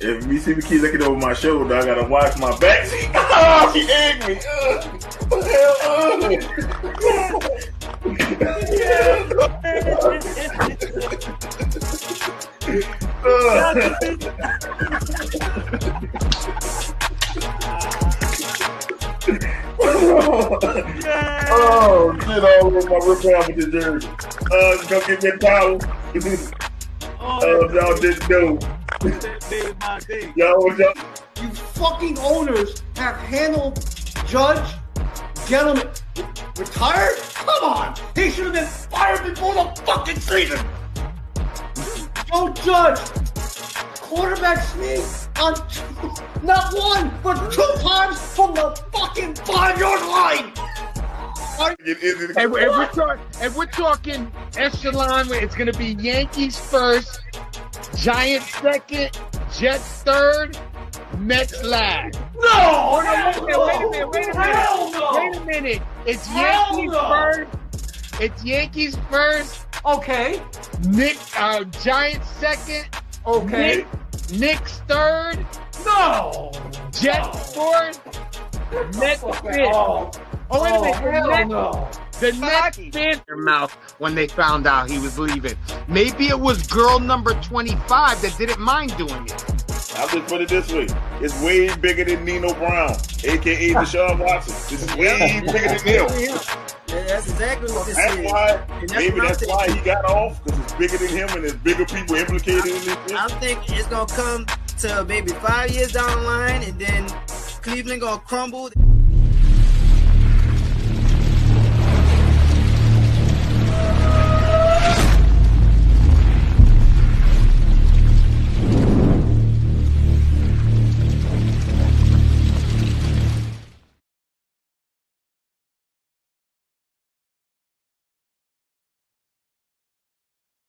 If you see me keep looking over my shoulder, I gotta watch my back. See, oh, she egged me. Oh, shit all over my Republican jersey. Go get me a towel. Y'all didn't know. Y'all. You fucking owners have handled Judge, gentlemen, retired? Come on! He should have been fired before the fucking season! Joe Judge, quarterback sneak on not one, but 2 times from the fucking 5-yard line! If we're talking echelon, it's going to be Yankees first, Giants second, Jets third, Mets last. No! Wait a minute. It's Yankees first. It's Yankees first. Okay. Giants second. Okay. Knicks third. No! Jets fourth. Mets fifth. Oh, wait a minute. The Nets spit their mouth when they found out he was leaving. Maybe it was girl number 25 that didn't mind doing it. I'll just put it this way. It's way bigger than Nino Brown, a.k.a. Deshaun Watson. This is way bigger than him. Yeah, that's exactly what this That's is. why, that's why he got off, because it's bigger than him and there's bigger people implicated in this. I think it's going to come to maybe 5 years down the line, and then Cleveland going to crumble.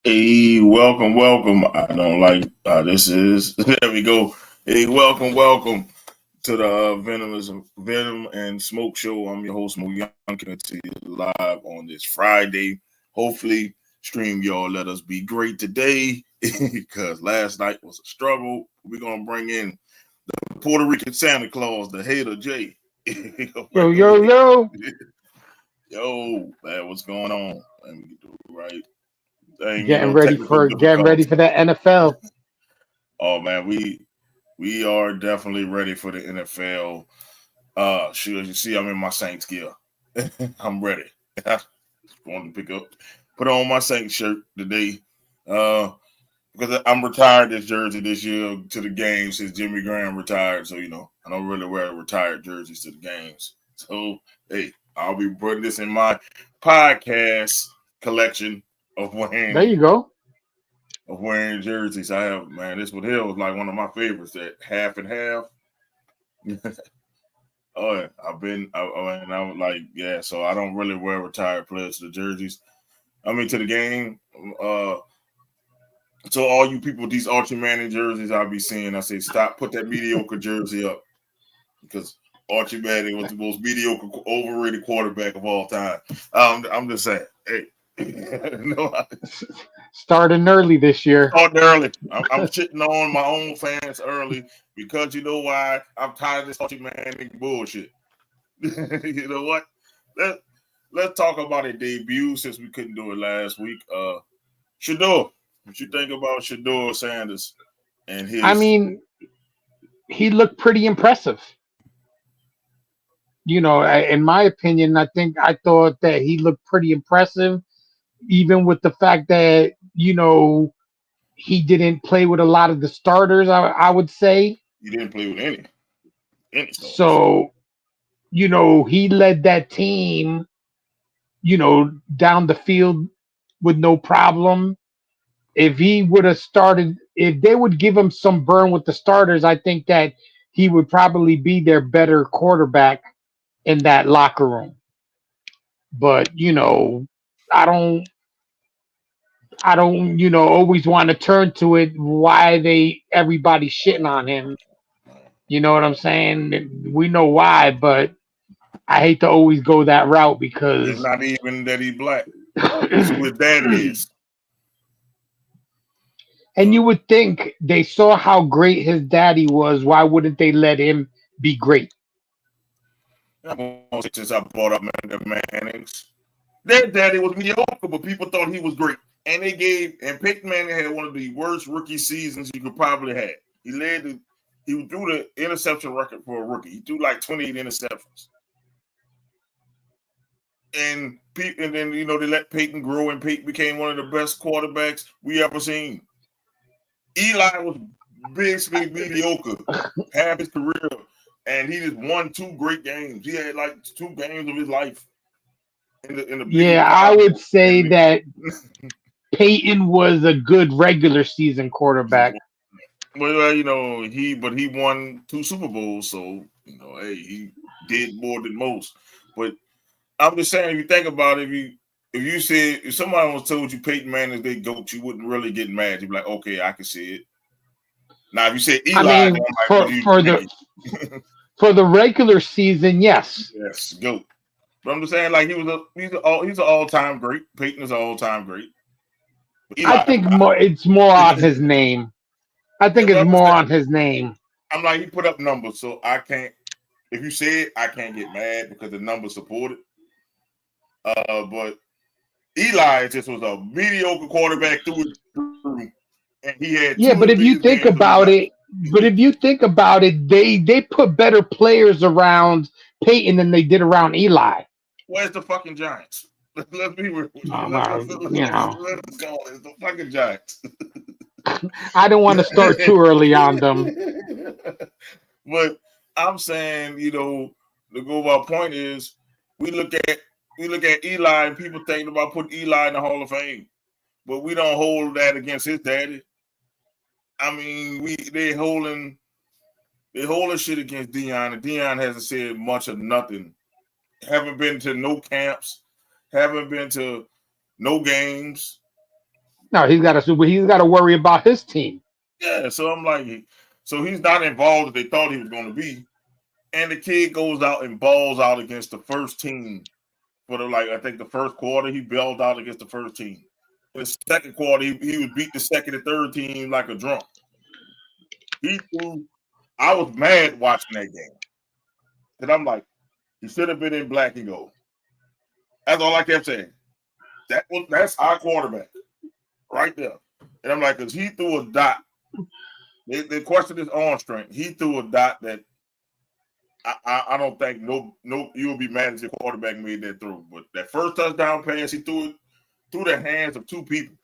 Hey, welcome. I don't like this is there we go. Hey, welcome to the Venom and Smoke Show. I'm your host, Mo Young, coming to you live on this Friday. Hopefully, stream y'all let us be great today because last night was a struggle. We're gonna bring in the Puerto Rican Santa Claus, the Hater J. Yo. Yo, man, what's going on? Let me do it right. Getting ready for the NFL. Oh man, we are definitely ready for the NFL. Sure, you see, I'm in my Saints gear. I'm ready. Want to put on my Saints shirt today. Because I'm retired this jersey this year to the games since Jimmy Graham retired. So, I don't really wear retired jerseys to the games. So, hey, I'll be putting this in my podcast collection of wearing. There you go. Of wearing jerseys. I have, man, this one here was like one of my favorites, that half and half. Oh, yeah. I was like, yeah, so I don't really wear retired players to the jerseys. I mean, to the game. So all you people, these Archie Manning jerseys I'll be seeing, I say, stop, put that mediocre jersey up. Because Archie Manning was the most mediocre, overrated quarterback of all time. I'm just saying, hey. Starting early this year. Starting early. I'm shitting on my own fans early because you know why? I'm tired of this Archie Manning bullshit. You know what? Let's talk about a debut since we couldn't do it last week. Shedeur, what you think about Shedeur Sanders and his? I mean, he looked pretty impressive. In my opinion, I thought that he looked pretty impressive. Even with the fact that, he didn't play with a lot of the starters, I would say. He didn't play with any starters. So, he led that team, down the field with no problem. If he would have started, if they would give him some burn with the starters, I think that he would probably be their better quarterback in that locker room. But, I don't, always want to turn to it. Why everybody's shitting on him. You know what I'm saying? We know why, but I hate to always go that route because it's not even that he's black. It's what that is. And you would think they saw how great his daddy was. Why wouldn't they let him be great? Since I brought up the Mannings, their daddy was mediocre, but people thought he was great. And Peyton Manning had one of the worst rookie seasons you could probably have. He threw the interception record for a rookie. He threw like 28 interceptions. And then they let Peyton grow, and Peyton became one of the best quarterbacks we ever seen. Eli was basically mediocre half his career, and he just won 2 great games. He had like 2 games of his life. I would say that Peyton was a good regular season quarterback. Well, he won 2 Super Bowls, so hey, he did more than most. But I'm just saying, if you think about it, if somebody was told you Peyton Manning is their GOAT, you wouldn't really get mad. You'd be like, okay, I can see it. Now, if you say Eli, for the regular season, yes, GOAT. But I'm just saying, like he's an all-time great. Peyton is an all-time great. I think it's more on his name. I think it's more on his name. I'm like, he put up numbers, so I can't. If you say it, I can't get mad because the numbers support it. But Eli just was a mediocre quarterback through and he had. But if you think about it, they put better players around Peyton than they did around Eli. Where's the fucking Giants? Let's be real. Let's go. It's the fucking Giants. I don't want to start too early on them. But I'm saying, the go-by point is we look at Eli and people thinking about putting Eli in the Hall of Fame, but we don't hold that against his daddy. I mean, they holding shit against Deion, and Deion hasn't said much of nothing. Haven't been to no camps, haven't been to no games. No, he's got to worry about his team. Yeah, so I'm like, so he's not involved as they thought he was going to be, and the kid goes out and balls out against the first team. I think the first quarter he bailed out against the first team. In the second quarter, he would beat the second and third team like a drunk. I was mad watching that game. And I'm like, he should have been in black and gold. That's all I kept saying. That's our quarterback right there. And I'm like, because he threw a dot. They questioned his arm strength. He threw a dot that I don't think you'll be mad if your quarterback made that throw. But that first touchdown pass, he threw it through the hands of 2 people,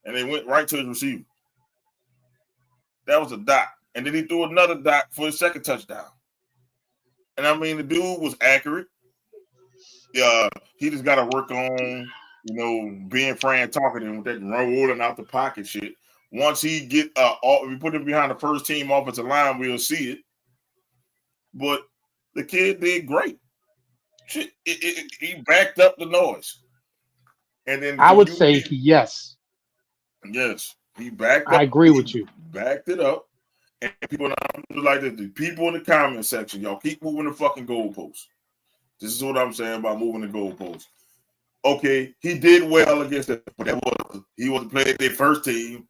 and they went right to his receiver. That was a dot. And then he threw another dot for his second touchdown. And I mean, the dude was accurate. He just got to work on, being Fran talking with that rolling out the pocket shit. Once he get, if we put him behind the first team offensive line, we'll see it. But the kid did great. He backed up the noise. And then I would say yes. Yes, he backed up. I agree with you. Backed it up. And people like this. The people in the comment section, y'all keep moving the fucking goalposts. This is what I'm saying about moving the goalposts. Okay, he did well against it, but he wasn't playing their first team.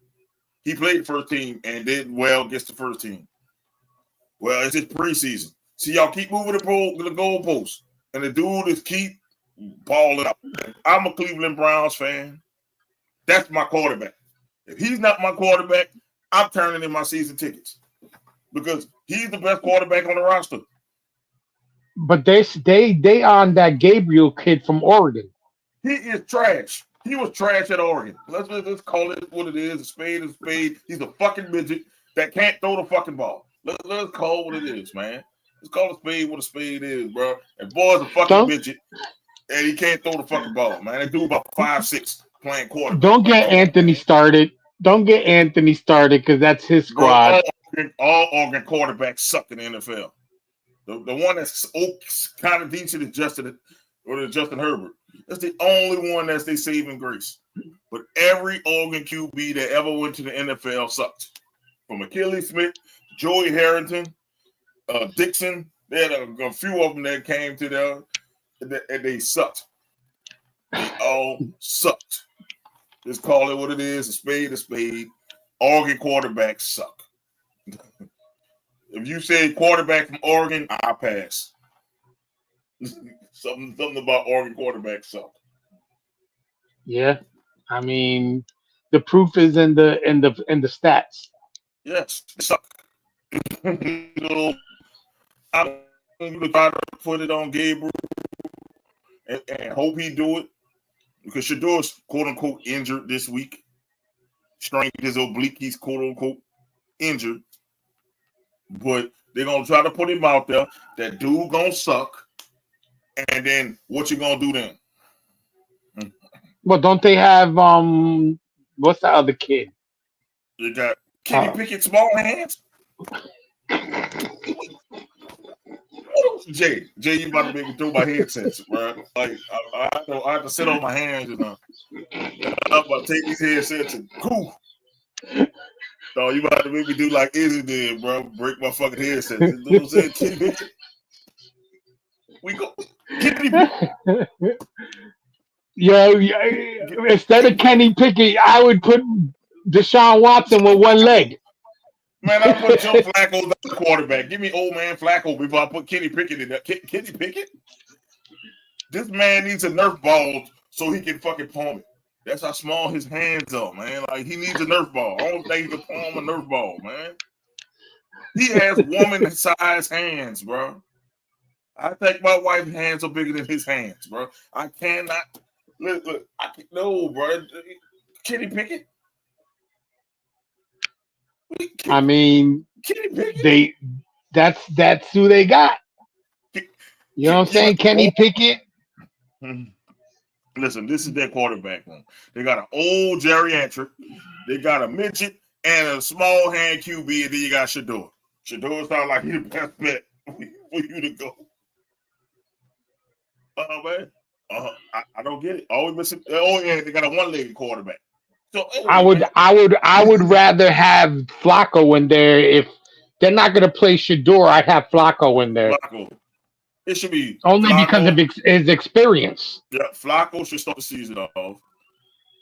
He played the first team and did well against the first team. Well, it's his preseason. See, y'all keep moving the goalposts, and the dude is keep balling up. I'm a Cleveland Browns fan. That's my quarterback. If he's not my quarterback, I'm turning in my season tickets because he's the best quarterback on the roster. But they on that Gabriel kid from Oregon. He is trash. He was trash at Oregon. Let's call it what it is. A spade is a spade. He's a fucking midget that can't throw the fucking ball. Let's call it what it is, man. Let's call a spade what a spade is, bro. And boy's a fucking midget, and he can't throw the fucking ball, man. That dude about 5'6" playing quarterback. Don't get Anthony started. Because that's his squad. All Oregon quarterbacks suck in the NFL. The one that's kind of decent is Justin Herbert. That's the only one that's their saving grace. But every Oregon QB that ever went to the NFL sucked. From Achilles Smith, Joey Harrington, Dixon, they had a few of them that came to there, and they sucked. They all sucked. Just call it what it is, a spade, Oregon quarterbacks suck. If you say quarterback from Oregon, I pass. something about Oregon quarterbacks suck. Yeah, I mean, the proof is in the stats. Yes, they suck. I'm going to try to put it on Gabriel and hope he do it because Shedeur's quote unquote injured this week. Strained his oblique. He's quote unquote injured, but they're gonna try to put him out there. That dude gonna suck, and then what you gonna do then? Well, don't they have what's the other kid? You got Kenny Pickett, small hands. Jay, you about to make me throw my headsets, bro. Like I have to sit on my hands and I'm about to take these headsets and cool. No, you about to make me do like Izzy did, bro. Break my fucking headsets. You know what I'm saying? Kenny Pickett. We go. Kenny Pickett. Yo, instead of Kenny Pickett, I would put Deshaun Watson with one leg. Man, I put Joe Flacco as the quarterback. Give me old man Flacco before I put Kenny Pickett in there. Kenny Pickett? This man needs a Nerf ball so he can fucking palm it. That's how small his hands are, man. Like, he needs a Nerf ball. I don't think he can palm a Nerf ball, man. He has woman-sized hands, bro. I think my wife's hands are bigger than his hands, bro. I cannot. Look, no, bro. Kenny Pickett? I mean, that's who they got. You know what I'm saying? Kenny Pickett. Listen, this is their quarterback room. They got an old geriatric, they got a midget, and a small hand QB, and then you got Shedeur. Shedeur sounds like he's the best bet for you to go. Man. I don't get it. Always missing. Oh yeah, they got a one-legged quarterback. So I would rather have Flacco in there. If they're not going to play Shedeur, I'd have Flacco in there. Flacco. It should be only Flacco, because of his experience. Yeah, Flacco should start the season off.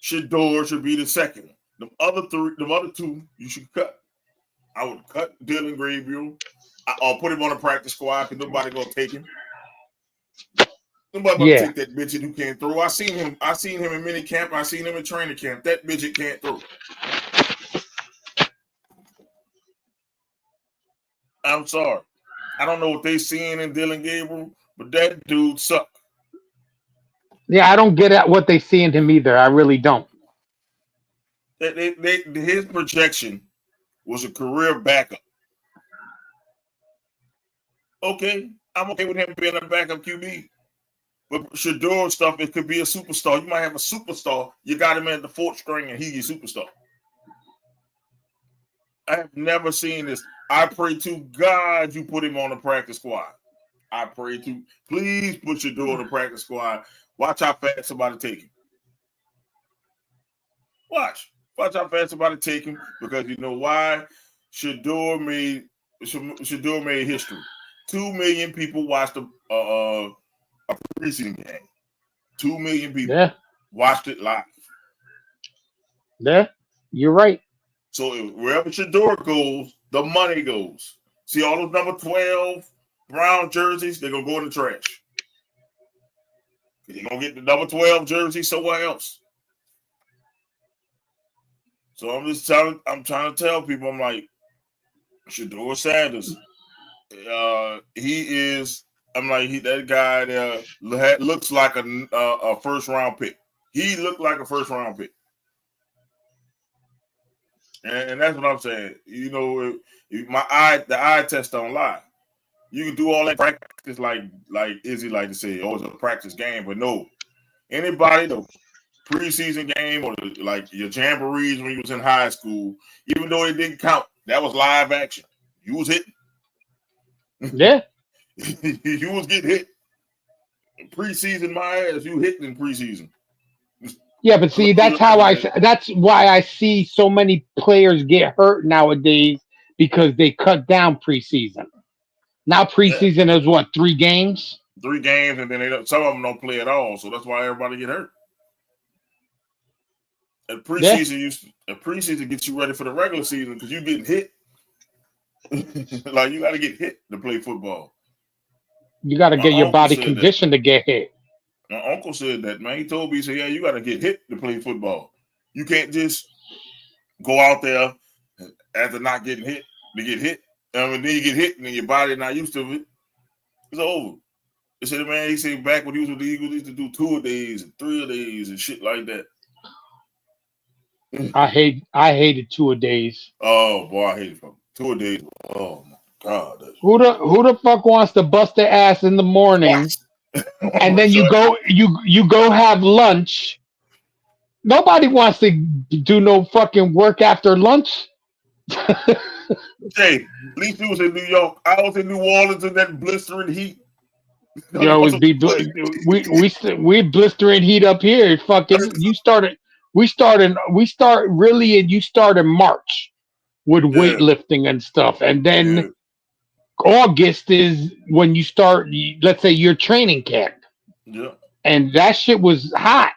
Shedeur should be the second. The other two, you should cut. I would cut Dylan Gabriel. I'll put him on a practice squad because nobody gonna take him. Nobody gonna take that midget who can't throw. I seen him in mini camp. I seen him in training camp. That midget can't throw. I'm sorry. I don't know what they seeing in Dylan Gabriel, but that dude suck. Yeah, I don't get at what they see in him either. I really don't. His projection was a career backup. Okay, I'm okay with him being a backup QB. But Shedeur stuff, it could be a superstar. You might have a superstar. You got him at the fourth string, and he's your superstar. I have never seen this. I pray to God you put him on the practice squad. I pray to please put Shedeur on the practice squad. Watch how fast somebody take him. Watch how fast somebody take him because you know why? Shedeur made history. 2 million people watched a preseason game. 2 million people watched it live. Yeah, you're right. So wherever Shedeur goes, the money goes. See all those number 12 brown jerseys, they're gonna go in the trash. You're gonna get the number 12 jersey somewhere else. So I'm trying to tell people, I'm like, Shedeur Sanders. That guy there looks like a first round pick. He looked like a first round pick. And that's what I'm saying. You know, the eye test don't lie. You can do all that practice like Izzy like to say, it's a practice game, but no. Anybody, the preseason game or like your jamborees when you was in high school, even though it didn't count, that was live action. You was hitting. Yeah. You was getting hit. Preseason, my ass, you hitting in preseason. Yeah, but see, that's why I see so many players get hurt nowadays because they cut down preseason. Now preseason is what, 3 games? 3 games, and then some of them don't play at all, so that's why everybody get hurt. preseason gets you ready for the regular season because you getting hit. Like you got to get hit to play football. You got to My get your uncle body said that. conditioned to get hit. My uncle said that, man. He told me, he said, yeah, you got to get hit to play football. You can't just go out there after not getting hit to get hit. I mean, then you get hit and then your body not used to it. It's over. He said, man, he said back when he was with the Eagles, he used to do 2-a-days and 3-a-days and shit like that. I hated 2-a-days. Oh, boy, I hate it. 2-a-days. Oh, my God. Who the fuck wants to bust their ass in the morning and then you go have lunch? Nobody wants to do no fucking work after lunch. Hey, at least you was in New York. I was in New Orleans in that blistering heat. Yo, we blistering heat up here. Fucking, you start really, and you start in March with Yeah, weightlifting and stuff, and then yeah, August is when you start. Let's say your training camp, yeah. and that shit was hot,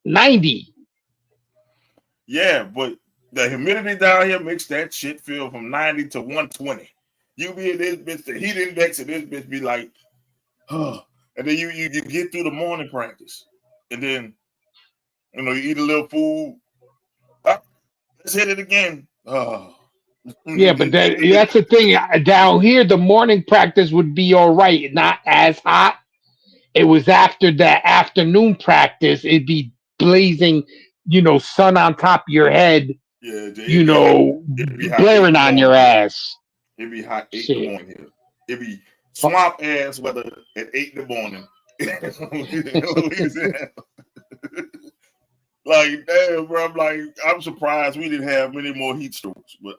90. Yeah, but the humidity down here makes that shit feel from 90 to 120. You be in this bitch, the heat index of this bitch be like, oh. And then you get through the morning practice. And then, you eat a little food. Let's hit it again. Oh. Yeah, but that's the thing. Down here, the morning practice would be all right, not as hot. It was after that afternoon practice, it'd be blazing, sun on top of your head, Yeah, it'd be hot 8 in blaring the on your morning. ass. It'd be hot 8 Shit. in the morning here. It'd be swamp ass weather at 8 in the morning. Like, damn, bro. I'm surprised we didn't have many more heat strokes, but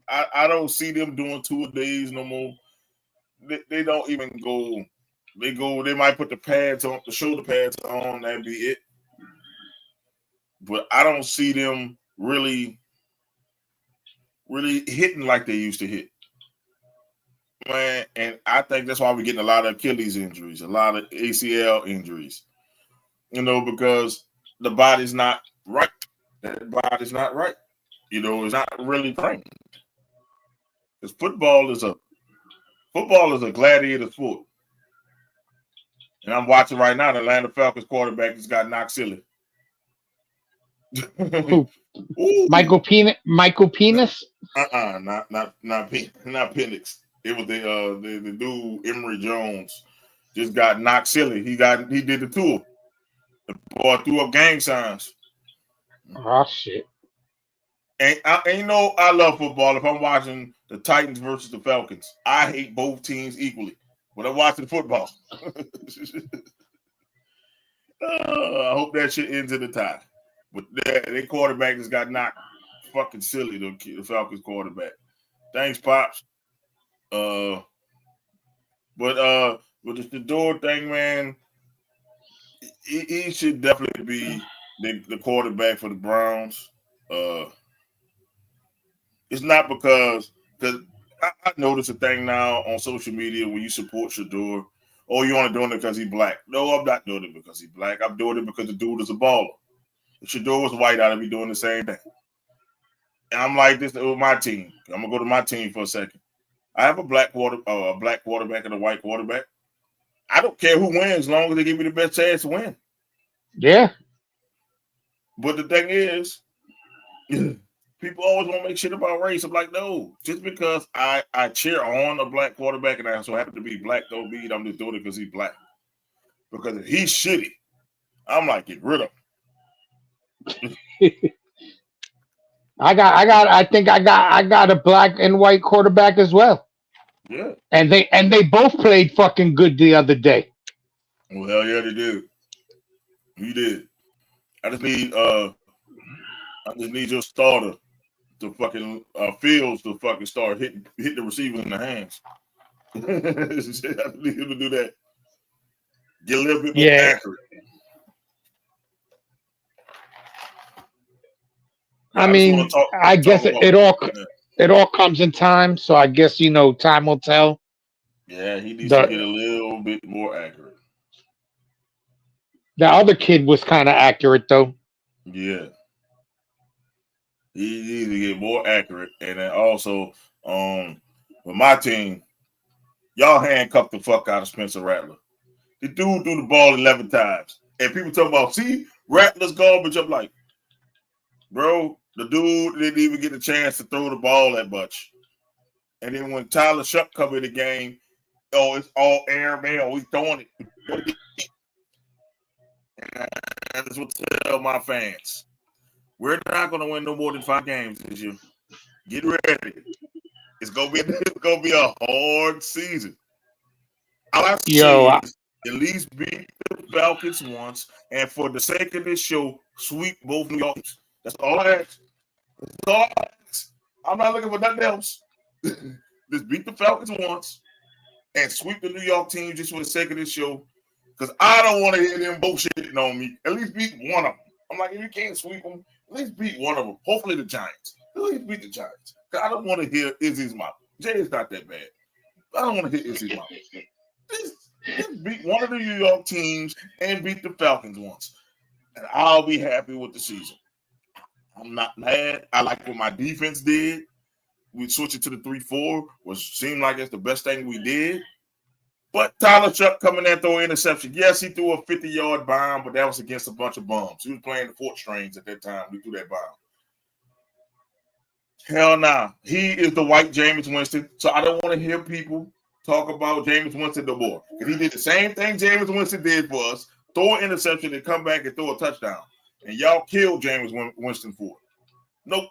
I don't see them doing 2-a-days no more. They don't even go. They might put the pads on, the shoulder pads on, that'd be it. But I don't see them really hitting like they used to hit. Man, and I think that's why we're getting a lot of Achilles injuries, a lot of ACL injuries. Because the body's not right. That body's not right. It's not really trained. Because football is a gladiator sport. And I'm watching right now, the Atlanta Falcons quarterback just got knocked silly. Michael Penis? Not Penix. It was the dude Emory Jones just got knocked silly. He did the tour. The boy threw up gang signs. Oh shit! And I love football. If I'm watching the Titans versus the Falcons, I hate both teams equally. But I'm watching football. I hope that shit ends in a tie. But their quarterback just got knocked fucking silly. The Falcons quarterback. Thanks, pops. But with the Shedeur thing, man, he should definitely be the quarterback for the Browns. It's not because I notice a thing now on social media when you support Shedeur. Oh, you only doing it because he's black. No, I'm not doing it because he's black. I'm doing it because the dude is a baller. If Shedeur was white, I'd be doing the same thing. And I'm like this with my team. I'm gonna go to my team for a second. I have a black quarterback and a white quarterback. I don't care who wins as long as they give me the best chance to win. Yeah. But the thing is, people always want to make shit about race. I'm like, no, just because I cheer on a black quarterback and I so happen to be black, don't mean I'm just doing it because he's black. Because if he's shitty, I'm like, get rid of him. I think I got a black and white quarterback as well. Yeah. And they both played fucking good the other day. Well, hell yeah, they did. You did. I just need your starter to fucking Fields to fucking start hit the receivers in the hands. I need him to do that. Get a little bit more accurate. I mean, I guess it all comes in time, so I guess time will tell. Yeah, he needs to get a little bit more accurate. The other kid was kind of accurate though. Yeah. He needs to get more accurate. And then also, with my team, y'all handcuffed the fuck out of Spencer Rattler. The dude threw the ball 11 times. And people talk about, see, Rattler's garbage. I'm like, bro, the dude didn't even get a chance to throw the ball that much. And then when Tyler Shuck come in the game, oh, it's all air, man. Oh, he's throwing it. And that's what I tell my fans. We're not going to win no more than 5 games this year. Get ready. It's gonna be a hard season. All I say is at least beat the Falcons once, and for the sake of this show, sweep both New York teams. That's all I ask. That's all I ask. I'm not looking for nothing else. Just beat the Falcons once and sweep the New York team just for the sake of this show. Because I don't want to hear them bullshitting on me. At least beat one of them. I'm like, if you can't sweep them, at least beat one of them. Hopefully the Giants. At least beat the Giants. I don't want to hear Izzy's mouth. Jay is not that bad. I don't want to hear Izzy's mouth. Just beat one of the New York teams and beat the Falcons once. And I'll be happy with the season. I'm not mad. I like what my defense did. We switched it to the 3-4, which seemed like it's the best thing we did. But Tyler Shuck coming there throwing interception. Yes, he threw a 50-yard bomb, but that was against a bunch of bums. He was playing the 4th strings at that time. We threw that bomb. Hell nah. He is the white Jameis Winston. So I don't want to hear people talk about Jameis Winston no more. Because he did the same thing Jameis Winston did for us. Throw an interception and come back and throw a touchdown. And y'all killed Jameis Winston for it. Nope.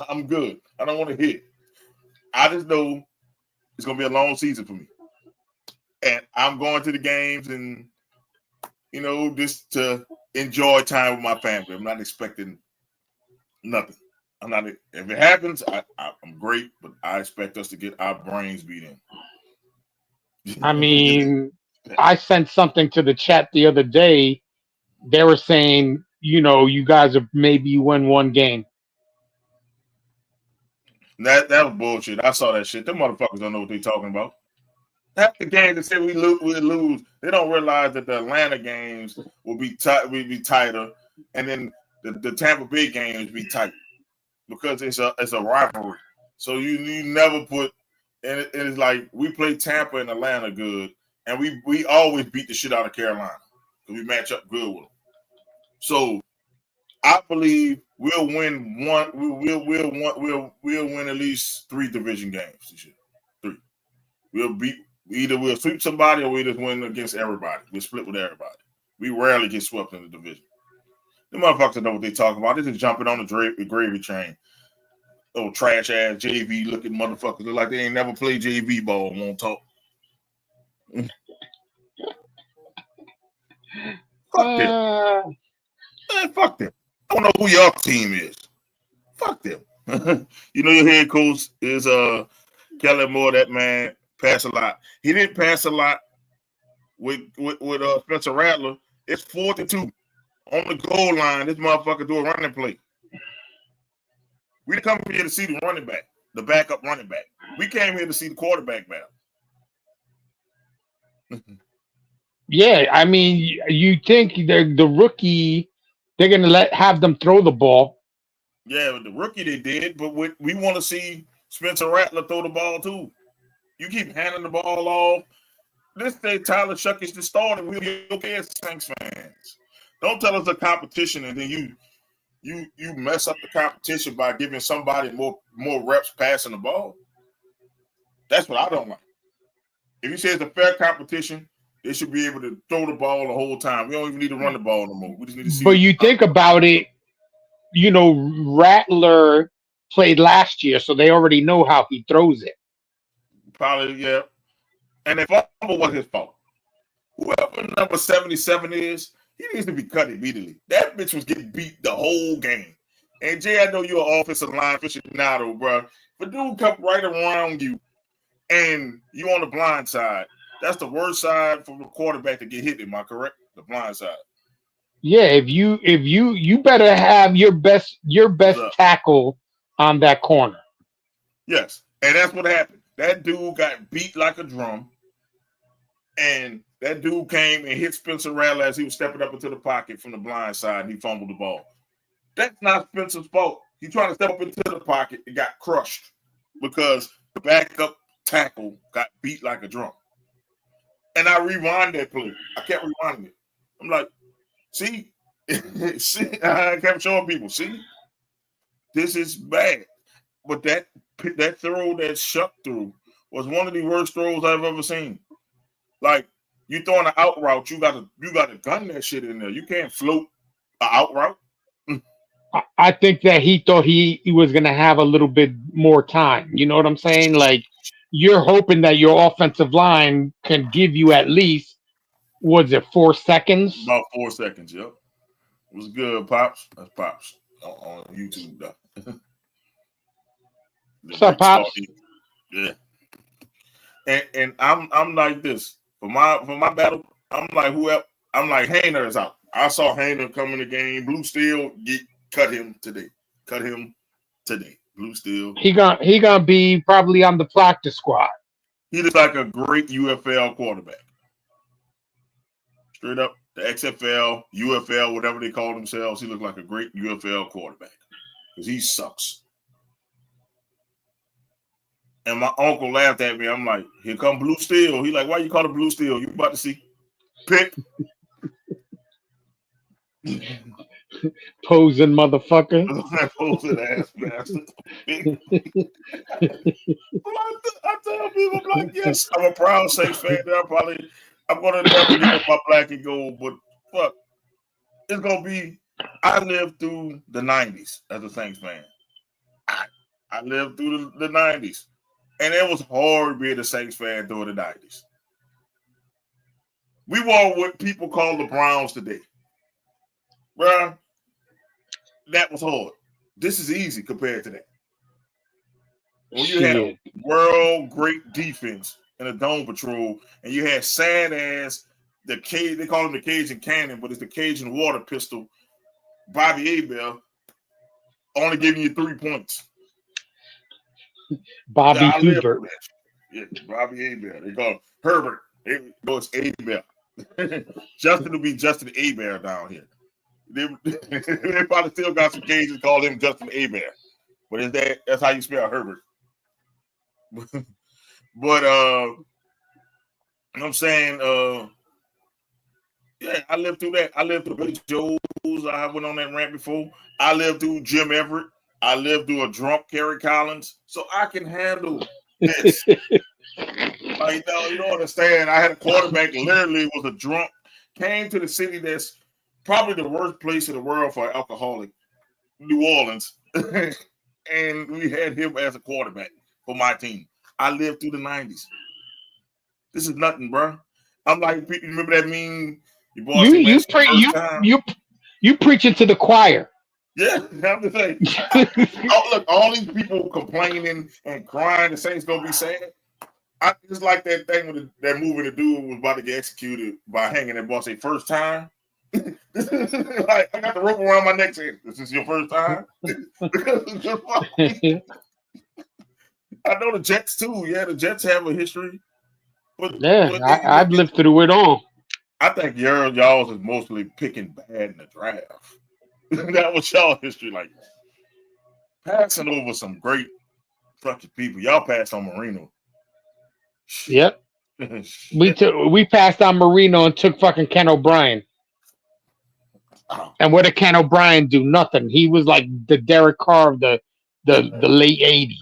I'm good. I don't want to hear it. I just know it's going to be a long season for me. And I'm going to the games and, just to enjoy time with my family. I'm not expecting nothing. I'm not. If it happens, I'm great, but I expect us to get our brains beat in. I mean, I sent something to the chat the other day. They were saying, you guys are maybe win one game. That was bullshit. I saw that shit. Them motherfuckers don't know what they're talking about. Half the games that say we lose, they don't realize that the Atlanta games will be tighter, and then the Tampa Bay games be tight because it's a rivalry. So you never put, and it's like we play Tampa and Atlanta good, and we always beat the shit out of Carolina because we match up good with them. So I believe we'll win one. We'll win at least 3 division games this year. 3. We'll sweep somebody or we just win against everybody. We'll split with everybody. We rarely get swept in the division. The motherfuckers know what they talking about. They just jumping on the gravy train. Little trash ass JV looking motherfuckers look like they ain't never played JV ball and won't talk. Fuck them. Man, fuck them. I don't know who your team is. Fuck them. Your head coach is Kellen Moore. That man passed a lot. He didn't pass a lot with Spencer Rattler. It's 4th and 2 on the goal line. This motherfucker do a running play. We didn't come here to see the running back, the backup running back. We came here to see the quarterback battle. Yeah, I mean, you think the rookie, they're going to have them throw the ball. Yeah, with the rookie they did, but we want to see Spencer Rattler throw the ball too. You keep handing the ball off. This day, Tyler Shuck is the starter. We'll be okay as Saints fans. Don't tell us a competition and then you mess up the competition by giving somebody more reps passing the ball. That's what I don't like. If you say it's a fair competition, they should be able to throw the ball the whole time. We don't even need to run the ball no more. We just need to see. But you think about it, Rattler played last year, so they already know how he throws it. Probably, yeah. And if fumble was his fault, whoever number 77 is, he needs to be cut immediately. That bitch was getting beat the whole game. And Jay, I know you're an offensive line aficionado, bro. But dude come right around you, and you on the blind side. That's the worst side for the quarterback to get hit. Am I correct? The blind side. Yeah, if you better have your best tackle on that corner. Yes, and that's what happened. That dude got beat like a drum, and that dude came and hit Spencer Rattler as he was stepping up into the pocket from the blind side, and he fumbled the ball. That's not Spencer's fault. He tried to step up into the pocket and got crushed because the backup tackle got beat like a drum. And I rewind that play. I kept rewinding it. I'm like, see, I kept showing people, see, this is bad. But that throw that Shuck threw was one of the worst throws I've ever seen. Like, you throwing an out route, you gotta gun that shit in there. You can't float an out route. I think that he thought he was going to have a little bit more time. You know what I'm saying? Like, you're hoping that your offensive line can give you at least, was it 4 seconds? About 4 seconds, yep. It was good, Pops. That's Pops on YouTube, though. What's up, Pops? Yeah. And I'm like this. For my battle, I'm like whoever. I'm like Hayner is out. I saw Hayner come in the game. Blue Steel, cut him today. Cut him today. Blue Steel. He gonna be probably on the practice squad. He looks like a great UFL quarterback. Straight up, the XFL, UFL, whatever they call themselves, he looked like a great UFL quarterback because he sucks. And my uncle laughed at me. I'm like, here come Blue Steel. He like, why you call it Blue Steel? You about to see pick. Posing motherfucker. Posing ass bastard. I tell people, I'm like, yes, I'm a proud Saints fan. I'm gonna never give up my black and gold, but fuck, it's gonna be. I lived through the 90s as a Saints fan. I lived through the 90s. And it was hard being a Saints fan during the 90s. We were what people call the Browns today. Bruh, that was hard. This is easy compared to that. When you had a world great defense in a dome patrol, and you had sad ass, they call him the Cajun Cannon, but it's the Cajun water pistol, Bobby Abel, only giving you 3 points. Bobby Hubert. Yeah, Bobby Abel. They call him Herbert. It's Abel. Justin will be Justin Abel down here. They probably still got some cases call him Justin Abel. But that's how you spell Herbert. But I'm saying yeah, I lived through that. I lived through Billy Joes. I went on that rant before. I lived through Jim Everett. I lived through a drunk Kerry Collins, so I can handle this. Like, you don't understand. I had a quarterback literally was a drunk, came to the city that's probably the worst place in the world for an alcoholic, New Orleans, and we had him as a quarterback for my team. I lived through the 90s. This is nothing, bro. I'm like, you remember that meme? You preaching to the choir. Yeah, I'm just saying. Look, all these people complaining and crying, the Saints gonna be sad. I just like that thing with that movie the dude was about to get executed by hanging that boss. First time. Like, I got the rope around my neck saying, "This is your first time." I know the Jets too. Yeah, the Jets have a history. But I've lived through it all. I think y'all's is mostly picking bad in the draft. That was y'all history, like passing over some great fucking people. Y'all passed on Marino. Yep. we passed on Marino and took fucking Ken O'Brien. And what did Ken O'Brien do? Nothing. He was like the Derek Carr of the late 80s.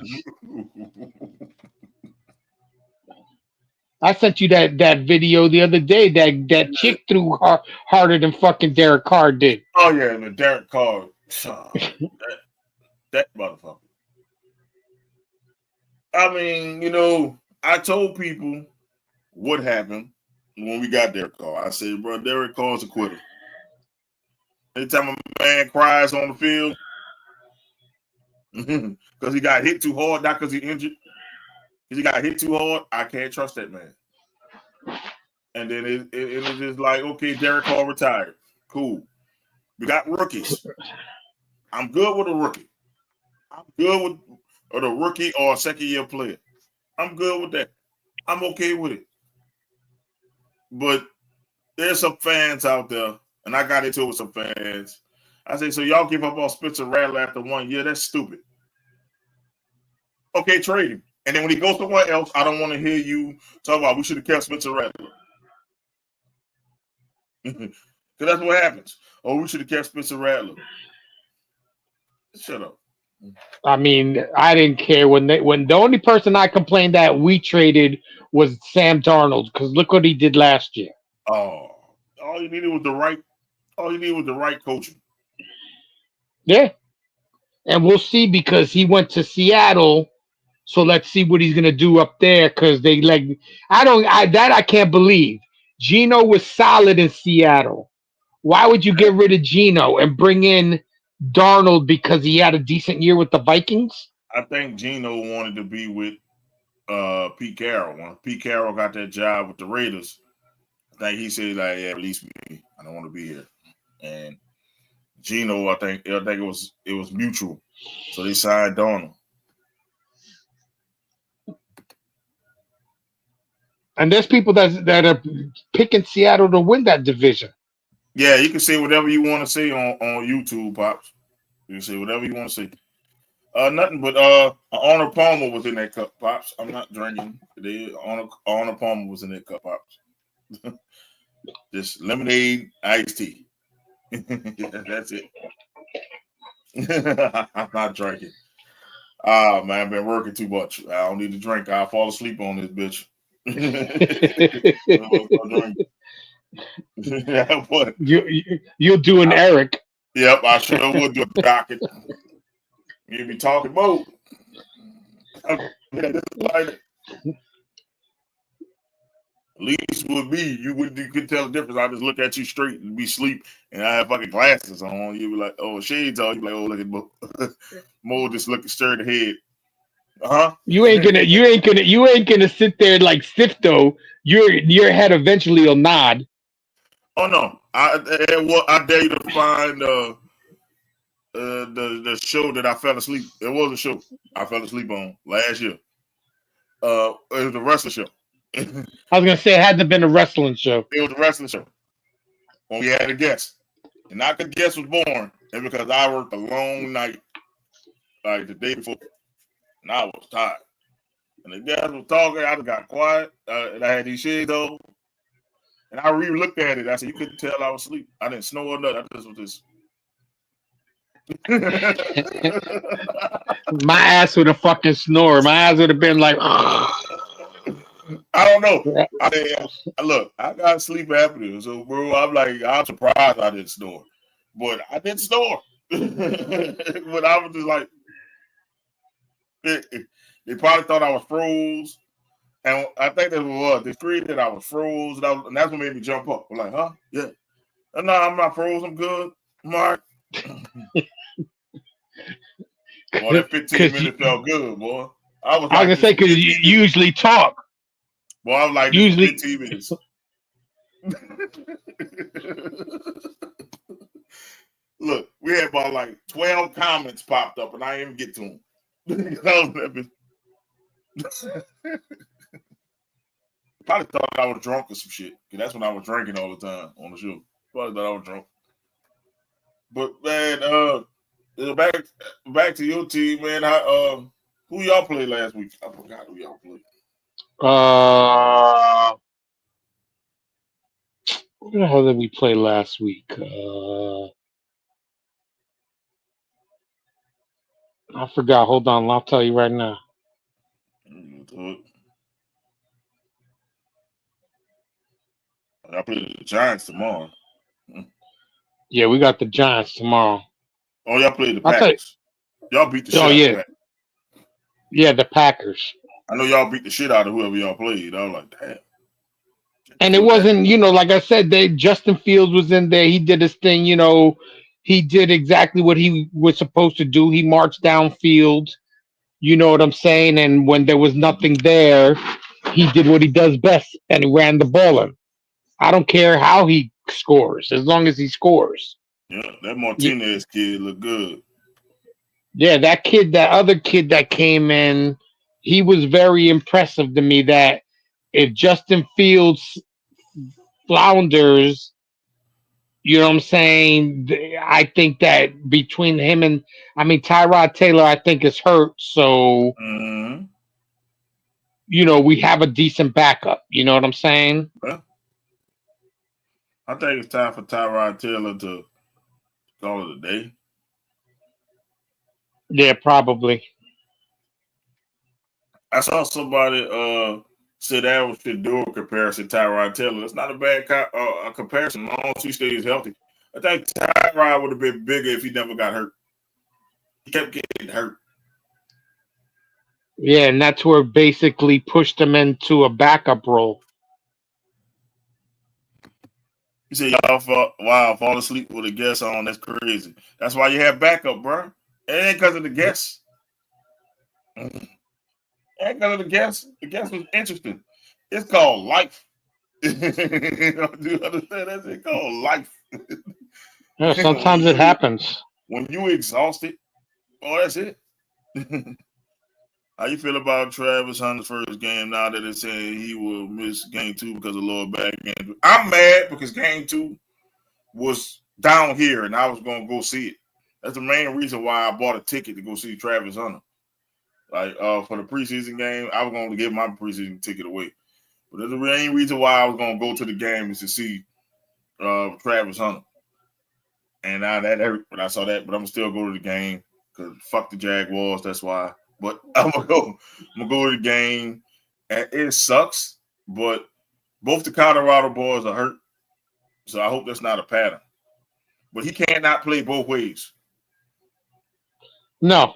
I sent you that video the other day. That chick threw harder than fucking Derek Carr did. Oh yeah, the Derek Carr. That motherfucker. I mean, I told people what happened when we got Derek Carr. I said, bro, Derek Carr's a quitter. Anytime a man cries on the field because he got hit too hard, not because he injured. Because he got hit too hard, I can't trust that man. And then it's just like, okay, Derek Carr retired. Cool. We got rookies. I'm good with a rookie. I'm good with a rookie or a second-year player. I'm good with that. I'm okay with it. But there's some fans out there, and I got into it with some fans. I say, so y'all give up on Spencer Rattler after 1 year? That's stupid. Okay, trade him. And then when he goes somewhere else, I don't want to hear you talk about we should have kept Spencer Rattler. Because that's what happens. Oh, we should have kept Spencer Rattler. Shut up. I mean, I didn't care when the only person I complained that we traded was Sam Darnold, because look what he did last year. Oh, all you needed was the right coaching. Yeah. And we'll see, because he went to Seattle. So let's see what he's gonna do up there, because I can't believe Geno was solid in Seattle. Why would you get rid of Geno and bring in Darnold because he had a decent year with the Vikings? I think Geno wanted to be with Pete Carroll. When Pete Carroll got that job with the Raiders, I think he said, like, yeah, release me. I don't want to be here. And Geno, I think it was mutual. So they signed Darnold. And there's people that are picking Seattle to win that division. Yeah, you can say whatever you want to say on YouTube, Pops. You can say whatever you want to say. Nothing but Arnold Palmer was in that cup, Pops. I'm not drinking today. Arnold Palmer was in that cup, Pops. Just lemonade, iced tea. Yeah, that's it. I'm not drinking. Man, I've been working too much. I don't need to drink. I'll fall asleep on this bitch. Yeah, what? You're doing Eric. Yep, I sure would do a docket. You be talking more. At least with me, you could tell the difference. I just look at you straight and be asleep, and I have fucking glasses on. You be like, oh, shades on. You be like, oh, look at Mo. Mo just looking straight ahead. You ain't gonna sit there like Sifto. Your head eventually will nod. Oh no! I dare you to find the show that I fell asleep. It was a show I fell asleep on last year. It was a wrestling show. I was gonna say it had to have been a wrestling show. It was a wrestling show. When we had a guest, and not because the guest was born, and because I worked a long night, like the day before. And I was tired. And the guys were talking. I just got quiet. And I had these shades on. And I re-looked at it. I said, you couldn't tell I was asleep. I didn't snore or nothing. I just was just. My ass would have fucking snored. My ass would have been like, I don't know. Look, I got sleep apnea. So, bro, I'm surprised I didn't snore. But I didn't snore. But I was just like, they probably thought I was froze, and I think that's what it was. They figured that I was froze, and that's what made me jump up. I'm like, huh? Yeah. No, I'm not froze. I'm good. I'm all right. Boy, that 15 minutes felt good, boy. I was gonna say, because you usually talk. Boy, I was like, usually 15 minutes. Look, we had about like 12 comments popped up, and I didn't even get to them. Probably thought I was drunk or some shit. Cause that's when I was drinking all the time on the show. Probably thought I was drunk. But man, back to your team, man. Who y'all played last week? I forgot who y'all played. Who the hell did we play last week? I forgot. Hold on, I'll tell you right now. I play the Giants tomorrow. Yeah, we got the Giants tomorrow. Oh, y'all played the Packers. Y'all beat the shit out of the Packers. Yeah, the Packers. I know y'all beat the shit out of whoever y'all played. I was like, damn. And it wasn't, like I said, Justin Fields was in there. He did his thing, he did exactly what he was supposed to do. He marched downfield. You know what I'm saying? And when there was nothing there, he did what he does best, and he ran the ball in. I don't care how he scores, as long as he scores. Yeah, that Martinez kid looked good. Yeah, that other kid that came in, he was very impressive to me. That if Justin Fields flounders, You know what I'm saying? I think that between him and Tyrod Taylor, I think is hurt. So Mm-hmm. we have a decent backup. You know what I'm saying? Well, I think it's time for Tyrod Taylor to call it a day. Yeah, probably. I saw somebody say that was Shedeur comparison to Tyrod Taylor. It's not a bad comparison. As long as he stays healthy. I think Tyrod would have been bigger if he never got hurt. He kept getting hurt. Yeah, and that's where basically pushed him into a backup role. He said, y'all fall asleep with a guest on. That's crazy. That's why you have backup, bro. It ain't because of the guest. It ain't because of the guest. The guest was interesting. It's called life. Do you understand? That's it called life. Yeah, sometimes it happens. When you exhausted, that's it. How you feel about Travis Hunter's first game now that it's saying he will miss game 2 because of lower back injury? I'm mad because game 2 was down here and I was going to go see it. That's the main reason why I bought a ticket to go see Travis Hunter. Like for the preseason game, I was going to give my preseason ticket away. But that's the main reason why I was going to go to the game is to see Travis Hunter. And now that hurt when I saw that, but I'm going to still go to the game because fuck the Jaguars. That's why. But I'm gonna go to the game, and it sucks. But both the Colorado boys are hurt, so I hope that's not a pattern. But he cannot play both ways. No,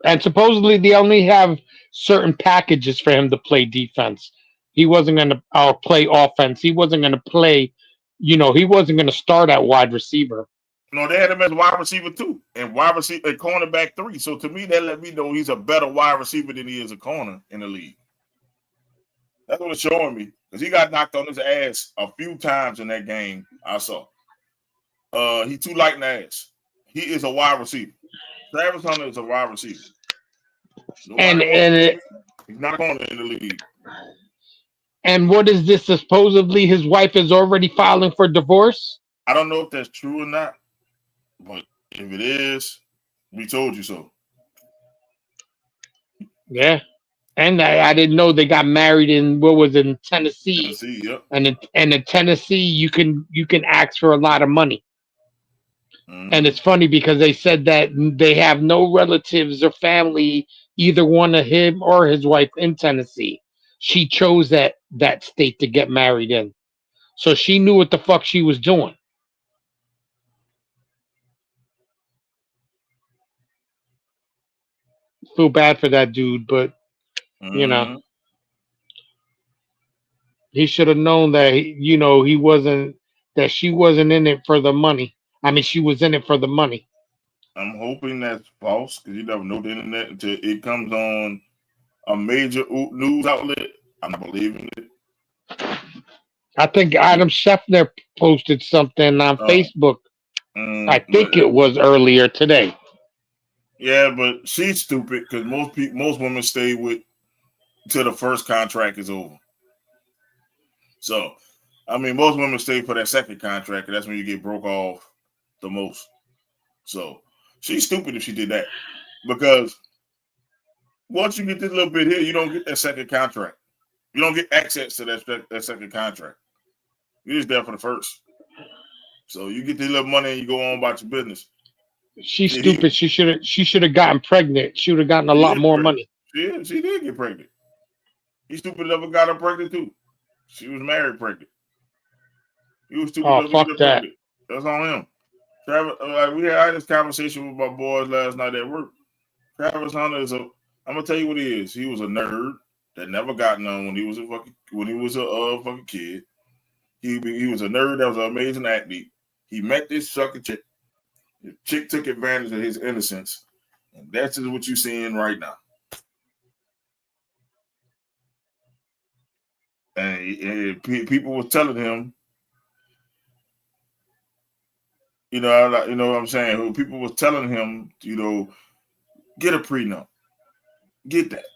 and supposedly they only have certain packages for him to play defense. He wasn't going to play offense. He wasn't going to play. He wasn't going to start at wide receiver. No, they had him as wide receiver 2 and wide receiver and cornerback 3. So to me, that let me know he's a better wide receiver than he is a corner in the league. That's what it's showing me because he got knocked on his ass a few times in that game. I saw. He too light in the ass. He is a wide receiver. Travis Hunter is a wide receiver. He's not a corner in the league. And what is this? Supposedly, his wife is already filing for divorce. I don't know if that's true or not. But if it is, we told you so. Yeah, and I didn't know they got married in Tennessee. Tennessee, yep. And in Tennessee, you can ask for a lot of money. Mm-hmm. And it's funny because they said that they have no relatives or family, either one of him or his wife in Tennessee. She chose that state to get married in, so she knew what the fuck she was doing. Feel bad for that dude, but he should have known that he wasn't, that she wasn't in it for the money. I mean, she was in it for the money. I'm hoping that's false because you never know the internet until it comes on a major news outlet. I'm not believing it. I think Adam Scheffner posted something on Facebook. I think it was earlier today. Yeah, but she's stupid because most women stay with till the first contract is over. So, I mean, most women stay for that second contract, and that's when you get broke off the most. So, she's stupid if she did that because once you get this little bit here, you don't get that second contract. You don't get access to that second contract. You're just there for the first. So you get this little money and you go on about your business. She's stupid. She should have gotten pregnant. She would have gotten a lot more money. She did get pregnant. He stupid never got her pregnant too. She was married pregnant. He was stupid. Oh, fuck that. Pregnant. That's on him. Travis, we had this conversation with my boys last night at work. Travis Hunter is I'm gonna tell you what he is. He was a nerd that never got none when he was a fucking kid. He was a nerd that was an amazing athlete. He met this sucker chick. The chick took advantage of his innocence, and that's just what you're seeing right now. And people were telling him, you know what I'm saying? People was telling him, get a prenup, get that,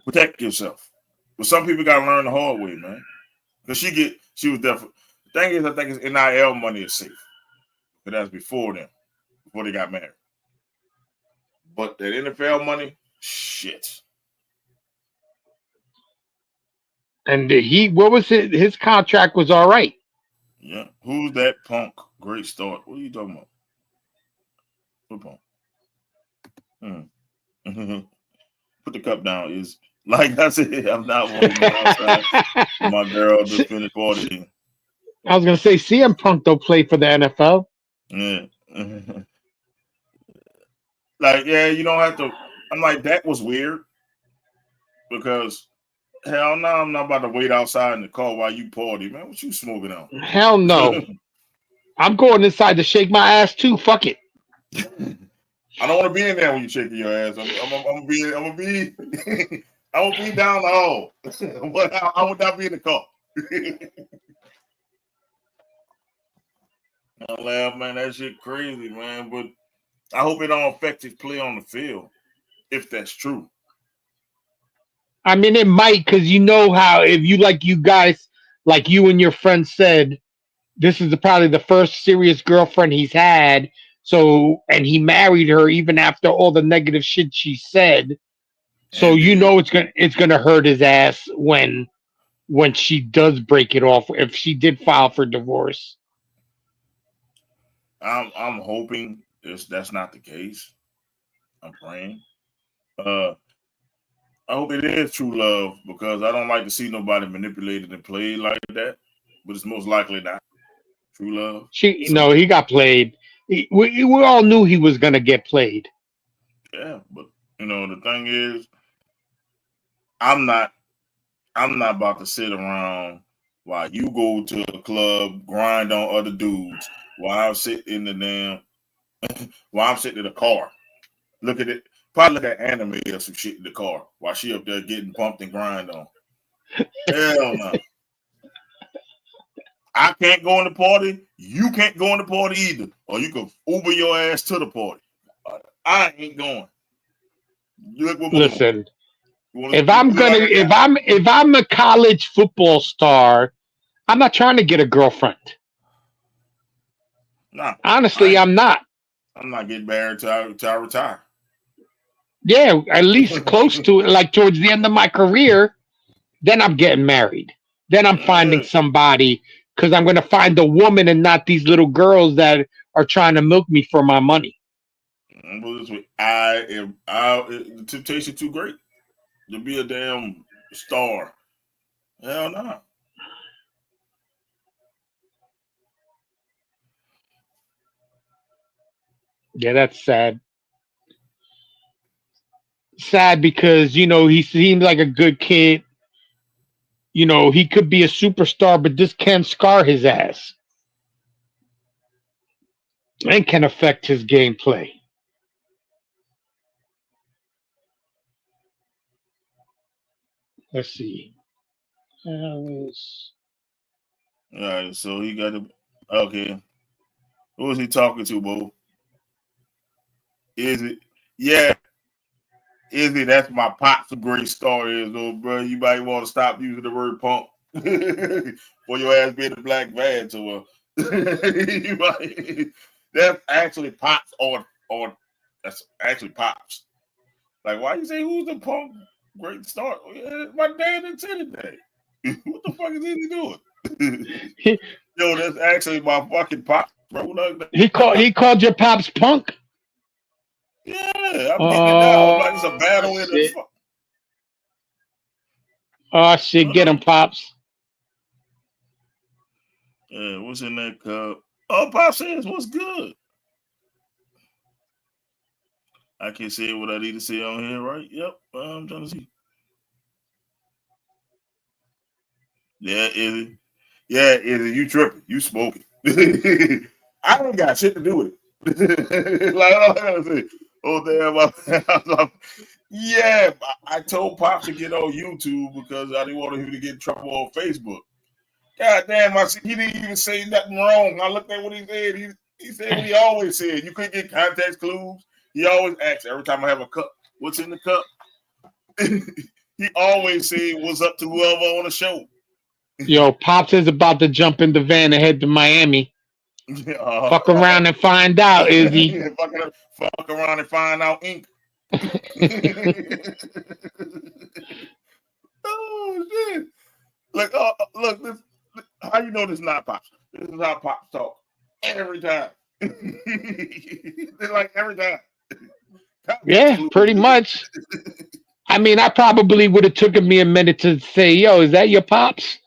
protect yourself. But some people got to learn the hard way, man. Because she was definitely Thing is, I think his NIL money is safe. But that's before they got married. But that NFL money, shit. And what was it? His contract was all right. Yeah. Who's that Punk? Great start. What are you talking about? What Punk? Put the cup down. Is like I said, I'm not walking outside. My girl just finished partying. I was gonna say CM Punk don't play for the NFL. Yeah. Like, yeah, you don't have to. I'm like, that was weird because hell no, I'm not about to wait outside in the car while you party, man. What you smoking on? Hell no. I'm going inside to shake my ass too. Fuck it. I don't want to be in there when you shaking your ass. I'm gonna be I'm gonna be down the hall, but I would not be in the car. I laugh, man. That shit crazy, man. But I hope it don't affect his play on the field, if that's true. I mean, it might, because you know how if you guys, like you and your friend said, this is probably the first serious girlfriend he's had. So, and he married her even after all the negative shit she said. So you know it's gonna hurt his ass when she does break it off, if she did file for divorce. I'm hoping that's not the case. I'm praying. I hope it is true love because I don't like to see nobody manipulated and played like that. But it's most likely not true love. No, he got played. We all knew he was gonna get played. Yeah, but the thing is, I'm not about to sit around while you go to a club, grind on other dudes, while I'm sitting in the car. Look at it. Probably look at anime or some shit in the car while she up there getting pumped and grind on. Hell no. I can't go in the party. You can't go in the party either. Or you can Uber your ass to the party. I ain't going. Listen, if I'm a college football star, I'm not trying to get a girlfriend. Nah, honestly, I'm not. I'm not getting married till I retire. Yeah, at least close to it, like towards the end of my career. Then I'm getting married. Then I'm finding somebody, because I'm going to find a woman and not these little girls that are trying to milk me for my money. The temptation too great to be a damn star. Hell no. Yeah, that's sad. Sad because, he seems like a good kid. He could be a superstar, but this can scar his ass and can affect his gameplay. Let's see. All right, so he got to. Okay. Who is he talking to, Bo? Is it? Yeah. Is it? That's my pops. A great story, though, bro. You might want to stop using the word punk for your ass being a black man. So, that's actually pops on. That's actually pops. Like, why you say who's the punk? Great start. Yeah, my dad didn't say today. What the fuck is he doing? Yo, that's actually my fucking pops, bro. He called your pops punk? Yeah, I'm getting it now. Like it's a battle in the fuck. Oh shit, get him, pops. Yeah, what's in that cup? Oh, Pop says, what's good? I can't say what I need to say on here, right? Yep, I'm trying to see. Yeah, Izzy. Yeah, Izzy, you tripping. You smoking. I ain't got shit to do with it. Like, I don't say, oh, damn. Yeah, I told Pops to get on YouTube because I didn't want him to get in trouble on Facebook. God damn, he didn't even say nothing wrong. I looked at what he said. He said what he always said. You couldn't get context clues. He always asks every time I have a cup, what's in the cup? He always said what's up to whoever on the show. Yo, Pops is about to jump in the van and head to Miami. Fuck around and find out, Izzy. Fuck around and find out, Ink. Oh shit! Look, this. How you know this is not Pops? This is how Pops talk every time. They're like every time. Yeah, pretty much. I mean, I probably would have taken me a minute to say, "Yo, is that your Pops?"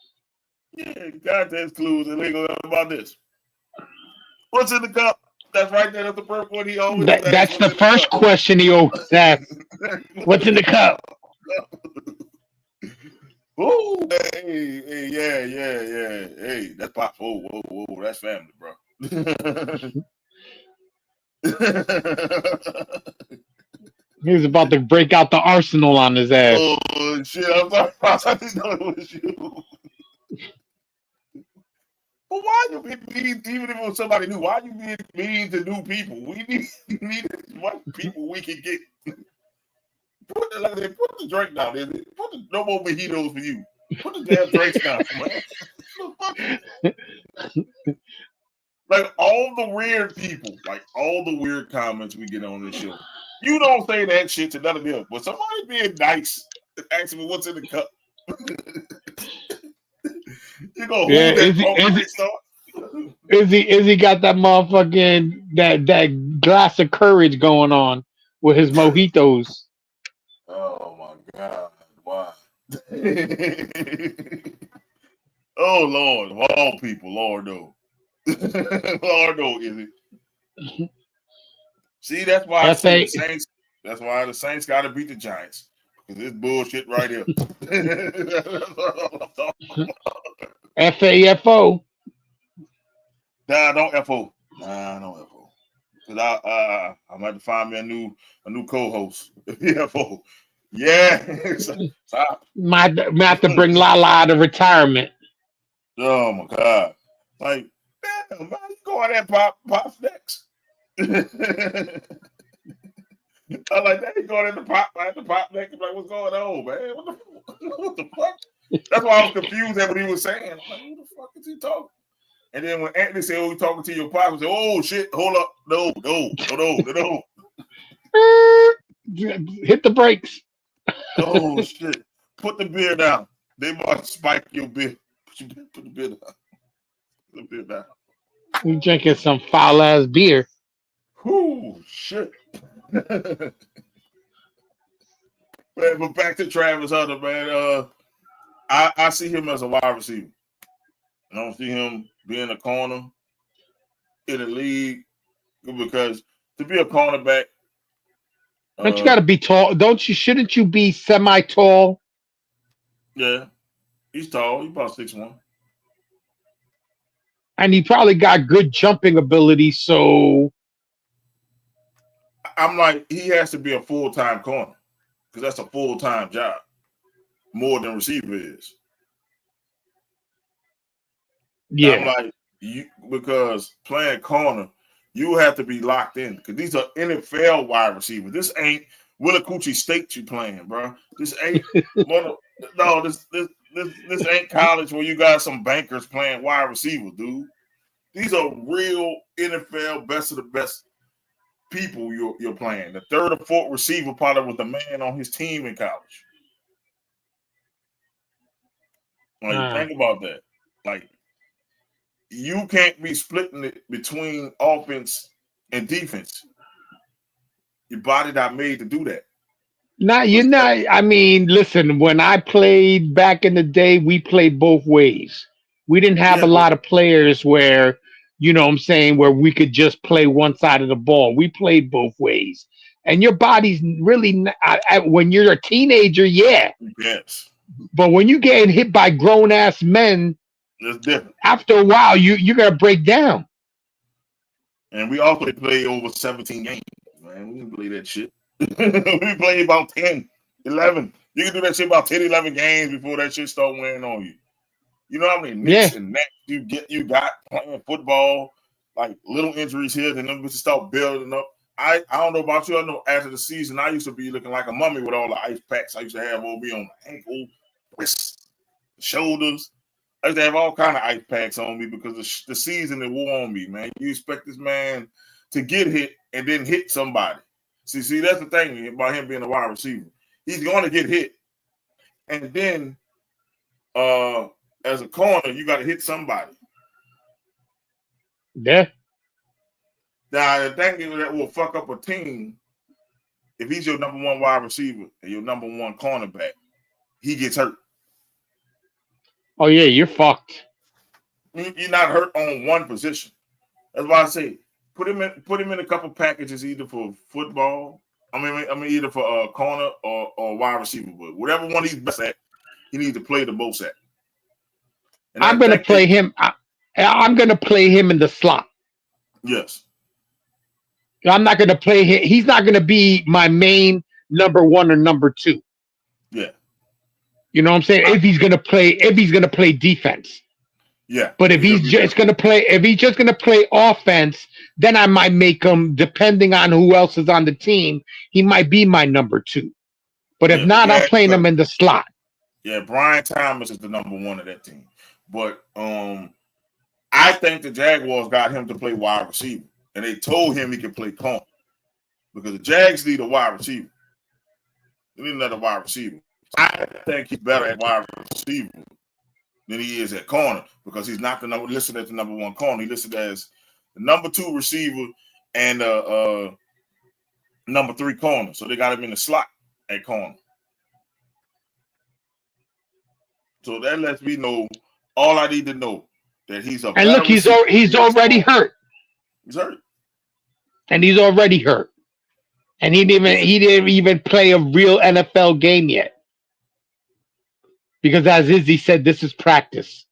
Yeah, context clues and they go about this. What's in the cup? That's right there. That's the first one he always asks. That's the first question he always asks. What's in the cup? Oh, hey, yeah. Hey, that's Pop. Whoa, that's family, bro. He was about to break out the arsenal on his ass. Oh shit! I'm sorry, Pops. I didn't know it was you. But why you be mean, even if it was somebody new? Why you being mean to new people? We need as much people we can get. Put the drink down. No more mojitos for you. Put the damn drinks down, man. Like all the weird people, like all the weird comments we get on this show. You don't say that shit to none of them, but somebody being nice and asking me what's in the cup. You go Izzy got that motherfucking that glass of courage going on with his mojitos. Oh my God! Why? Oh Lord, of all people, Lord no, Lord no, Izzy. See, that's why I say the Saints. That's why the Saints got to beat the Giants. Because this bullshit right here. FAFO. Nah, don't FO. Nah, don't FO. Because I'm going to find me a new co-host. FO. Yeah. Stop. Might have to bring Lala out of retirement. Oh my God. Like, damn, man, you go on that Pop's next. I like that. He going at the pop next. I'm like, what's going on, man? What the fuck? That's why I was confused at what he was saying. I'm like, who the fuck is he talking? And then when Anthony said, "Oh, you talking to your pop," I said, "Oh shit, hold up, no." Hit the brakes. Oh shit, put the beer down. They might spike your beer. Put the beer down. Put the beer down. You drinking some foul ass beer. Whoo, shit. Man, but back to Travis Hunter, man. I see him as a wide receiver. I don't see him being a corner in the league because to be a cornerback, Don't you got to be tall? Shouldn't you be semi-tall? Yeah, he's tall. He's about 6'1". And he probably got good jumping ability. So I'm like, he has to be a full-time corner because that's a full-time job, more than receiver is. Yeah, I'm like, because playing corner, you have to be locked in because these are NFL wide receivers. This ain't Willacoochee State you playing, bro. This ain't this ain't college where you got some bankers playing wide receiver, dude. These are real NFL best of the best people you're playing. The third or fourth receiver probably was the man on his team in college. Like, think about that. Like, you can't be splitting it between offense and defense. Your body not made to do that. you're not. I mean, listen, when I played back in the day, we played both ways. We didn't have a lot of players where, you know what I'm saying, where we could just play one side of the ball. We played both ways. And your body's really, when you're a teenager, yeah. Yes. But when you getting hit by grown-ass men, that's different. After a while, you're going to break down. And we also play over 17 games, man. We didn't play that shit. We played about 10, 11. You can do that shit about 10, 11 games before that shit start wearing on you. You know how many nicks and necks you got playing football, like little injuries here, then them bitches start building up. I don't know about you. I know after the season, I used to be looking like a mummy with all the ice packs I used to have over me on the ankle, wrists, shoulders. I used to have all kind of ice packs on me because the season that wore on me, man. You expect this man to get hit and then hit somebody. See, that's the thing about him being a wide receiver. He's going to get hit. And then as a corner, you got to hit somebody. Yeah. Now, the thing that will fuck up a team, if he's your number one wide receiver and your number one cornerback, he gets hurt. Oh, yeah, you're fucked. You're not hurt on one position. That's why I say put him in a couple packages either for football. I mean either for a corner or wide receiver. But whatever one he's best at, he needs to play the most at. And I'm going to play him. I'm going to play him in the slot. Yes. I'm not going to play him. He's not going to be my main number one or number two. Yeah. You know what I'm saying? If he's going to play defense. Yeah. But if he's just going to play offense, then I might make him, depending on who else is on the team, he might be my number two. But if not, I'm playing him in the slot. Yeah, Brian Thomas is the number one of that team. But I think the Jaguars got him to play wide receiver. And they told him he could play corner. Because the Jags need a wide receiver. They need another wide receiver. I think he's better at wide receiver than he is at corner because he's not listed as the number one corner. He's listed as the number two receiver and number three corner. So they got him in the slot at corner. So that lets me know all I need to know that he's a. And look, he's already hurt. He's hurt. And he's already hurt. And he didn't even play a real NFL game yet. Because as Izzy said, this is practice.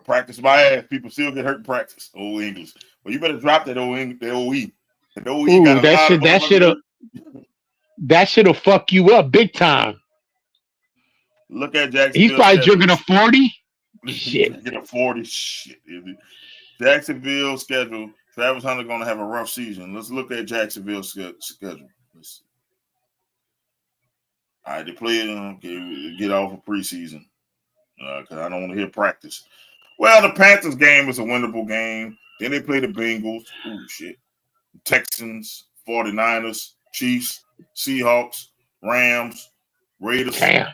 Practice my ass. People still get hurt in practice. Old English. Well, you better drop that OE. The OE Ooh, that shit'll fuck you up big time. Look at Jacksonville. He's probably drinking a 40. Shit. Get a 40. Shit. Jacksonville schedule. Travis Hunter going to have a rough season. Let's look at Jacksonville's schedule. Let's see. All right, they play get off of preseason because I don't want to hear practice. Well, the Panthers game is a winnable game. Then they play the Bengals. Ooh, shit. Texans, 49ers, Chiefs, Seahawks, Rams, Raiders. Damn.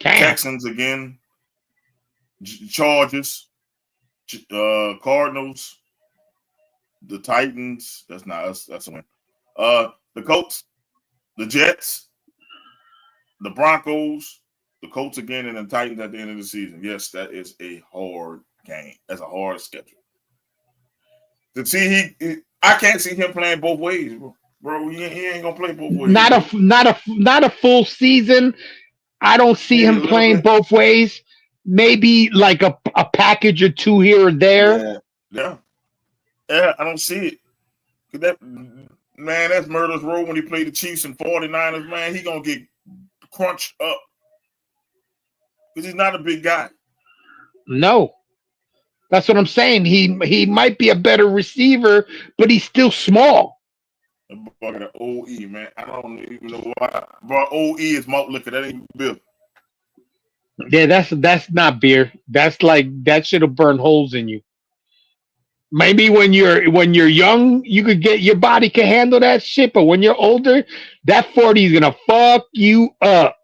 Texans again. Chargers, Cardinals, the Titans. That's not us. That's a win. The Colts, the Jets, the Broncos, the Colts again, and the Titans at the end of the season. Yes, that is a hard game. That's a hard schedule. To see I can't see him playing both ways, bro. He ain't gonna play both ways. Not a full season. I don't see him playing both ways. Maybe like a package or two here or there. Yeah. I don't see it. That's murder's row when he played the Chiefs and 49ers, man. He gonna get crunched up because he's not a big guy. No, that's what I'm saying. He might be a better receiver, but he's still small. The OE, man. I don't even know why. Bro, OE is malt liquor. That ain't beer. Yeah, that's not beer. That's like that shit'll burn holes in you. Maybe when you're young, you could get your body can handle that shit, but when you're older, that 40 is gonna fuck you up.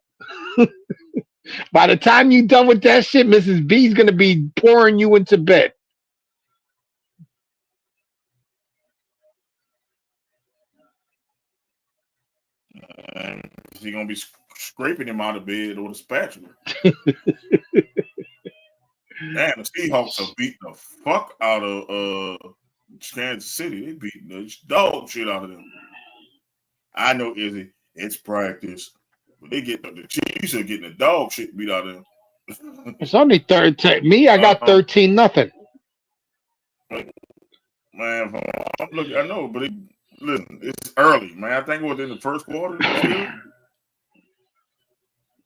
By the time you're done with that shit, Mrs. B is gonna be pouring you into bed. He's gonna be scraping him out of bed with a spatula. Man, the Seahawks have beaten the fuck out of Kansas City. They beating the dog shit out of them. I know, Izzy, it's practice, but they get the Chiefs are getting the dog shit beat out of them. It's only 13. Me, I got 13-0. Man, I'm looking. I know, but listen, it's early, man. I think it was in the first quarter.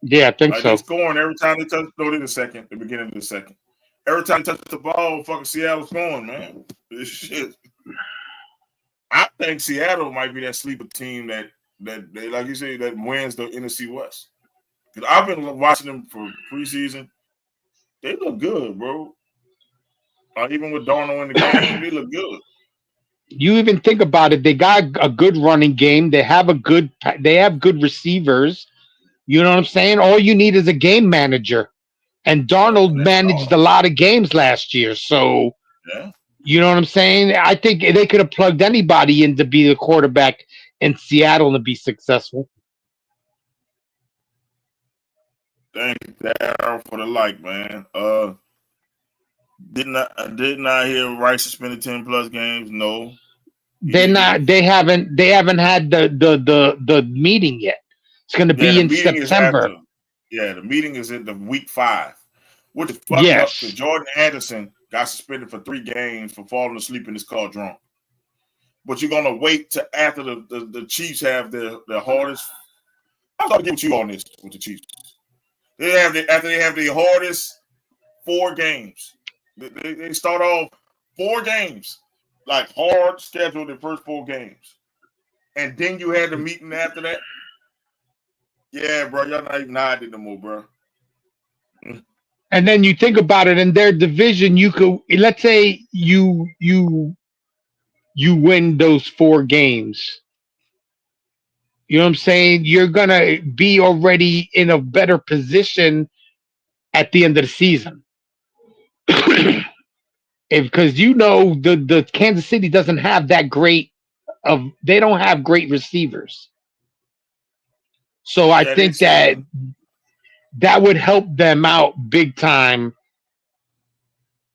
Yeah, I think so. They're scoring every time they touch. No, in the second, the beginning of the second. Every time they touch the ball, fucking Seattle's going, man. This shit. I think Seattle might be that sleeper team that they, like you say, that wins the NFC West. Because I've been watching them for preseason. They look good, bro. Even with Darnold in the game, they look good. You even think about it, they got a good running game. They have good receivers. You know what I'm saying? All you need is a game manager. And Darnold And that's managed a all. lot of games last year. So, Yeah. you know what I'm saying? I think they could have plugged anybody in to be the quarterback in Seattle and be successful. Thank you, Darryl, for the like, man. Did not hear Rice suspended 10 plus games? No. They haven't had the meeting yet. It's going to Yeah, be the in meeting is September. after. Yeah, the meeting is at the week 5, which is fucked up because Yes. Jordan Anderson got suspended for 3 games for falling asleep in his car drunk. But you're gonna wait till after the Chiefs have their hardest. I'm gonna get with you on this with the Chiefs. After they have the hardest 4 games. They start off 4 games, like hard schedule the first 4 games. And then you had the meeting after that. Yeah, bro, y'all not even hiding no more, bro. And then you think about it in their division, you could, let's say you win those 4 games. You know what I'm saying? You're gonna be already in a better position at the end of the season. Because the Kansas City doesn't have that great they don't have great receivers. So I Yeah, think that would help them out big time.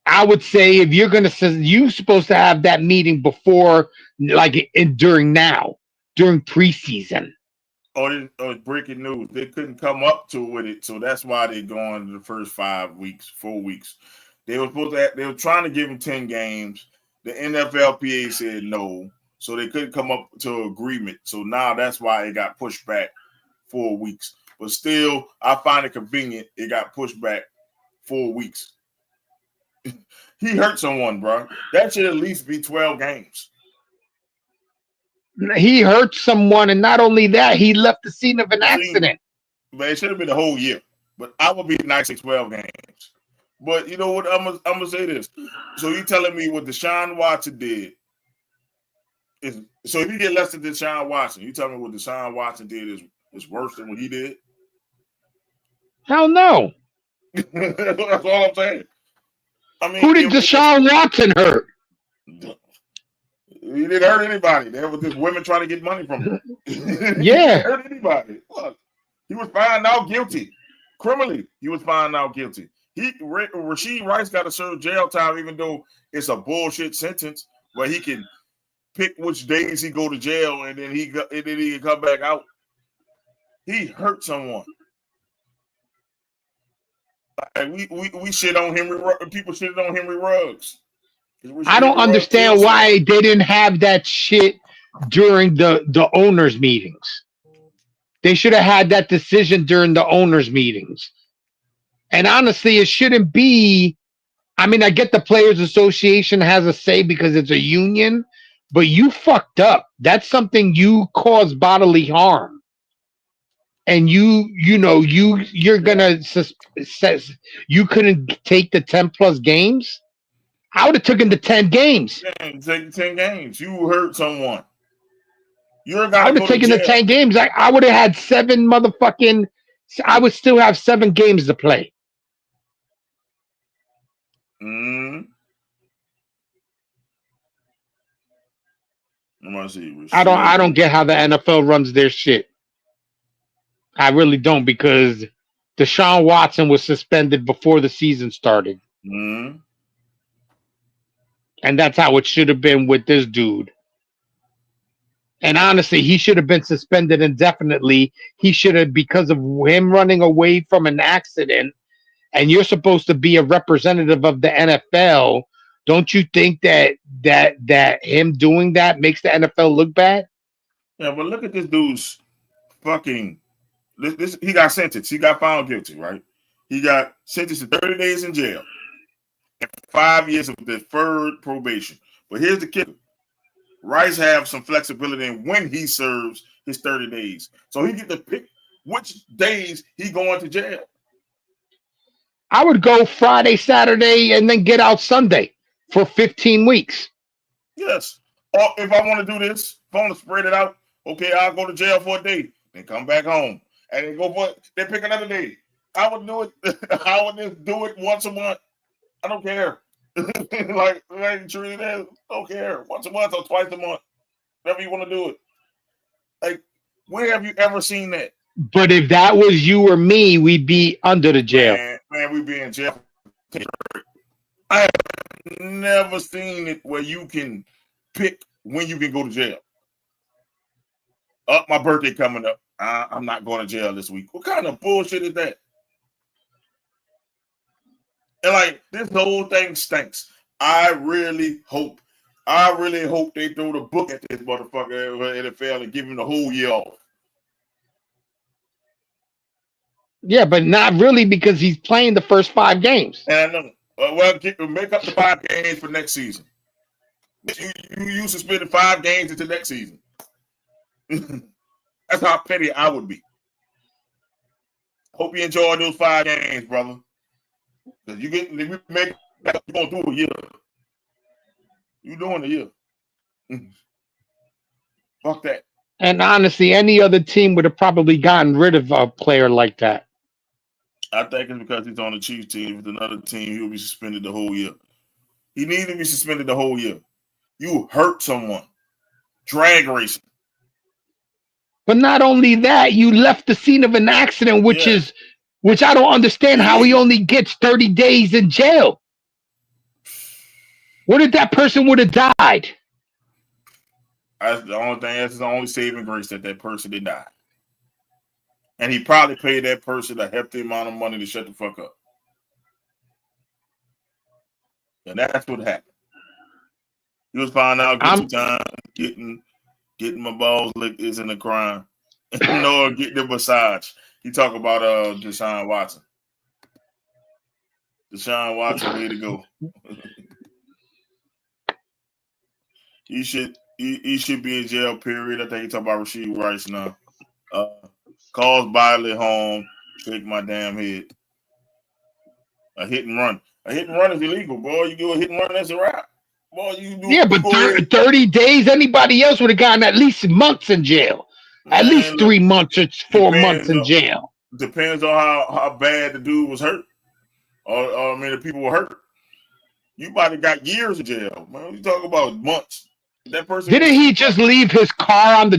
I would say if you're you're supposed to have that meeting before, like during preseason. Oh, breaking news. They couldn't come up to with it, so that's why they're going the first 4 weeks. They were trying to give them 10 games. The NFLPA said no, so they couldn't come up to an agreement. So now that's why it got pushed back 4 weeks. But still, I find it convenient it got pushed back 4 weeks. He hurt someone, bro. That should at least be 12 games. He hurt someone, and not only that, he left the scene of an accident. But it should have been the whole year. But I would be nice at 12 games. But you know what? I'm gonna say this. So you telling me what Deshaun Watson did is so if you get less than Deshaun Watson, you tell me what Deshaun Watson did is worse than what he did? Hell no. That's all I'm saying. I mean, who did Deshaun Watson hurt? He didn't hurt anybody. There was just women trying to get money from him. Yeah. He didn't hurt anybody. Look, he was found out guilty. Criminally, he was found out guilty. Rasheed Rice got to serve jail time, even though it's a bullshit sentence where he can pick which days he go to jail and then he can come back out. He hurt someone. Like we shit on Henry. People shit on Henry Ruggs. I don't understand why they didn't have that shit during the owners' meetings. They should have had that decision during the owners' meetings. And honestly, it shouldn't be. I mean, I get the Players Association has a say because it's a union, but you fucked up. That's something you caused bodily harm. And you're gonna says you couldn't take the 10 plus games. I would have taken the 10 games. Take the 10 games. You hurt someone. I would have taken the 10 games. I would have had 7 motherfucking. I would still have 7 games to play. I'm gonna see. I don't get how the NFL runs their shit. I really don't, because Deshaun Watson was suspended before the season started. Mm-hmm. And that's how it should have been with this dude. And honestly, he should have been suspended indefinitely. He should have, because of him running away from an accident. And you're supposed to be a representative of the NFL. Don't you think that him doing that makes the NFL look bad? Yeah, but look at this dude's fucking. This he got sentenced. He got found guilty, right? He got sentenced to 30 days in jail and 5 years of deferred probation. But here's the kicker: Rice have some flexibility in when he serves his 30 days, so he get to pick which days he going to jail. I would go Friday, Saturday, and then get out Sunday for 15 weeks. Yes. Or if I want to do this, if I want to spread it out, okay, I'll go to jail for a day, then come back home, and then pick another day. I would do it. I would just do it once a month. I don't care. Like truly, don't care. Once a month or twice a month, whatever you want to do it. Like, where have you ever seen that? But if that was you or me, we'd be under the jail. Man, we'd be in jail. I have never seen it where you can pick when you can go to jail. My birthday coming up. I'm not going to jail this week. What kind of bullshit is that? And like, this whole thing stinks. I really hope they throw the book at this motherfucker NFL and give him the whole year off. Yeah, but not really because he's playing the first 5 games. And I know. Make up the 5 games for next season. You suspended 5 games into next season. That's how petty I would be. Hope you enjoy those 5 games, brother. Because you're gonna do a year. You doing a year. Fuck that. And honestly, any other team would have probably gotten rid of a player like that. I think it's because he's on the Chiefs team. With another team, he'll be suspended the whole year. He needs to be suspended the whole year. You hurt someone. Drag racing. But not only that, you left the scene of an accident, which I don't understand how he only gets 30 days in jail. What if that person would have died? That's the only thing. That's the only saving grace that person did die. And he probably paid that person a hefty amount of money to shut the fuck up. And that's what happened. He was finding out good time getting my balls licked isn't a crime. Nor getting a massage. He talk about Deshaun Watson. Deshaun Watson, way to go. He should be in jail, period. I think he talking about Rasheed Rice now. Calls bodily harm, shake my damn head. A hit and run. A hit and run is illegal, boy. You do a hit and run, that's a wrap. Boy, you do. Yeah, but 30 days, anybody else would have gotten at least months in jail. At least 3 months or 4 months in jail. Depends on how bad the dude was hurt. Or the people were hurt. You might have got years in jail, man. You talk about months. That person didn't he just leave his car on the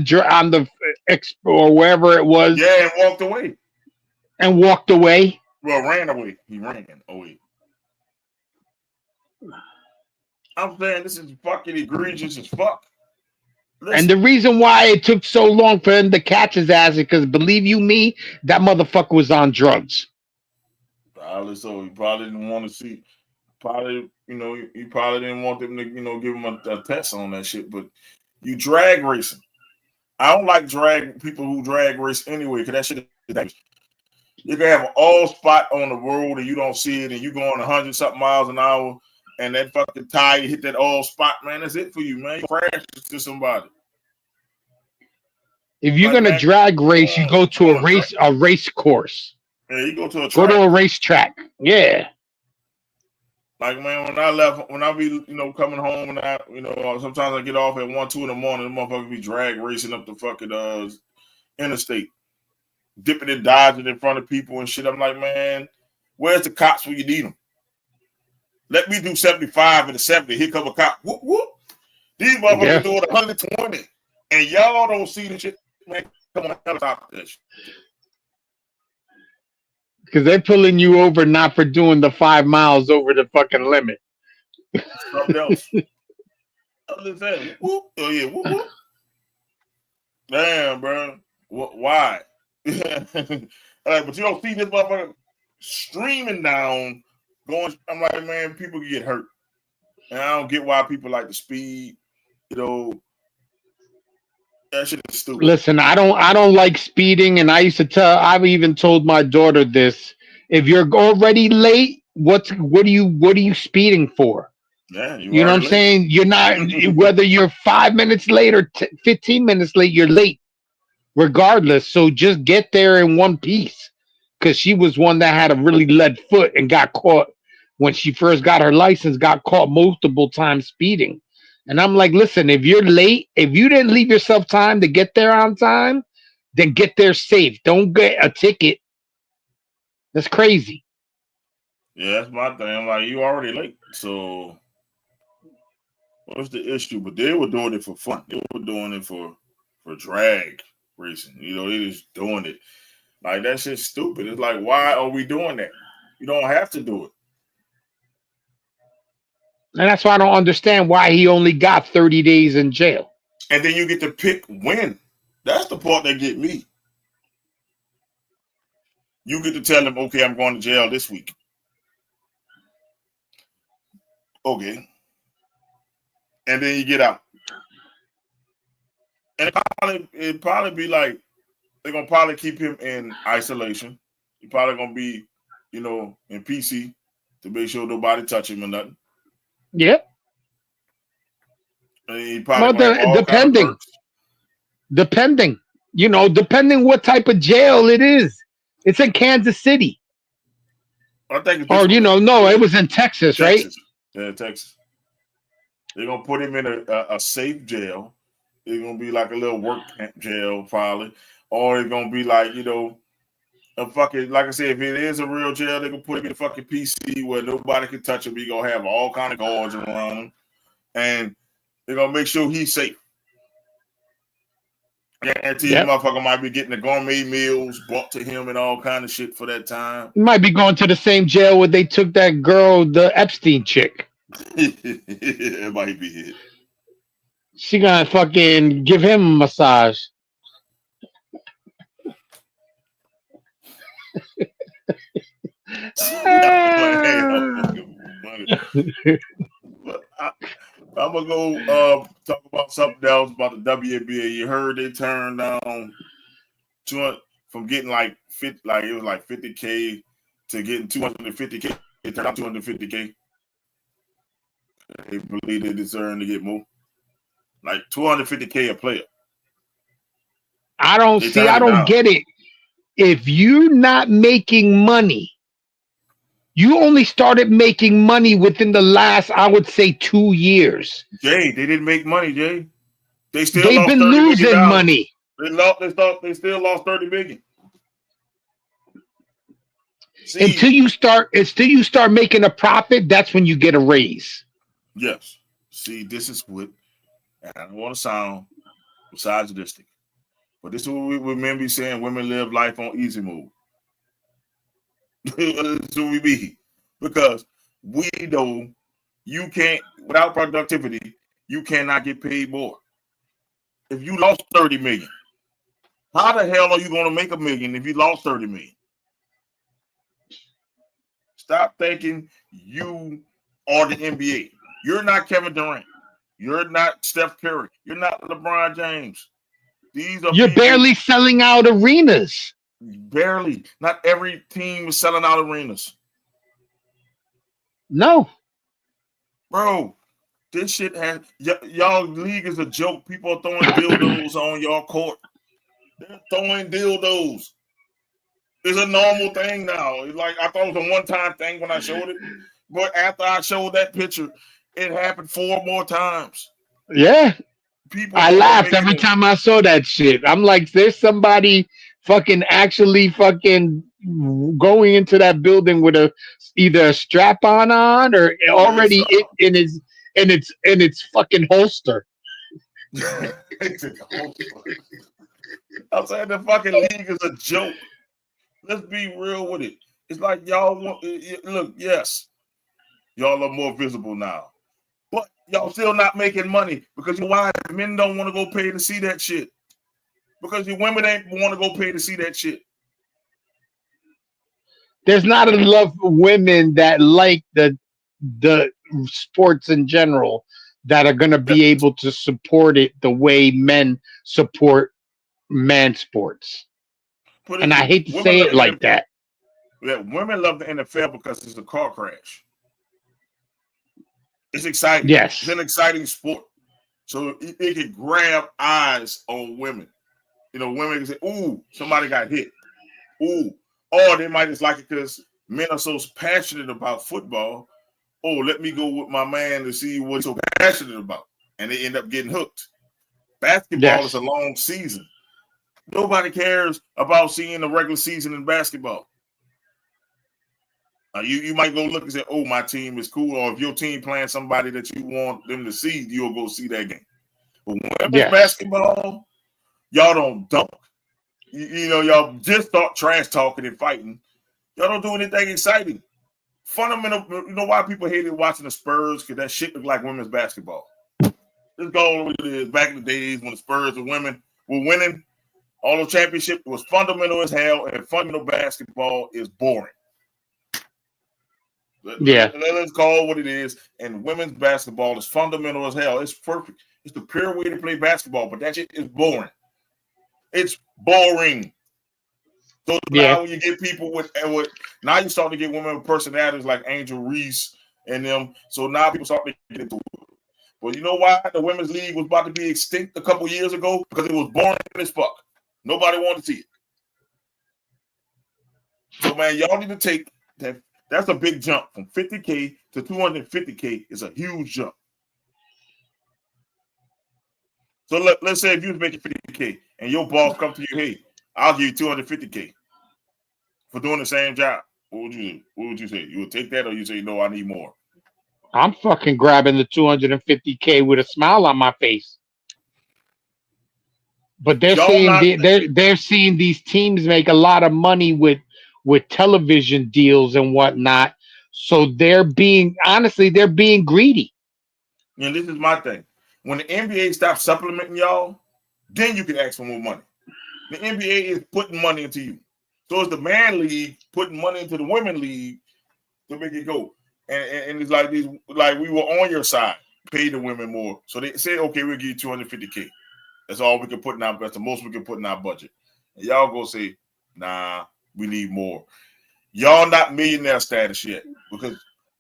expo or wherever it was? Yeah, and walked away. And walked away. Well, ran away. He ran away. I'm saying this is fucking egregious as fuck. Listen. And the reason why it took so long for him to catch his ass is because, believe you me, that motherfucker was on drugs. Probably so. He probably didn't want to see. Probably, he probably didn't want them to, give him a test on that shit. But you drag racing. I don't like people who drag race anyway, because that shit is dangerous. You can have an all spot on the road and you don't see it, and you going 100-something miles an hour, and that fucking tire hit that all spot, man. That's it for you, man. You crash to somebody. If you're gonna drag race, you go to a race course. Yeah, you go to a track. Go to a racetrack. Yeah. Like, man, when I be, coming home, and I, sometimes I get off at 1, 2 in the morning, the motherfucker be drag racing up the fucking interstate, dipping and dodging in front of people and shit. I'm like, man, where's the cops when you need them? Let me do 75 and the 70. Here come a cop. Whoop, whoop. These motherfuckers doing 120. And y'all don't see the shit. Man, come on, stop that shit. Because they're pulling you over not for doing the 5 miles over the fucking limit. Something else. I'm just saying. Whoop. Oh, yeah. Whoop, whoop. Damn, bro. Why? But you don't see this motherfucker streaming down, going. I'm like, man, people get hurt. And I don't get why people like to speed. That shit is stupid. Listen, I don't like speeding, and I've even told my daughter this. If you're already late, what are you speeding for? Yeah, you know what I'm saying? You're not, whether you're 5 minutes late or 15 minutes late, you're late, regardless. So just get there in one piece, because she was one that had a really lead foot and got caught when she first got her license, got caught multiple times speeding. And I'm like, listen, if you're late, if you didn't leave yourself time to get there on time, then get there safe. Don't get a ticket. That's crazy. Yeah, that's my thing. I'm like, you already late. So what's the issue? But they were doing it for fun. They were doing it for drag racing. You know, they just doing it. Like, that shit's stupid. It's like, why are we doing that? You don't have to do it. And that's why I don't understand why he only got 30 days in jail. And then you get to pick when. That's the part that get me. You get to tell them, okay, I'm going to jail this week. Okay. And then you get out. And it'd probably be like, they're going to probably keep him in isolation. He's probably going to be, you know, in PC to make sure nobody touch him or nothing. Yep. And he probably depending, you know, depending what type of jail it is. It's in Kansas City. I think it's it was in Texas, right? Yeah, Texas. They're going to put him in a safe jail. It's going to be like a little work camp jail, probably. Or it's going to be like, you know, a fucking, like I said, if it is a real jail, they're going to put him in a fucking PC where nobody can touch him. He's going to have all kind of guards around him. And they're going to make sure he's safe. I guarantee you, motherfucker might be getting the gourmet meals brought to him and all kind of shit for that time. He might be going to the same jail where they took that girl, the Epstein chick. It might be it. She gonna fucking give him a massage. I'm gonna go talk about something else about the WNBA. You heard they turned down 200 from getting like 50, like it was like 50K to getting 250K. They turned out 250K. They believe they deserve to get more, like 250K a player. I don't get it. If you're not making money, you only started making money within the last, I would say, 2 years. Jay, they didn't make money, Jay. They've been losing money. They still lost 30 million. See, until you start making a profit, that's when you get a raise. Yes. See, this is what, and I don't want to sound misogynistic, but this is what we men be saying: women live life on easy mode. That's what we be, because we know you can't, without productivity, you cannot get paid more. If you lost 30 million, how the hell are you going to make $1 million if you lost 30 million? Stop thinking you are the NBA. You're not Kevin Durant. You're not Steph Curry. You're not LeBron James. You're barely selling out arenas. Barely. Not every team is selling out arenas. No. Bro, this shit has y'all league is a joke. People are throwing dildos on y'all court. They're throwing dildos. It's a normal thing now. It's like, I thought it was a one-time thing when I showed it, but after I showed that picture, it happened 4 more times. Yeah. I laughed every time I saw that shit. I'm like, there's somebody fucking actually fucking going into that building with either a strap on or already in its fucking holster. I'm saying the fucking league is a joke. Let's be real with it. It's like y'all want, look, yes, y'all are more visible now, but y'all still not making money because why? Men don't want to go pay to see that shit. Because your women ain't want to go pay to see that shit. There's not enough women that like the sports in general that are going to be able to support it the way men support man sports. And I hate to say it like that. Yeah, women love the NFL because it's a car crash. It's exciting. Yes. It's an exciting sport. So it can grab eyes on women. You know, women can say, ooh, somebody got hit. Ooh, Or they might just like it because men are so passionate about football. Oh, let me go with my man to see what he's so passionate about. And they end up getting hooked. Basketball is a long season. Nobody cares about seeing the regular season in basketball. You might go look and say, oh, my team is cool. Or if your team playing somebody that you want them to see, you'll go see that game. But women's basketball, y'all don't dunk. You know, y'all just start trash talking and fighting. Y'all don't do anything exciting. Fundamental, you know why people hated watching the Spurs? Because that shit looked like women's basketball. Let's go over it. Back in the days when the Spurs and women were winning all the championship, it was fundamental as hell, and fundamental basketball is boring. Let's call it what it is. And women's basketball is fundamental as hell. It's perfect. It's the pure way to play basketball, but that shit is boring. It's boring. So now when you get people with now you start to get women with personalities like Angel Reese and them. So now people start to get into it. But you know why the women's league was about to be extinct a couple years ago? Because it was boring as fuck. Nobody wanted to see it. So man, y'all need to take that. That's a big jump from 50K to 250K is a huge jump. So let's say if you was making 50K and your boss come to you, hey, I'll give you 250K for doing the same job. What would you do? What would you say? You would take that, or you say no? I need more. I'm fucking grabbing the 250K with a smile on my face. But they're seeing these teams make a lot of money with television deals and whatnot. So they're being greedy. And this is my thing. When the NBA stops supplementing y'all, then you can ask for more money. The NBA is putting money into you. So it's the man league putting money into the women league to make it go. And it's like these, like we were on your side, pay the women more. So they say, okay, we'll give you 250K. That's all we can put in our, that's the most we can put in our budget. And y'all go say, nah, we need more. Y'all not millionaire status yet, because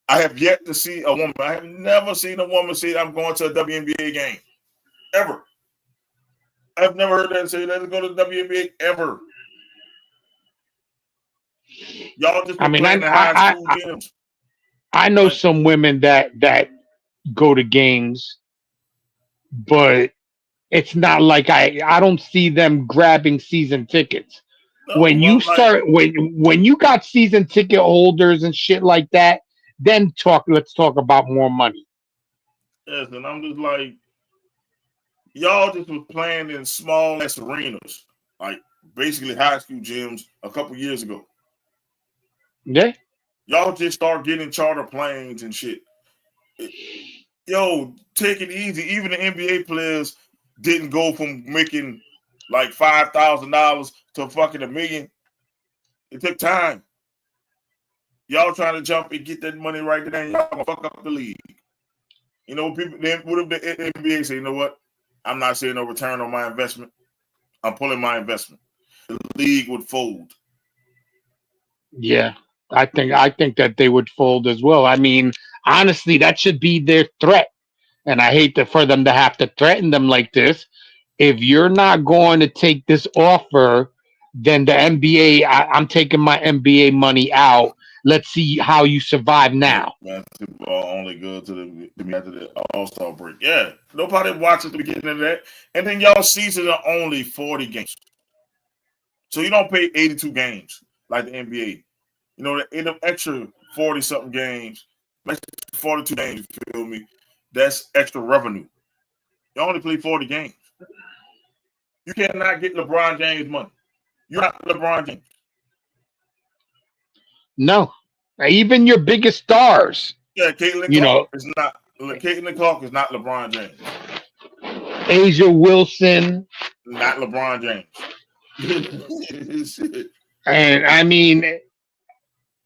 I have yet to see a woman. I have never seen a woman say, I'm going to a WNBA game. Ever. I've never heard that say, let's go to the WNBA ever. Y'all just playing the high school gyms. I know some women that go to games, but it's not like I don't see them grabbing season tickets. No, when you start when you got season ticket holders and shit like that, then let's talk about more money. Yes, and I'm just like, y'all just was playing in small ass arenas, like basically high school gyms a couple years ago. Yeah. Y'all just start getting charter planes and shit. Yo, take it easy. Even the NBA players didn't go from making like $5,000 to fucking $1 million. It took time. Y'all trying to jump and get that money right then, y'all gonna fuck up the league. You know, people then what if the NBA say, you know what? I'm not seeing no return on my investment. I'm pulling my investment. The league would fold. Yeah. I think that they would fold as well. I mean, honestly, that should be their threat. And I hate for them to have to threaten them like this. If you're not going to take this offer, then the NBA, I'm taking my NBA money out. Let's see how you survive now. Basketball only good to the All-Star break. Yeah, nobody watches the beginning of that. And then y'all season are only 40 games. So you don't pay 82 games like the NBA. You know, in the extra 40-something games, like 42 games, you feel me? That's extra revenue. You only play 40 games. You cannot get LeBron James money. You're not LeBron James. No. Even your biggest stars. Yeah, Caitlin Clark is not. Caitlin Clark is not LeBron James. Asia Wilson. Not LeBron James. And I mean,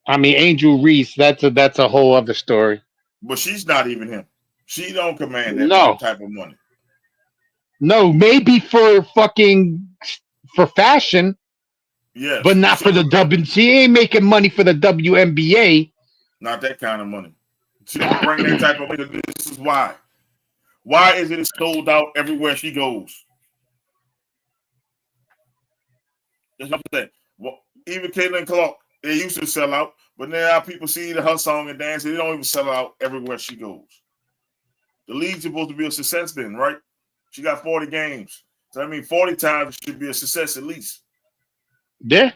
Angel Reese, that's a whole other story. But she's not even him. She don't command that type of money. No, maybe for fashion. Yes. But not for the W. She ain't making money for the WNBA. Not that kind of money. She don't bring that type of money. This is why. Why is it sold out everywhere she goes? That's what I'm saying. Well, even Caitlin Clark, they used to sell out, but now people see her song and dance, and they don't even sell out everywhere she goes. The league's supposed to be a success then, right? She got 40 games. So, I mean, 40 times should be a success at least. Yeah.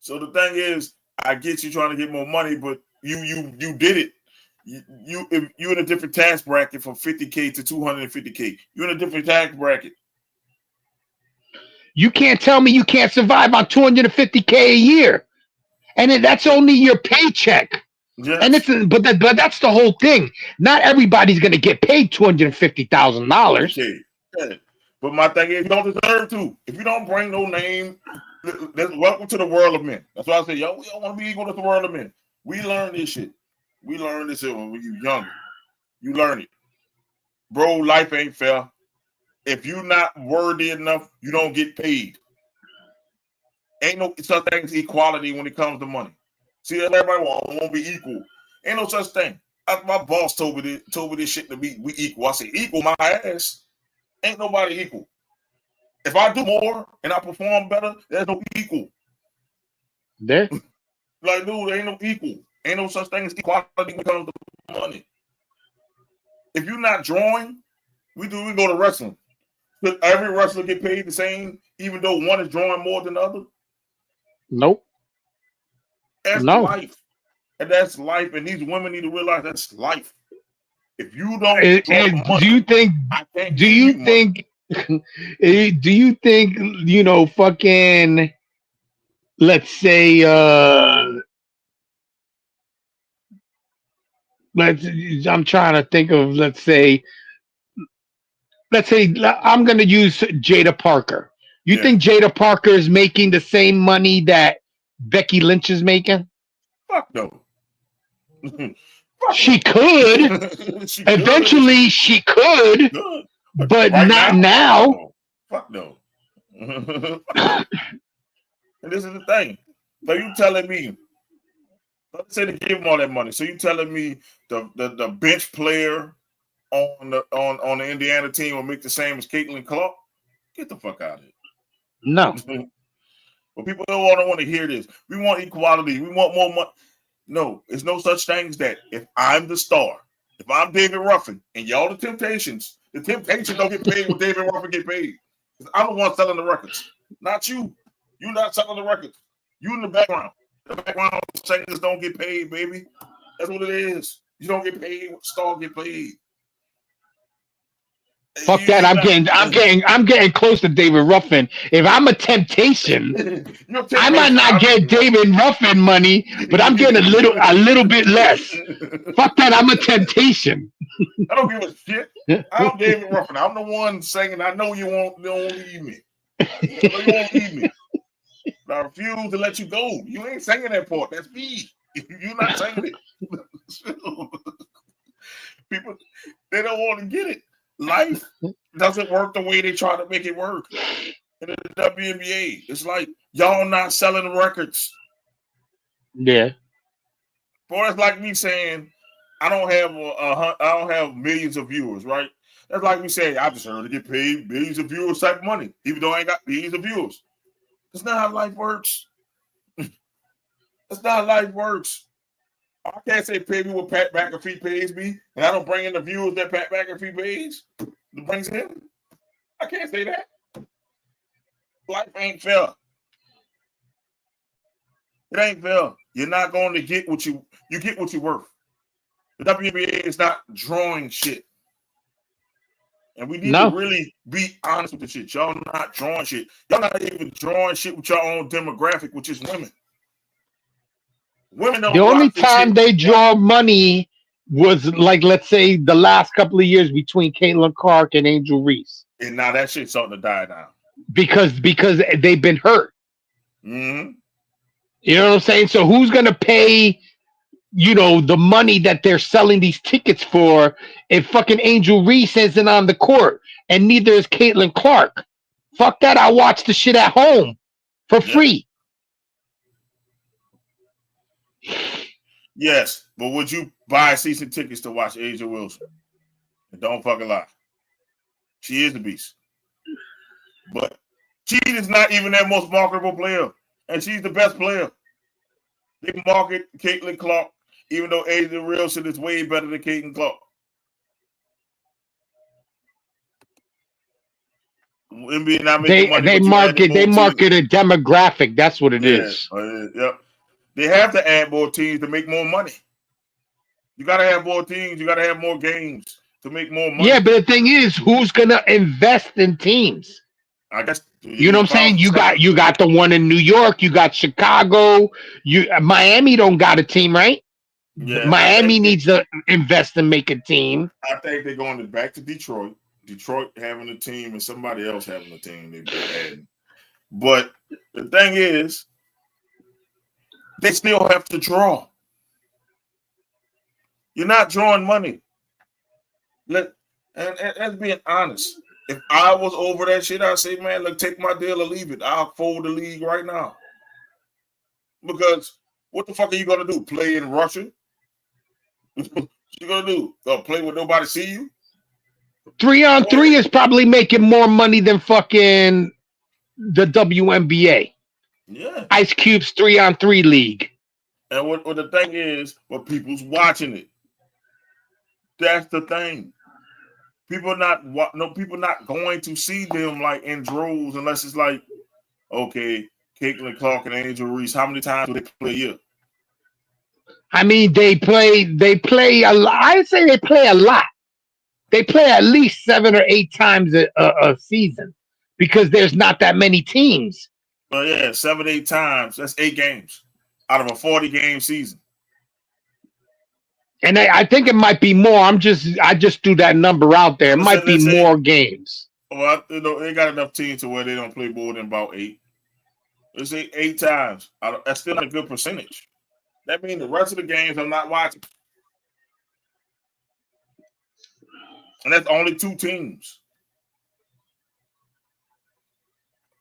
So the thing is, I get you trying to get more money, but you did it. If you're in a different tax bracket from 50K to 250K. You're in a different tax bracket. You can't tell me you can't survive on 250K a year, and that's only your paycheck. Yes. And but that's the whole thing. Not everybody's gonna get paid $250,000. Okay. Yeah. But my thing is, you don't deserve to. If you don't bring no name, welcome to the world of men. That's why I say, yo, we don't want to be equal to the world of men. We learn this shit. We learned this shit when you younger. You learn it. Bro, life ain't fair. If you're not worthy enough, you don't get paid. Ain't no such thing as equality when it comes to money. See, everybody want to be equal. Ain't no such thing. My boss told me this shit to be we equal. I said, equal my ass. Ain't nobody equal. If I do more and I perform better, there's no equal. There. Like, dude, there ain't no equal. Ain't no such thing as equality when it comes to money. If you're not drawing, we go to wrestling. Does every wrestler get paid the same, even though one is drawing more than the other? Nope. That's life. And that's life. And these women need to realize that's life. If you don't money, do you think fucking, let's say I'm trying to think of, let's say I'm going to use Jada Parker. You think Jada Parker is making the same money that Becky Lynch is making? Fuck no. She could. Eventually, she could. But right not now. Fuck no. And this is the thing. So you telling me, let's say they give him all that money. So you telling me the bench player on the Indiana team will make the same as Caitlin Clark? Get the fuck out of here. No. But people don't want to hear this. We want equality. We want more money. No, there's no such thing as that. If I'm the star, if I'm David Ruffin, and y'all the Temptations don't get paid what David Ruffin get paid. I'm the one selling the records, not you. You're not selling the records. You in the background. The background singers don't get paid, baby. That's what it is. You don't get paid what stars get paid. Fuck that! I'm getting close to David Ruffin. If I'm a Temptation, I might not get David Ruffin money, but I'm getting a little bit less. Fuck that! I'm a Temptation. I don't give a shit. I'm David Ruffin. I'm the one singing. I know you don't leave me. You won't leave me. But I refuse to let you go. You ain't singing that part. That's me. You're not singing it. People, they don't want to get it. Life doesn't work the way they try to make it work. In the WNBA, it's like y'all not selling the records. Yeah. Boy, it's like me saying I don't have millions of viewers, right? That's like me saying I deserve to get paid millions of viewers type of money, even though I ain't got millions of viewers. That's not how life works. That's not how life works. I can't say pay me what Pat McAfee pays me, and I don't bring in the viewers that Pat McAfee pays. It brings in. I can't say that. Life ain't fair. It ain't fair. You're not going to get what you get what you're worth. The WNBA is not drawing shit. And we need to really be honest with the shit. Y'all not drawing shit. Y'all not even drawing shit with your own demographic, which is women. The only time they draw money was, like, let's say the last couple of years between Caitlin Clark and Angel Reese. And now that shit's starting to die down. Because they've been hurt. Mm-hmm. You know what I'm saying? So who's going to pay, the money that they're selling these tickets for if fucking Angel Reese isn't on the court and neither is Caitlin Clark? Fuck that. I watch the shit at home for free. Yes, but would you buy season tickets to watch Asia Wilson? And don't fucking lie. She is the beast. But she is not even their most marketable player. and she's the best player. They market Caitlin Clark, even though Adrian Wilson is way better than Caitlin Clark. NBA not making money. They market a demographic. That's what it is. Yep. They have to add more teams to make more money. You got to have more teams. You got to have more games to make more money. Yeah, but the thing is, who's gonna invest in teams? I guess you know what I'm saying. You got the one in New York. You got Chicago. Miami don't got a team, right? Yeah, Miami needs to invest and make a team. I think they're going back to Detroit. Detroit having a team and somebody else having a team they've been adding. But the thing is, they still have to draw. You're not drawing money. And being honest. If I was over that shit, I'd say, man, look, take my deal or leave it. I'll fold the league right now. Because what the fuck are you going to do? Play in Russia? What you going to do? Play with nobody see you? 3-on-3 is probably making more money than fucking the WNBA. Yeah. Ice Cube's 3-on-3 league. And what the thing is, people's watching it. That's the thing. People not going to see them like in droves unless it's like, okay, Caitlin Clark and Angel Reese. How many times do they play a year? I mean, they play a lot. I'd say they play a lot. They play at least 7 or 8 times a season because there's not that many teams. Well, yeah, 7, 8 times. That's 8 games out of a 40-game season. And I think it might be more. I just threw that number out there. It might be more games. Well, they got enough teams to where they don't play more than about 8. Let's say 8 times. That's still a good percentage. That means the rest of the games I'm not watching. And that's only 2 teams.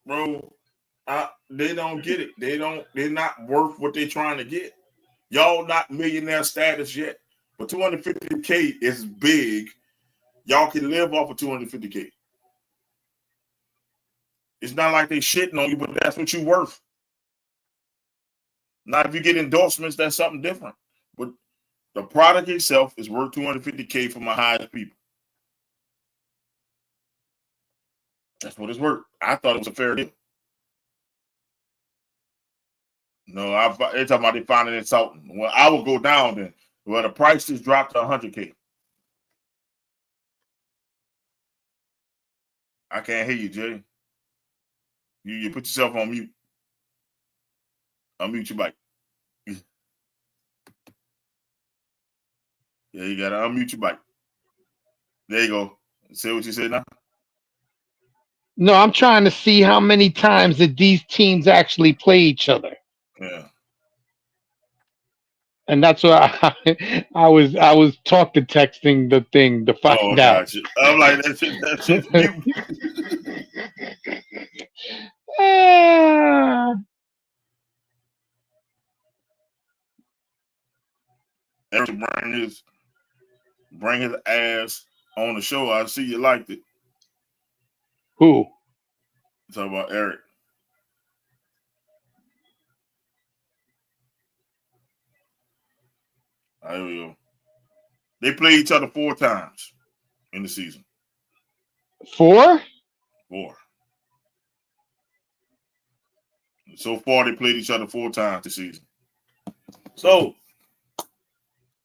Bro, they don't get it. They're not worth what they're trying to get. Y'all not millionaire status yet. But $250K is big. Y'all can live off of $250K. It's not like they shitting on you, but that's what you're worth. Now, if you get endorsements, that's something different. But the product itself is worth $250K for my highest people. That's what it's worth. I thought it was a fair deal. No, they're talking about they finding it insulting. Well, I will go down then. Well, the price just dropped to $100K. I can't hear you, Jay. You put yourself on mute. Unmute your mic. Yeah, you gotta unmute your mic. There you go. Say what you said now. No, I'm trying to see how many times that these teams actually play each other. Yeah. And that's why I was texting the thing to find out. Gotcha. I'm like, that shit. Eric bring his ass on the show. I see you liked it. Who? Talk about Eric. There we go. They play each other 4 times in the season. 4? 4. So far, they played each other 4 times this season. So,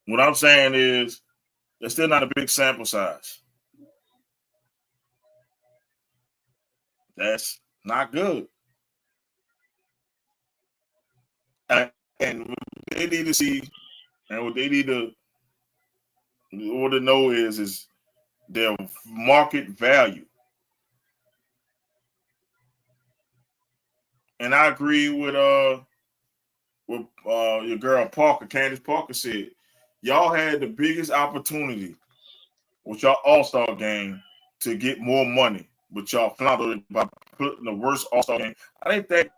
what I'm saying is, there's still not a big sample size. That's not good. And what they need to see, and what they need to know is their market value. And I agree with your girl Parker, Candace Parker said, y'all had the biggest opportunity with y'all All-Star game to get more money, but y'all floundered by putting the worst All-Star game. I didn't think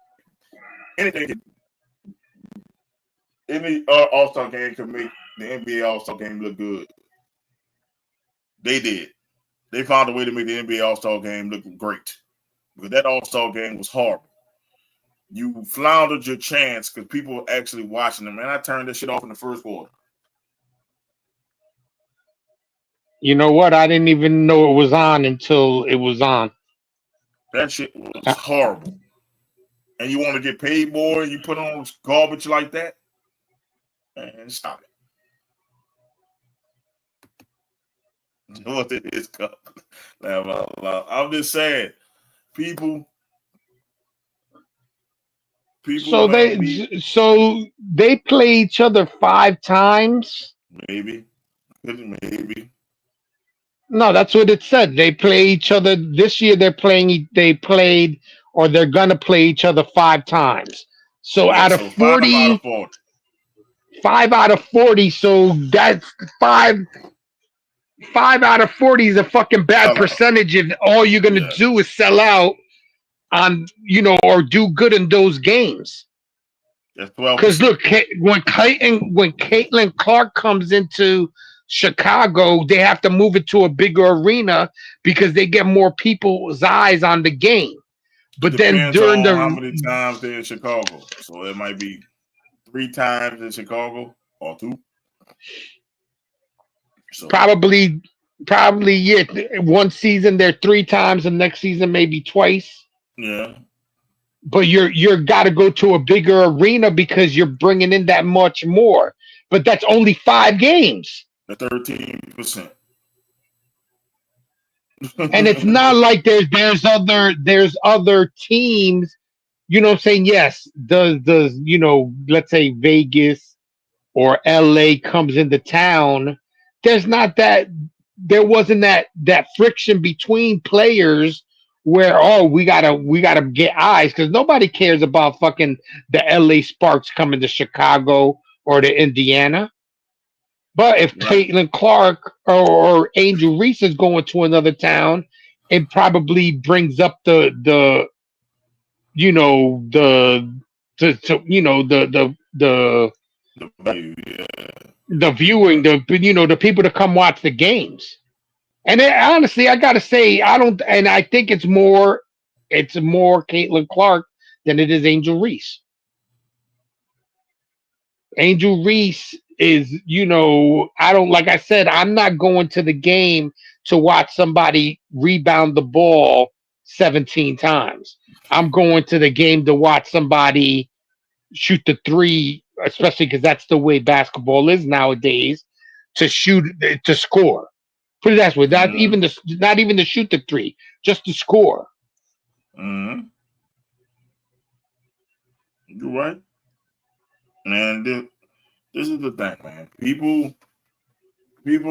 any All-Star game could make the NBA All-Star game look good. They did. They found a way to make the NBA All-Star game look great because that All-Star game was horrible. you floundered your chance because people were actually watching them. And I turned this shit off in the first quarter. You know what? I didn't even know it was on until it was on. That shit was horrible. And you want to get paid more and you put on garbage like that? Man, stop it. What it is called. I'm just saying, people So they play each other 5 times. Maybe. No, that's what it said. They play each other this year. They played, or they're gonna play each other 5 times. So out of 40, 5 out of 40. So that's 5 out of 40 is a fucking bad percentage. If all you're gonna do is sell out on, or do good in those games. Because look, when Caitlin Clark comes into Chicago, they have to move it to a bigger arena because they get more people's eyes on the game. But then during how many times they're in Chicago, so it might be 3 times in Chicago or 2. So probably yeah. One season they're 3 times, the next season maybe twice. Yeah. But you're got to go to a bigger arena because you're bringing in that much more. But that's only 5 games. The 13%. And it's not like there's other teams, you know what I'm saying? Yes, does let's say Vegas or LA comes into town, there wasn't that friction between players where we gotta get eyes, because nobody cares about fucking the LA Sparks coming to Chicago or to Indiana. But if Caitlin Clark or Angel Reese is going to another town, it probably brings up the viewing, the people to come watch the games. And honestly, I gotta say, I think it's more Caitlin Clark than it is Angel Reese. Angel Reese is, like I said, I'm not going to the game to watch somebody rebound the ball 17 times. I'm going to the game to watch somebody shoot the 3, especially because that's the way basketball is nowadays, to score. Put it that way, not even to shoot the 3, just to score. Mm-hmm. You're right. And this is the thing, man. People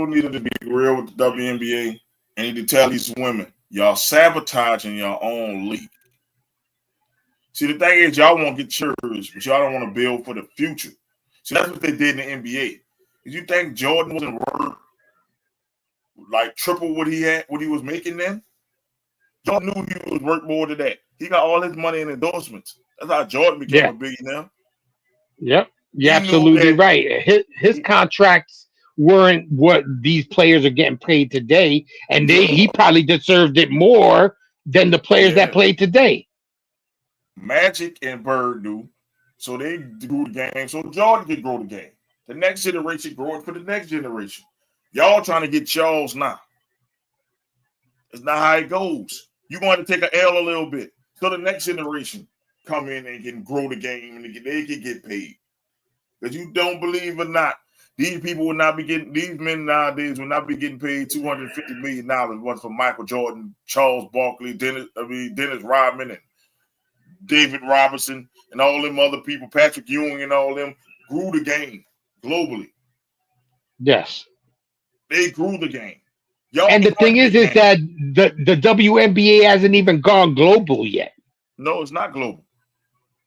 need to be real with the WNBA and need to tell these women, y'all sabotaging your own league. See, the thing is, y'all want to get yours, but y'all don't want to build for the future. See, that's what they did in the NBA. Did you think Jordan wasn't worth like triple what he was making then? Jordan knew he was worth more than that. He got all his money in endorsements. That's how Jordan became a billionaire. Yep. You're absolutely right. His contracts weren't what these players are getting paid today, and he probably deserved it more than the players that played today. Magic and Bird do, so they grew the game, so Jordan could grow the game. The next generation grow it for the next generation. Y'all trying to get y'all's now. It's not how it goes. You're going to take an L a little bit, so the next generation come in and can grow the game and they can get paid. Because you don't believe or not, these men nowadays will not be getting paid $250 million once for Michael Jordan, Charles Barkley, Dennis Rodman, and David Robinson, and all them other people, Patrick Ewing and all them, grew the game globally. Yes. They grew the game. And the thing is that the WNBA hasn't even gone global yet. No, it's not global.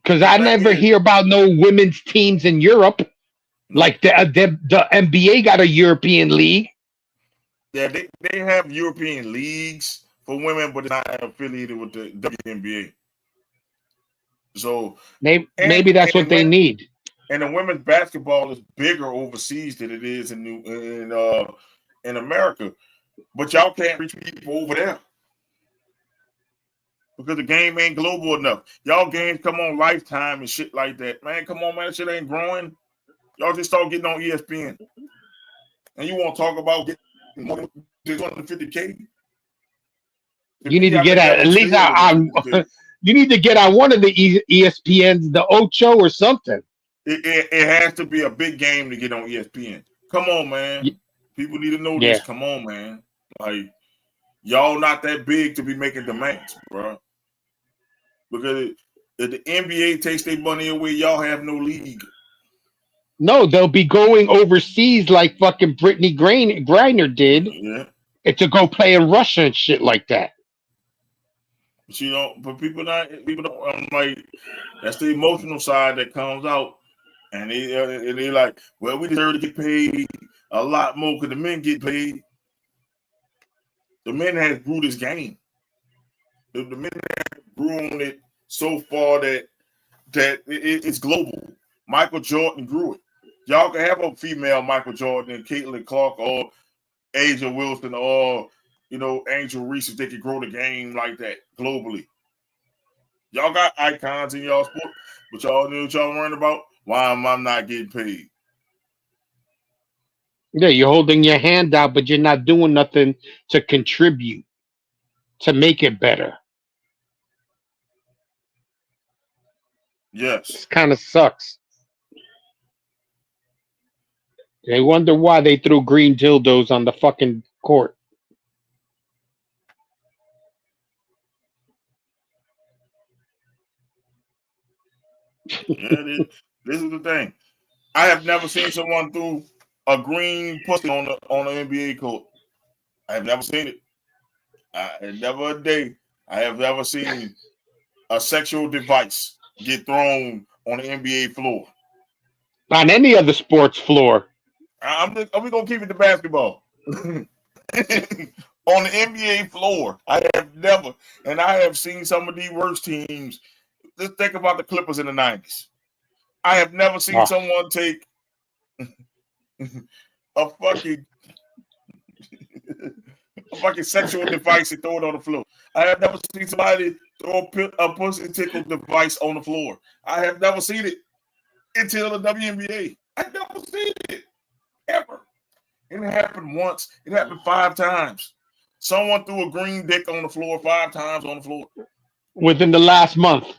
Because I never hear about no women's teams in Europe. Like the NBA got a European league. Yeah, they have European leagues for women, but it's not affiliated with the WNBA. So maybe that's what they need. And the women's basketball is bigger overseas than it is in America. But y'all can't reach people over there. because the game ain't global enough. Y'all games come on Lifetime and shit like that. Man, come on, man. That shit ain't growing. Y'all just start getting on ESPN. And you want to talk about getting more than 250K? You need to get at least on you need to get on one of the ESPNs, the Ocho or something. It has to be a big game to get on ESPN. Come on, man. People need to know this. Come on, man. Like, y'all not that big to be making demands, bro. Because if the NBA takes their money away, y'all have no league. No, they'll be going overseas like fucking Brittany Griner did. Yeah. And to go play in Russia and shit like that. But you know, but people don't like, that's the emotional side that comes out. And they like, well, we deserve to get paid a lot more because the men get paid. The men has grew this game. The men have grown it so far that it's global. Michael Jordan grew it. Y'all can have a female Michael Jordan and Caitlin Clark or Asia Wilson or, you know, Angel Reese if they could grow the game like that globally. Y'all got icons in y'all sport, but y'all know what y'all worrying about? Why am I not getting paid? Yeah, you're holding your hand out, but you're not doing nothing to contribute to make it better. Yes. This kind of sucks. They wonder why they threw green dildos on the fucking court. Yeah, this is the thing. I have never seen someone throw a green pussy on the NBA court. I have never seen it. Never a day I have ever seen a sexual device get thrown on the NBA floor. On any other sports floor. Are we gonna keep it to basketball? On the NBA floor, I have never, and I have seen some of the worst teams. Just think about the Clippers in the 90s. I have never seen someone take a fucking sexual device and throw it on the floor. I have never seen somebody throw a pussy tickle device on the floor. I have never seen it until the WNBA. I've never seen it ever. And it happened once. It happened 5 times. Someone threw a green dick on the floor 5 times on the floor. Within the last month.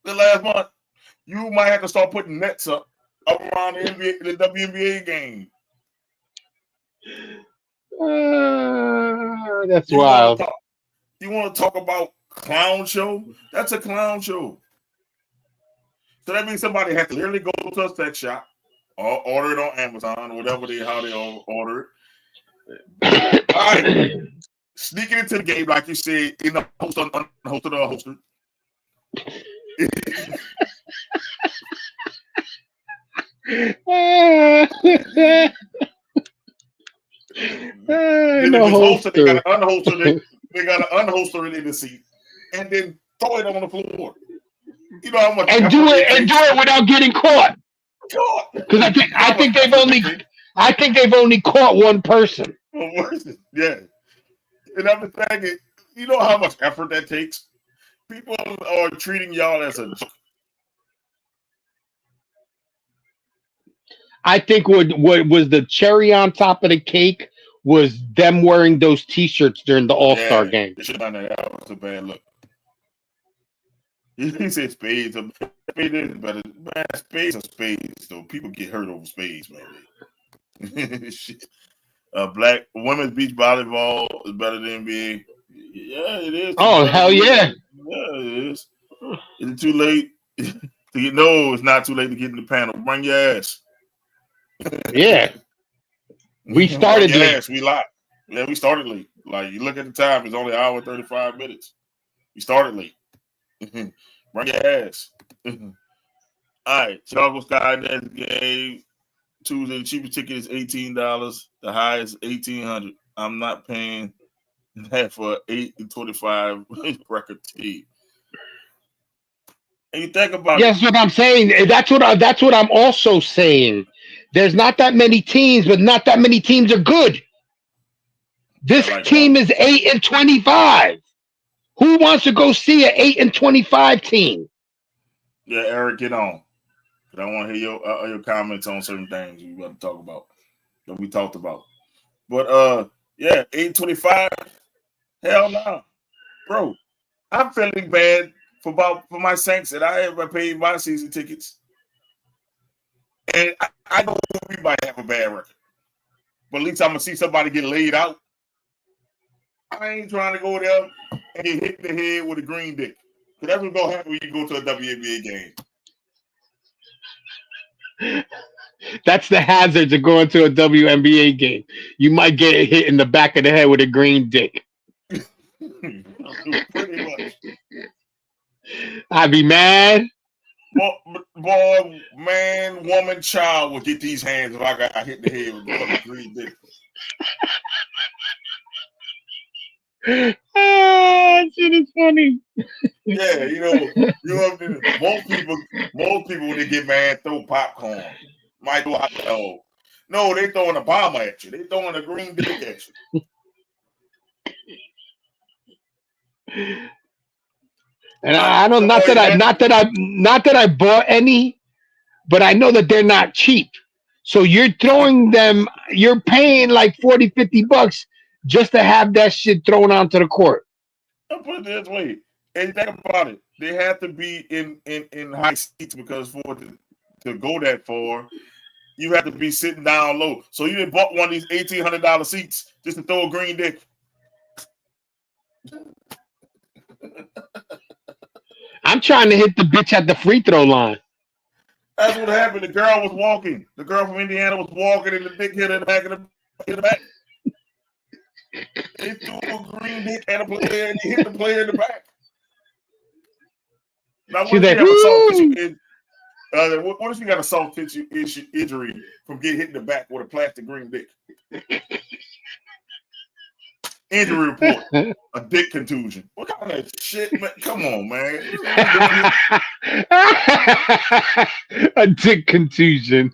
The last month. You might have to start putting nets up around the WNBA game. That's wild. You want to talk about clown show? That's a clown show. So that means somebody has to literally go to a sex shop or order it on Amazon or whatever how they order it. All right. Sneaking into the game, like you said, in the hosted or hosted. Then if it's hosted, they got to unholster it. They got to unholster it in the seat and then throw it on the floor. You know how much and do it without getting caught. Because I think they've only caught one person. Yeah, and I'm thinking, you know how much effort that takes. People are treating y'all as a joke. I think what was the cherry on top of the cake was them wearing those T-shirts during the All-Star game. That was a bad look. He said spades. Spades is better. Man, spades are spades, though. People get hurt over spades, man. Shit. Black women's beach volleyball is better than NBA. Yeah, it is. Oh, hell yeah. Yeah, it is. Is it too late to get? No, it's not too late to get in the panel. Bring your ass. Yeah. We started late. Yes, we lied. Yeah, we started late. Like, you look at the time, it's only an hour and 35 minutes. We started late. Bring your ass. All right. Chicago Skynet game Tuesday. The cheapest ticket is $18. The highest $1,800. I'm not paying that for 8-25 record team. And you think about Yes, what I'm saying. That's what I'm also saying. There's not that many teams, but not that many teams are good. This team is 8-25. Who wants to go see an 8-25 team? Yeah, Eric, get on. But I want to hear your comments on certain things we want to talk about that we talked about. But yeah, 8-25. Hell no, bro. I'm feeling bad for my Saints that I ever paid my season tickets, and I know we might have a bad record, but at least I'm gonna see somebody get laid out. I ain't trying to go there and get hit in the head with a green dick. Because that's what's going to happen when you go to a WNBA game. That's the hazards of going to a WNBA game. You might get hit in the back of the head with a green dick. Pretty much. I'd be mad. Boy, man, woman, child will get these hands if I got hit in the head with a green dick. Shit is funny. Yeah, most people when they get mad throw popcorn. Might throw hot dog. No, they throwing a bomb at you. They throwing a green dick at you. And I don't not that I bought any, but I know that they're not cheap. So you're throwing them, you're paying like $40-$50 just to have that shit thrown onto the court. I'll put it this way. And think about it. They have to be in high seats because to go that far, you have to be sitting down low. So you done bought one of these $1,800 seats just to throw a green dick. I'm trying to hit the bitch at the free throw line. That's what happened. The girl was walking. The girl from Indiana was walking, and the dick hit her in the back of the back. They threw a green dick at a player, and he hit the player in the back. Now, what if you got a soft tissue injury from getting hit in the back with a plastic green dick? Injury report: a dick contusion. What kind of shit, man? Come on, man. A dick contusion.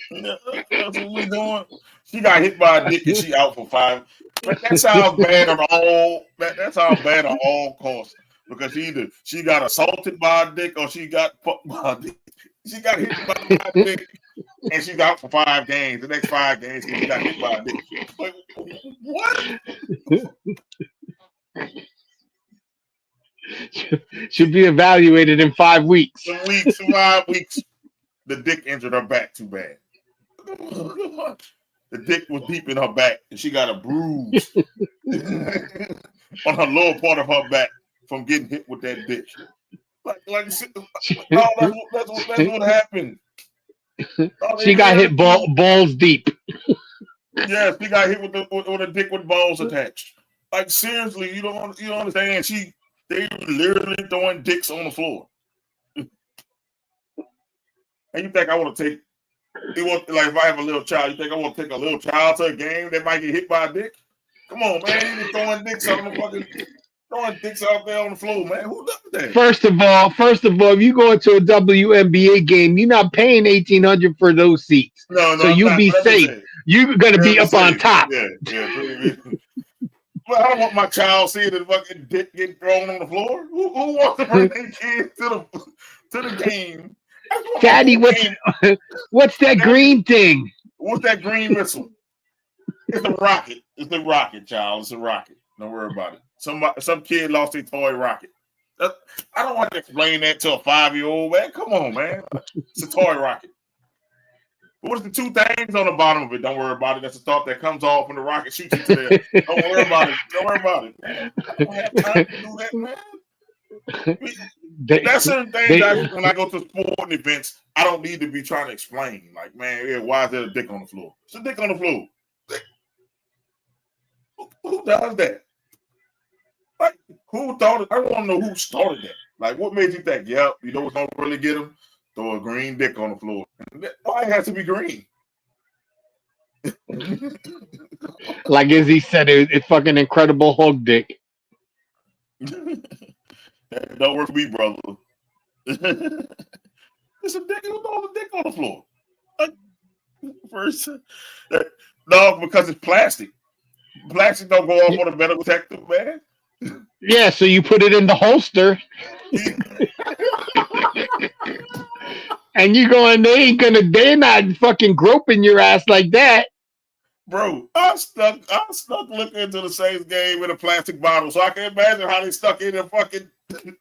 That's what we doing. She got hit by a dick and she out for 5. But that sounds bad on all. That sounds bad on all costs because either she got assaulted by a dick or she got fucked by a dick. She got hit by a dick and she's out for 5 games. The next 5 games she got hit by a dick. Like, what? Should be evaluated in 5 weeks. 5 weeks. The dick injured her back too bad. The dick was deep in her back, and she got a bruise on her lower part of her back from getting hit with that dick. That's what happened. She got hit balls deep. Yeah, she got hit with a dick with balls attached. Like seriously, you don't understand. They literally throwing dicks on the floor. And you think I want to take? Like if I have a little child, you think I want to take a little child to a game that might get hit by a dick? Come on, man! You throwing dicks out there on the floor, man. Who does that? First of all, if you go into a WNBA game, you're not paying $1,800 for those seats. No, so you'll be safe. You're gonna be up on top. Yeah. Well, I don't want my child seeing the fucking dick get thrown on the floor. Who wants to bring their kids to the game? Daddy, what's that green thing? What's that green missile? It's a rocket. It's a rocket, child. It's a rocket. Don't worry about it. Some kid lost their toy rocket. I don't want to explain that to a 5-year-old, man. Come on, man. It's a toy rocket. But what's the 2 things on the bottom of it? Don't worry about it. That's the stuff that comes off when the rocket shoots into there. Don't worry about it. Man. I don't have time to do that, man. That's certain things when I go to sporting events, I don't need to be trying to explain. Like, man, why is there a dick on the floor? It's a dick on the floor. Who does that? Like, who thought it? I want to know who started that. Like, what made you think, yep, you know what's going to really get him? Throw a green dick on the floor. Why it has to be green? Like Izzy said, it's fucking Incredible Hulk dick. That don't work for me, brother. It's a dick. Who's throwing a dick on the floor? Like, first, no, because it's plastic. Plastic don't go off on a metal detector, man. Yeah, so you put it in the holster, and you going, they're not fucking groping your ass like that. Bro, I stuck looking into the Saints game with a plastic bottle, so I can imagine how they stuck in a fucking. Come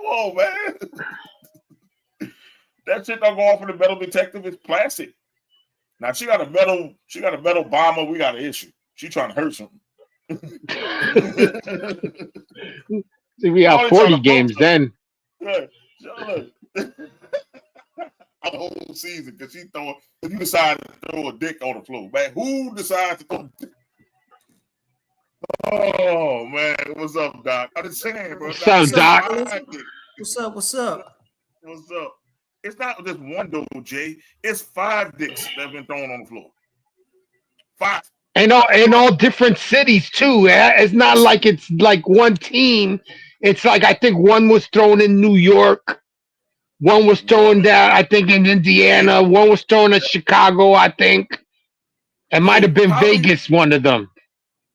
on, man. That shit don't go off in the metal detective. It's plastic. Now she got a metal bomber. We got an issue. She trying to hurt something. See, we got 40 games then. Yeah, look. The whole season because you decided to throw a dick on the floor, man. Who decides to throw a dick? Oh man, what's up, Doc? I'm just saying, bro. What's up, Doc? What's up? What's up? What's up? It's not just one though, Jay. It's 5 dicks that have been thrown on the floor. 5. And all different cities too. It's not like it's like one team. It's like I think one was thrown in New York, one was thrown down, I think, in Indiana, one was thrown in Chicago, I think. It might have been Vegas, one of them.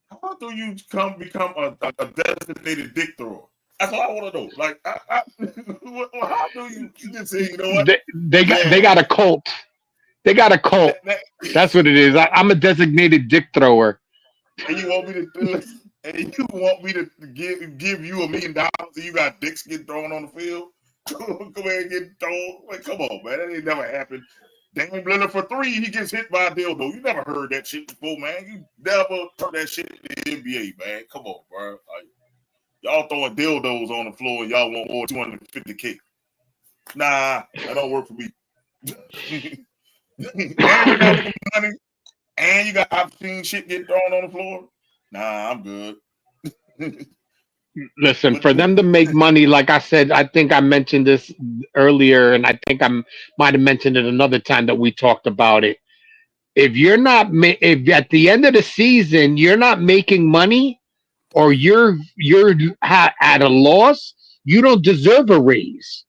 How do you become a designated dick thrower? That's all I want to know. Like, how do you just say, you know what? They got a cult. They got a cult. That's what it is. I'm a designated dick thrower. And you want me to give you $1 million and you got dicks getting thrown on the field? Come ahead and get thrown. Like, come on, man. That ain't never happened. Damian Lillard for 3, he gets hit by a dildo. You never heard that shit before, man. You never heard that shit in the NBA, man. Come on, bro. Like, y'all throwing dildos on the floor and y'all want more $250K. Nah, that don't work for me. And you got obscene shit getting thrown on the floor. Nah, I'm good. Listen, for them to make money, like I said, I think I mentioned this earlier, and I think I might have mentioned it another time that we talked about it. If you're not, if at the end of the season you're not making money, or you're at a loss, you don't deserve a raise.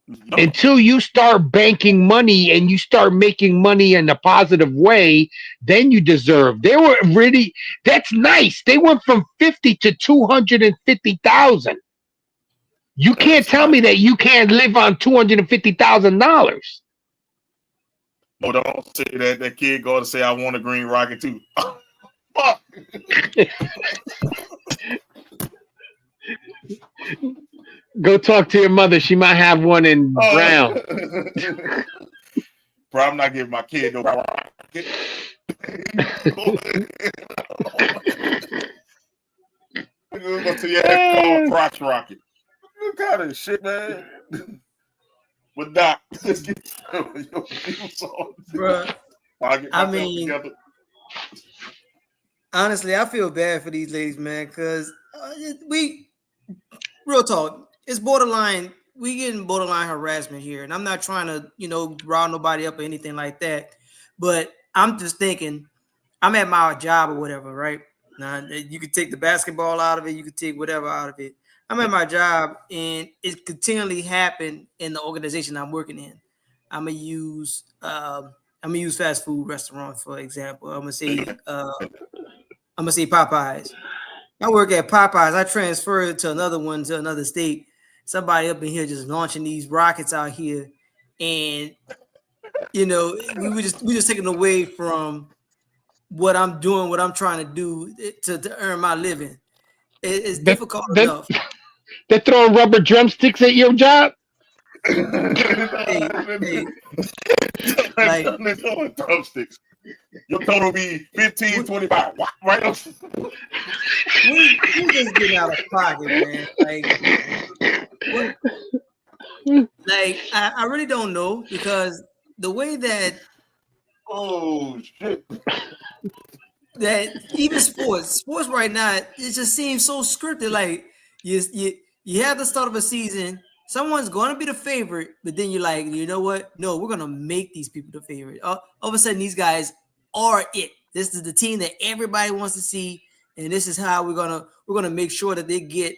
No. Until you start banking money and you start making money in a positive way, then you deserve. They were really, that's nice. They went from 50 to 250,000. You can't tell me that you can't live on $250,000. Oh, don't say that. That kid going to say, I want a green rocket too. Fuck. Go talk to your mother. She might have one in brown. Bro, I'm not giving my kid no rocket. Go to your crotch rocket. What kind of shit, man? But Doc, let's get bro. I mean, honestly, I feel bad for these ladies, man, because real talk, it's borderline. We getting borderline harassment here, and I'm not trying to, rile nobody up or anything like that. But I'm just thinking, I'm at my job or whatever, right? Now you could take the basketball out of it, you could take whatever out of it. I'm at my job, and it continually happened in the organization I'm working in. I'm gonna use fast food restaurant for example. I'm gonna say Popeyes. I work at Popeyes. I transferred to another one to another state. Somebody up in here just launching these rockets out here, and we just taking away from what I'm doing, what I'm trying to do to earn my living. It's difficult enough. They're throwing rubber drumsticks at your job. Hey. Like drumsticks. Your total be 15, 25. Right up. We just getting out of pocket, man. I really don't know, because the way that shit. That even sports right now, it just seems so scripted. Like you have the start of a season, someone's going to be the favorite, but then you're like, you know what? No, we're going to make these people the favorite. All of a sudden, these guys are it. This is the team that everybody wants to see, and this is how we're gonna make sure that they get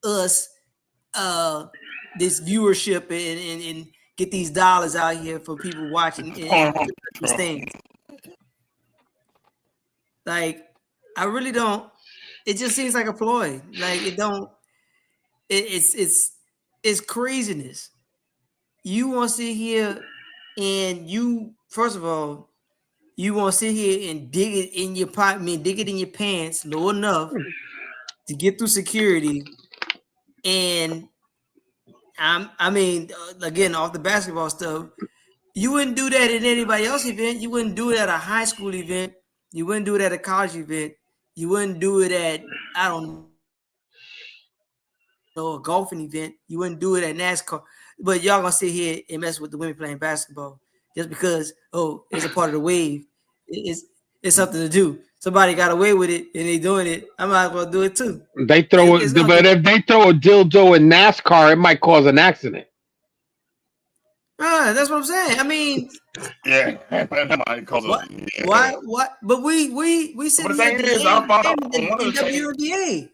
us this viewership and get these dollars out here for people watching the stands. Like, I really don't it just seems like a ploy. Like it don't. It's craziness. You want to sit here and you first of all, you want to sit here and dig it in your pot, dig it in your pants low enough to get through security. And again, off the basketball stuff, you wouldn't do that at anybody else's event. You wouldn't do it at a high school event. You wouldn't do it at a college event. You wouldn't do it at, I don't know, a golfing event. You wouldn't do it at NASCAR. But y'all gonna sit here and mess with the women playing basketball just because, it's a part of the wave. It's something to do. Somebody got away with it and they doing it. I might as well do it too. They throw it, but if they throw a dildo in NASCAR, it might cause an accident. That's what I'm saying. I mean, yeah, that might cause why? But we sit here at the WNBA.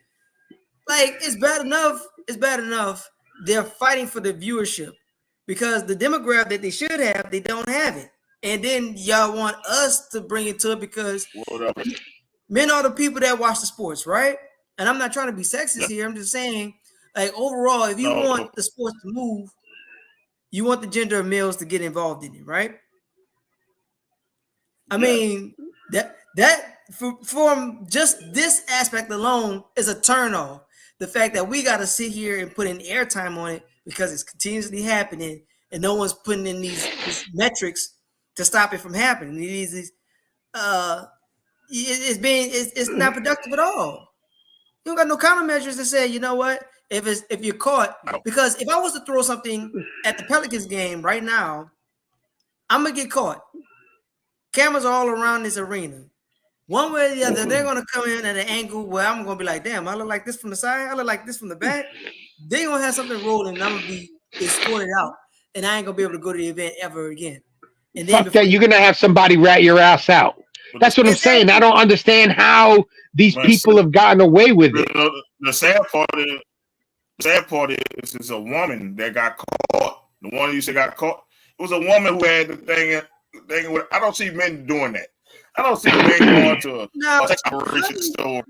Like it's bad enough. It's bad enough. They're fighting for the viewership because the demographic that they should have, they don't have it. And then y'all want us to bring it to it because men are the people that watch the sports, right? And I'm not trying to be sexist here. I'm just saying, like overall, if you want the sports to move, you want the gender of males to get involved in it, right? I mean, that from just this aspect alone is a turnoff. The fact that we got to sit here and put in airtime on it because it's continuously happening and no one's putting in these metrics to stop it from happening. It's not productive at all. You don't got no countermeasures to say, you know what? If you're caught, because if I was to throw something at the Pelicans game right now, I'm gonna get caught. Cameras are all around this arena. One way or the other, they're gonna come in at an angle where I'm gonna be like, damn, I look like this from the side, I look like this from the back. They're gonna have something rolling, and I'm gonna be escorted out, and I ain't gonna be able to go to the event ever again. And then fuck that, you're gonna have somebody rat your ass out. That's what I'm saying. I don't understand how these people have gotten away with it. The sad part is it's a woman that got caught. The one you said got caught. It was a woman who had the thing with. I don't see men doing that. I don't see men going to a sex operation store.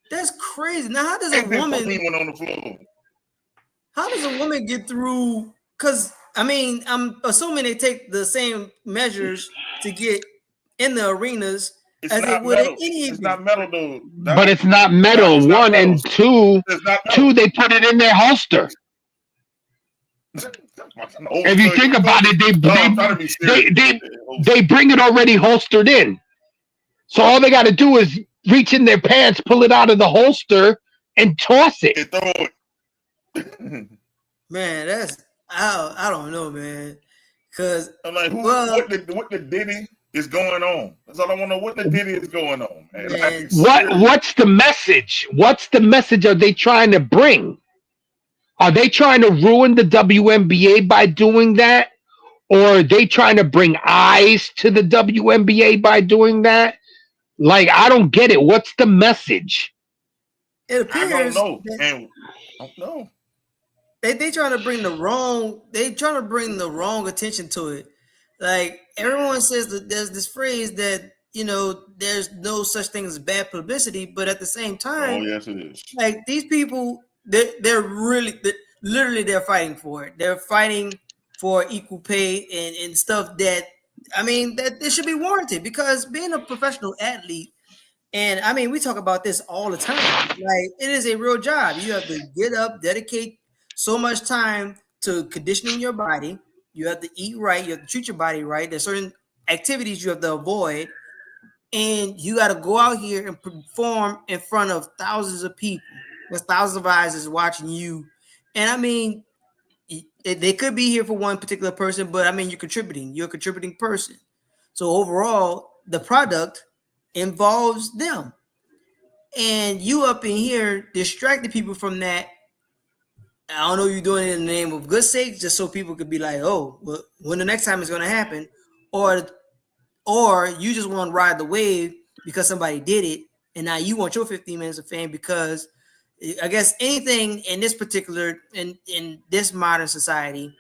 That's crazy. Now, how does a woman on the floor? How does a woman get through? Because I mean, I'm assuming they take the same measures to get in the arenas as they would at any event. It's not metal, dude. But it's not metal. It's not metal. And two, they put it in their holster. If you think about it, they bring it already holstered in. So all they got to do is reach in their pants, pull it out of the holster, and toss it. Man, that's I don't know, man. Because I'm like, what the Diddy is going on? That's all I want to know. What the Diddy is going on, man. What's the message? What's the message are they trying to bring? Are they trying to ruin the WNBA by doing that? Or are they trying to bring eyes to the WNBA by doing that? Like, I don't get it. What's the message? It appears I don't know. They trying to bring the wrong attention to it. Like everyone says that there's this phrase that, you know, there's no such thing as bad publicity, but at the same time, yes it is. Like these people, they're literally they're fighting for it. They're fighting for equal pay and stuff that, I mean, that it should be warranted because being a professional athlete, and I mean, we talk about this all the time. Like it is a real job. You have to get up, dedicate so much time to conditioning your body. You have to eat right. You have to treat your body right. There's certain activities you have to avoid. And you got to go out here and perform in front of thousands of people. There's thousands of eyes is watching you. And I mean, they could be here for one particular person, but I mean, you're contributing. You're a contributing person. So overall, the product involves them. And you up in here distracting people from that. I don't know you're doing it in the name of good sake, just so people could be like, oh, well, when the next time is going to happen, or you just want to ride the wave because somebody did it, and now you want your 15 minutes of fame because I guess anything in this particular, in this modern society,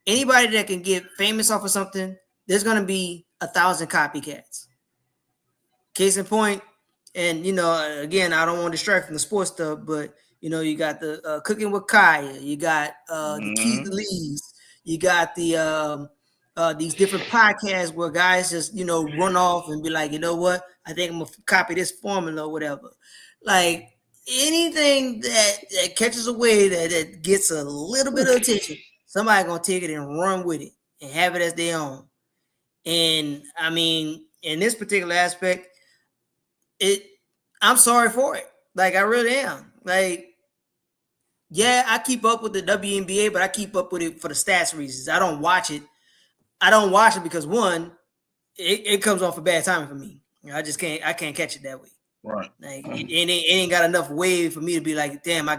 anybody that can get famous off of something, there's going to be 1,000 copycats. Case in point, and again, I don't want to distract from the sports stuff, but you got the Cooking with Kaya, you got the Keys to Leads, you got the these different podcasts where guys just run off and be like, you know what, I think I'm gonna copy this formula or whatever. Like anything that catches a wave that gets a little bit of attention, somebody gonna take it and run with it and have it as their own. And I mean, in this particular aspect, I'm sorry for it. Like I really am. Like, yeah, I keep up with the WNBA, but I keep up with it for the stats reasons. I don't watch it. I don't watch it because one, it comes off a bad timing for me. I can't catch it that way. Right. Like it ain't got enough wave for me to be like, damn, I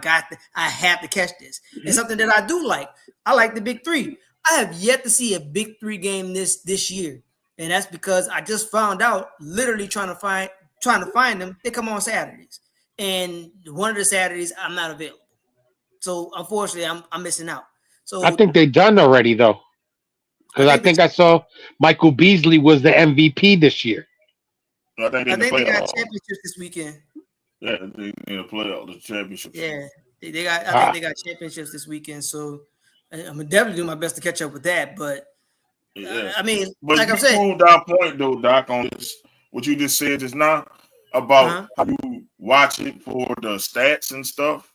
have to catch this. It's something that I do like. I like the Big Three. I have yet to see a Big Three game this year, and that's because I just found out, literally trying to find them. They come on Saturdays, and one of the Saturdays I'm not available. So unfortunately, I'm missing out. So I think they're done already though, because I think I saw Michael Beasley was the MVP this year. I think they got championships this weekend. Yeah, they in the playoff, the championship. Yeah, they got. I think they got championships this weekend. So I'm gonna definitely do my best to catch up with that. But I mean, but like I'm saying, that point though, Doc, on this, what you just said just now about how you watch it for the stats and stuff.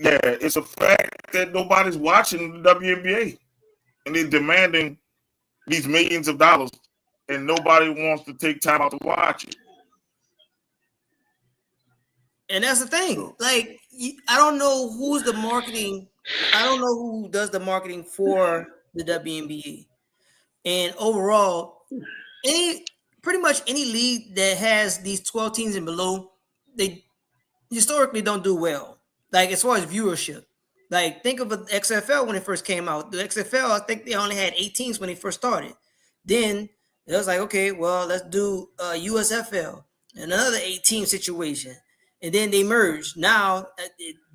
Yeah, it's a fact that nobody's watching the WNBA, and they're demanding these millions of dollars, and nobody wants to take time out to watch it. And that's the thing. Like, I don't know who's the marketing. I don't know who does the marketing for the WNBA. And overall, pretty much any league that has these 12 teams and below, they historically don't do well. Like, as far as viewership. Like, think of the XFL when it first came out. The XFL, I think they only had 8 teams when they first started. Then it was like, okay, well, let's do USFL, another 8-team situation. And then they merged. Now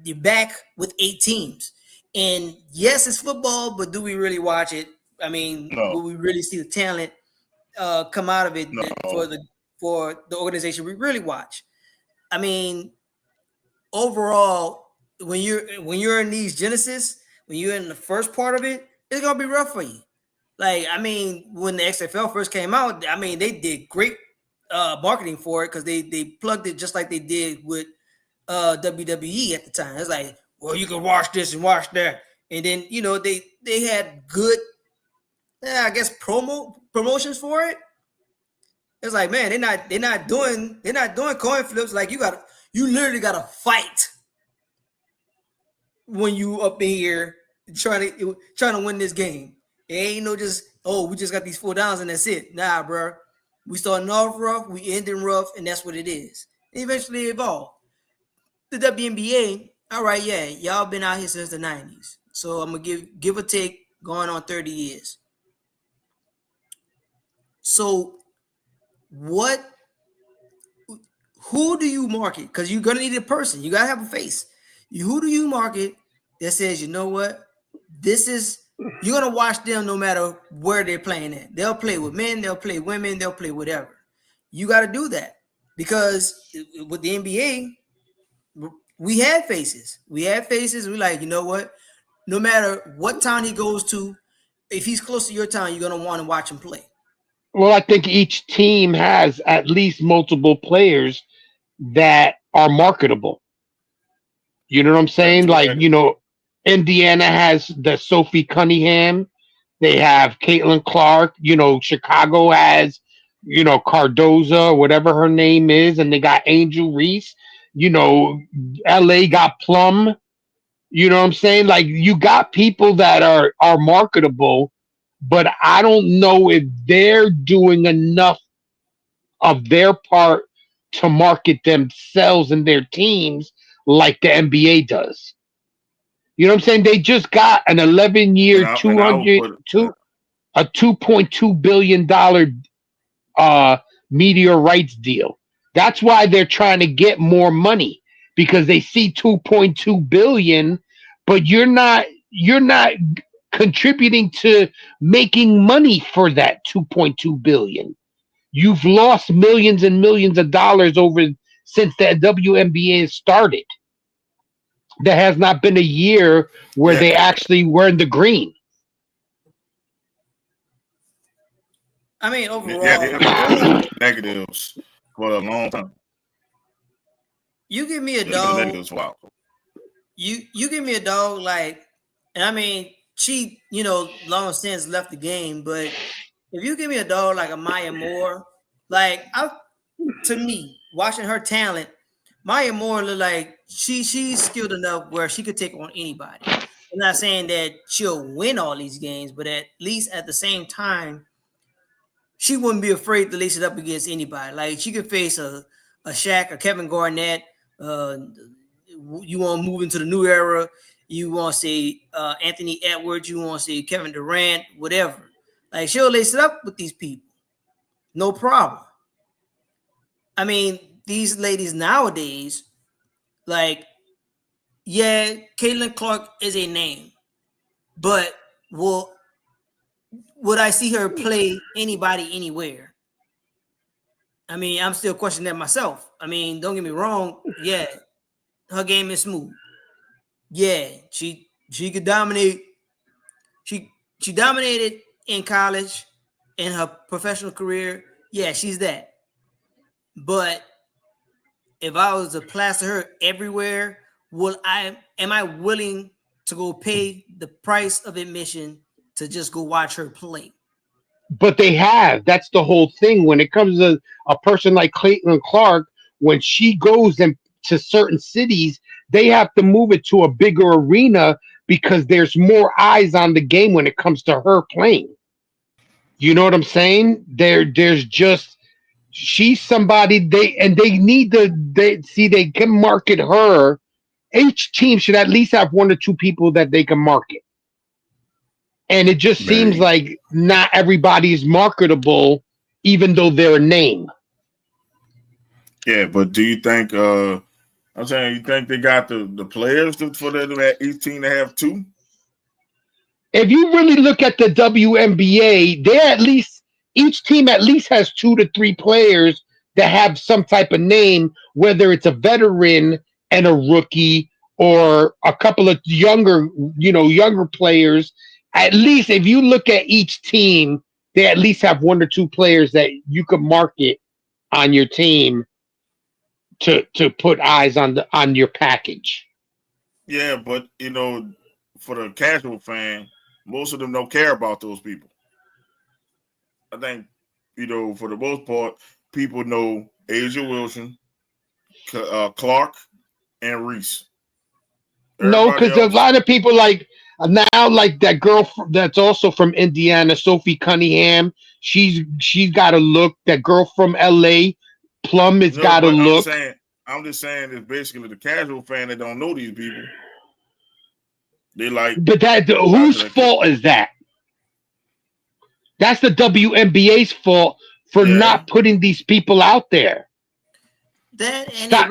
you're back with 8 teams. And yes, it's football, but do we really watch it? I mean, will we really see the talent come out of it for the organization we really watch? I mean, overall, when you're in these Genesis, when you're in the first part of it, it's gonna be rough for you. Like, I mean, when the XFL first came out, I mean, they did great marketing for it because they plugged it just like they did with WWE at the time. It's like, well, you can watch this and watch that, and then they had good, I guess, promotions for it. It's like, man, they're not doing coin flips. Like, you literally gotta fight when you up in here trying to win this game. It ain't no just, we just got these 4 downs and that's it. Nah, bro. We starting off rough, we ending rough, and that's what it is. It eventually evolved. The WNBA, all right, yeah, y'all been out here since the 90s. So I'm gonna give or take going on 30 years. So who do you market? Because you're gonna need a person. You gotta have a face. Who do you market that says, you know what, you're gonna watch them no matter where they're playing at. They'll play with men, they'll play women, they'll play whatever. You got to do that because with the NBA, we had faces. We like, you know what? No matter what town he goes to, if he's close to your town, you're gonna want to watch him play. Well, I think each team has at least multiple players that are marketable. You know what I'm saying? Like, Indiana has the Sophie Cunningham. They have Caitlin Clark. Chicago has, Cardoza, whatever her name is. And they got Angel Reese. LA got Plum. You know what I'm saying? Like, you got people that are marketable, but I don't know if they're doing enough of their part to market themselves and their teams like the NBA does. You know what I'm saying? They just got an 11-year, $2.2 billion media rights deal. That's why they're trying to get more money, because they see 2.2 billion, but you're not contributing to making money for that 2.2 billion. You've lost millions and millions of dollars over since the WNBA started. There has not been a year where Yeah, they actually were in the green. I mean, yeah, overall, negatives for a long time. you give me a Yeah, the dog. negatives wow. You give me a dog like, and I mean, she long since left the game. But if you give me a dog like a Maya Moore, like to me, watching her talent, Maya Moore look like she's skilled enough where she could take on anybody. I'm not saying that she'll win all these games, but at least at the same time, she wouldn't be afraid to lace it up against anybody. Like she could face a Shaq, a Kevin Garnett. You want to move into the new era. You want to say Anthony Edwards. You want to say Kevin Durant, whatever. Like she'll lace it up with these people. No problem. I mean, these ladies nowadays, like, yeah, Caitlin Clark is a name, but would I see her play anybody anywhere? I mean, I'm still questioning that myself. I mean, don't get me wrong. Yeah, her game is smooth. Yeah, she could dominate. She dominated in college, in her professional career. Yeah, she's that. But if I was to plaster her everywhere, am I willing to go pay the price of admission to just go watch her play? But they have. That's the whole thing. When it comes to a person like Caitlin Clark, when she goes to certain cities, they have to move it to a bigger arena because there's more eyes on the game when it comes to her playing. You know what I'm saying? There's just she's somebody they need to they can market her. Each team should at least have one or two people that they can market. And it just seems Man, like not everybody is marketable, even though they're a name. yeah, but do you think I'm saying you think they got the players for each team to have two? If you really look at the WNBA, they at least each team at least has 2 to 3 players that have some type of name, whether it's a veteran and a rookie or a couple of younger players. At least if you look at each team, they at least have 1 or 2 players that you could market on your team to put eyes on your package. Yeah, but for the casual fan, most of them don't care about those people. I think, for the most part, people know Asia Wilson, Clark, and Reese. No, Everybody because a else, lot of people like now, like that girl that's also from Indiana, Sophie Cunningham. She's got a look. That girl from LA, Plum, has no, got a but look. I'm just saying, it's basically the casual fan that don't know these people. They like But that watching whose that kid. fault is that? That's the WNBA's fault for Yeah, not putting these people out there. That and Stop.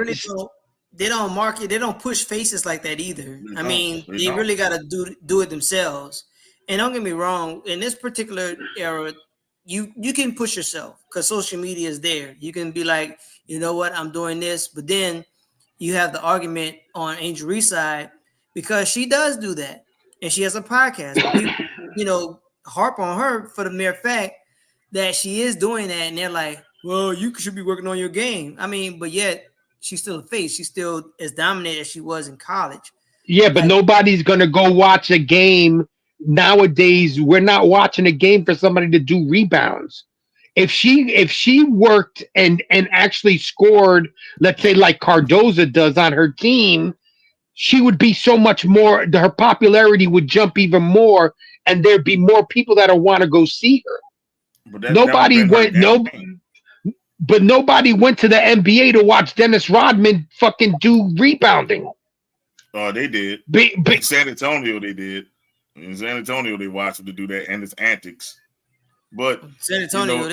they don't market, they don't push faces like that either. they I don't. mean, They they don't. really gotta do it themselves. And don't get me wrong, in this particular era, you can push yourself because social media is there. You can be like, you know what, I'm doing this, but then you have the argument on Angel Reese's side because she does do that. And she has a podcast, but people, harp on her for the mere fact that she is doing that, and they're like, well, you should be working on your game. I mean, but yet she's still a face. She's still as dominant as she was in college. Yeah, but Like, nobody's gonna go watch a game nowadays. We're not watching a game for somebody to do rebounds. If she worked and actually scored, let's say like Cardoza does on her team, she would be so much more. Her popularity would jump even more, and there'd be more people that want to go see her. But that's never Nobody been her went no, game. but nobody went to the NBA to watch Dennis Rodman fucking do rebounding. They did. Be, In be, San Antonio, they did. In San Antonio, they watched him to do that and his antics. But San Antonio, but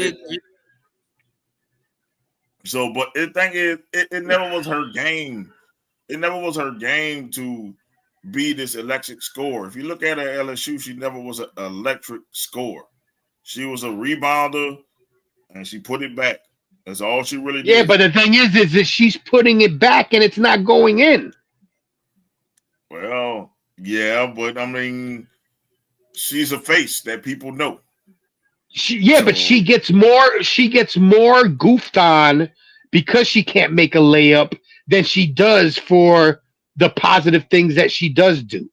the thing is, it never was her game. It never was her game to be this electric scorer. If you look at her at LSU, she never was an electric scorer. She was a rebounder and she put it back. That's all she really Yeah, did. but the thing is that she's putting it back and it's not going in. Well, yeah, but I mean, she's a face that people know. But So, she gets more goofed on because she can't make a layup than she does for the positive things that she does do.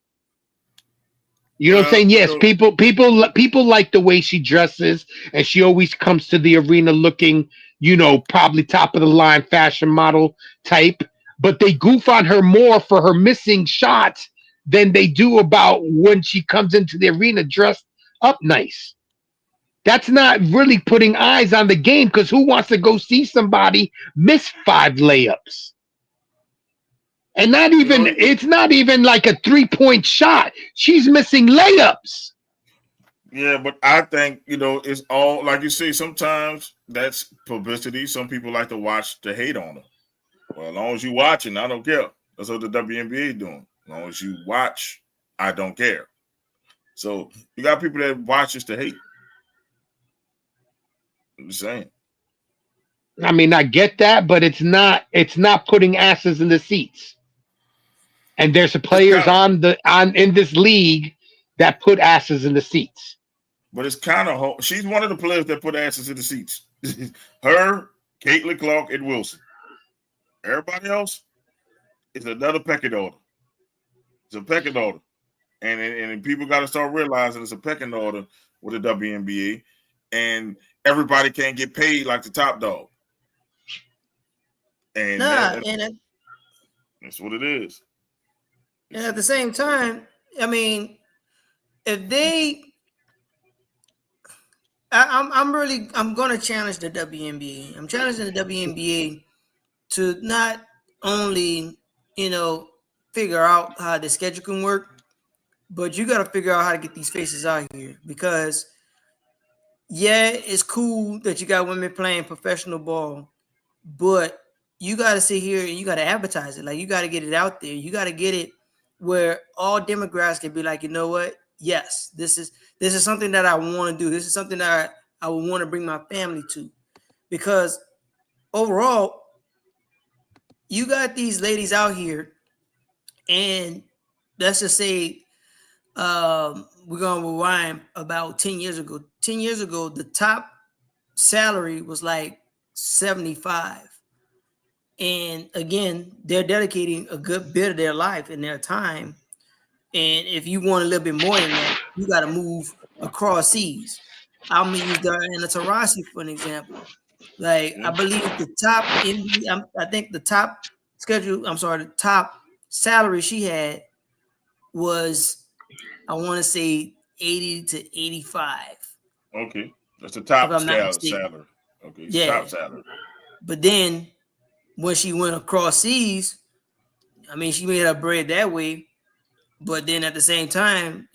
You know what I'm well, saying? Yes, people like the way she dresses, and she always comes to the arena looking, probably top of the line fashion model type. But they goof on her more for her missing shots than they do about when she comes into the arena dressed up nice. That's not really putting eyes on the game because who wants to go see somebody miss 5 layups? And you know, it's not even like a 3-point shot. She's missing layups. yeah, but I think, it's all like you say, sometimes that's publicity. Some people like to watch the hate on her. Well, as long as you watching, I don't care. That's what the WNBA doing. As long as you watch, I don't care. So you got people that watch just to hate. I'm just saying. I mean, I get that, but it's not putting asses in the seats. And there's It's players kind of, on in this league that put asses in the seats. but it's kind of. She's one of the players that put asses in the seats. Her, Caitlin Clark, and Wilson. Everybody else is another pecking order. It's a pecking order, and people got to start realizing it's a pecking order with the WNBA, and everybody can't get paid like the top dog. And that's what it is. And at the same time, I mean, if they, I'm going to challenge the WNBA. I'm challenging the WNBA to not only, figure out how the schedule can work, but you got to figure out how to get these faces out here because, yeah, it's cool that you got women playing professional ball, but you got to sit here and you got to advertise it. Like, you got to get it out there. You got to get it where all demographics can be like, you know what? Yes, this is something that I want to do. This is something that I would want to bring my family to, because overall, you got these ladies out here, and let's just say we're gonna rewind about 10 years ago. 10 years ago, the top salary was like 75. And again, they're dedicating a good bit of their life and their time. And if you want a little bit more than that, you got to move across seas. I'm gonna use Diana Taurasi for an example. Like, I believe the top I think the top the top salary she had was, I want to say 80 to 85. Okay, that's the If top I'm not mistaken. salary. Okay, it's Yeah. top salary. But then when she went across seas, I mean, she made her bread that way. But then at the same time,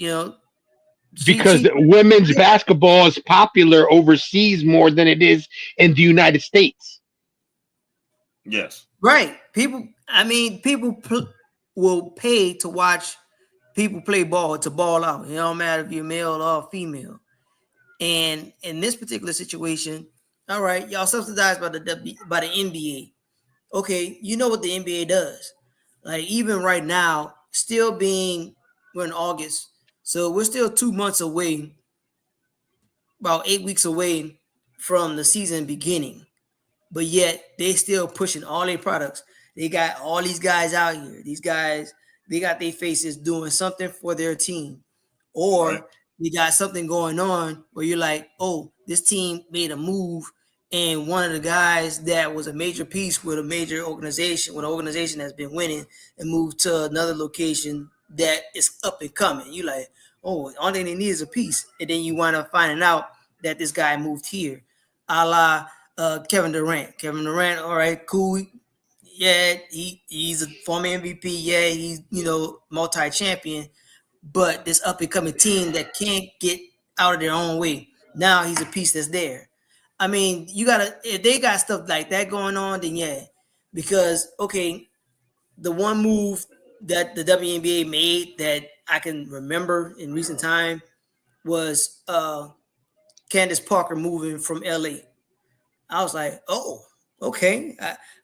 Because she women's basketball is popular overseas more than it is in the United States. Yes. right. People will pay to watch people play ball, to ball out. It don't matter if you're male or female. And in this particular situation, all right, y'all subsidized by the NBA. Okay, you know what the NBA does. Like, even right now, we're in August, so we're still 2 months away, about 8 weeks away from the season beginning. But yet they still pushing all their products. They got all these guys out here. These guys, they got their faces doing something for their team. Right. Or they got something going on where you're like, oh, this team made a move, and one of the guys that was a major piece with a major organization, with an organization that's been winning, and moved to another location that is up and coming. You like, oh, all they need is a piece. And then you wind up finding out that this guy moved here. A la Kevin Durant. Kevin Durant, all right, cool. Yeah, he's a former MVP. Yeah, he's multi-champion. But this up and coming team that can't get out of their own way, now he's a piece that's there. I mean, if they got stuff like that going on, then yeah. Because okay, the one move that the WNBA made that I can remember in recent time was Candace Parker moving from LA. I was like, oh, okay.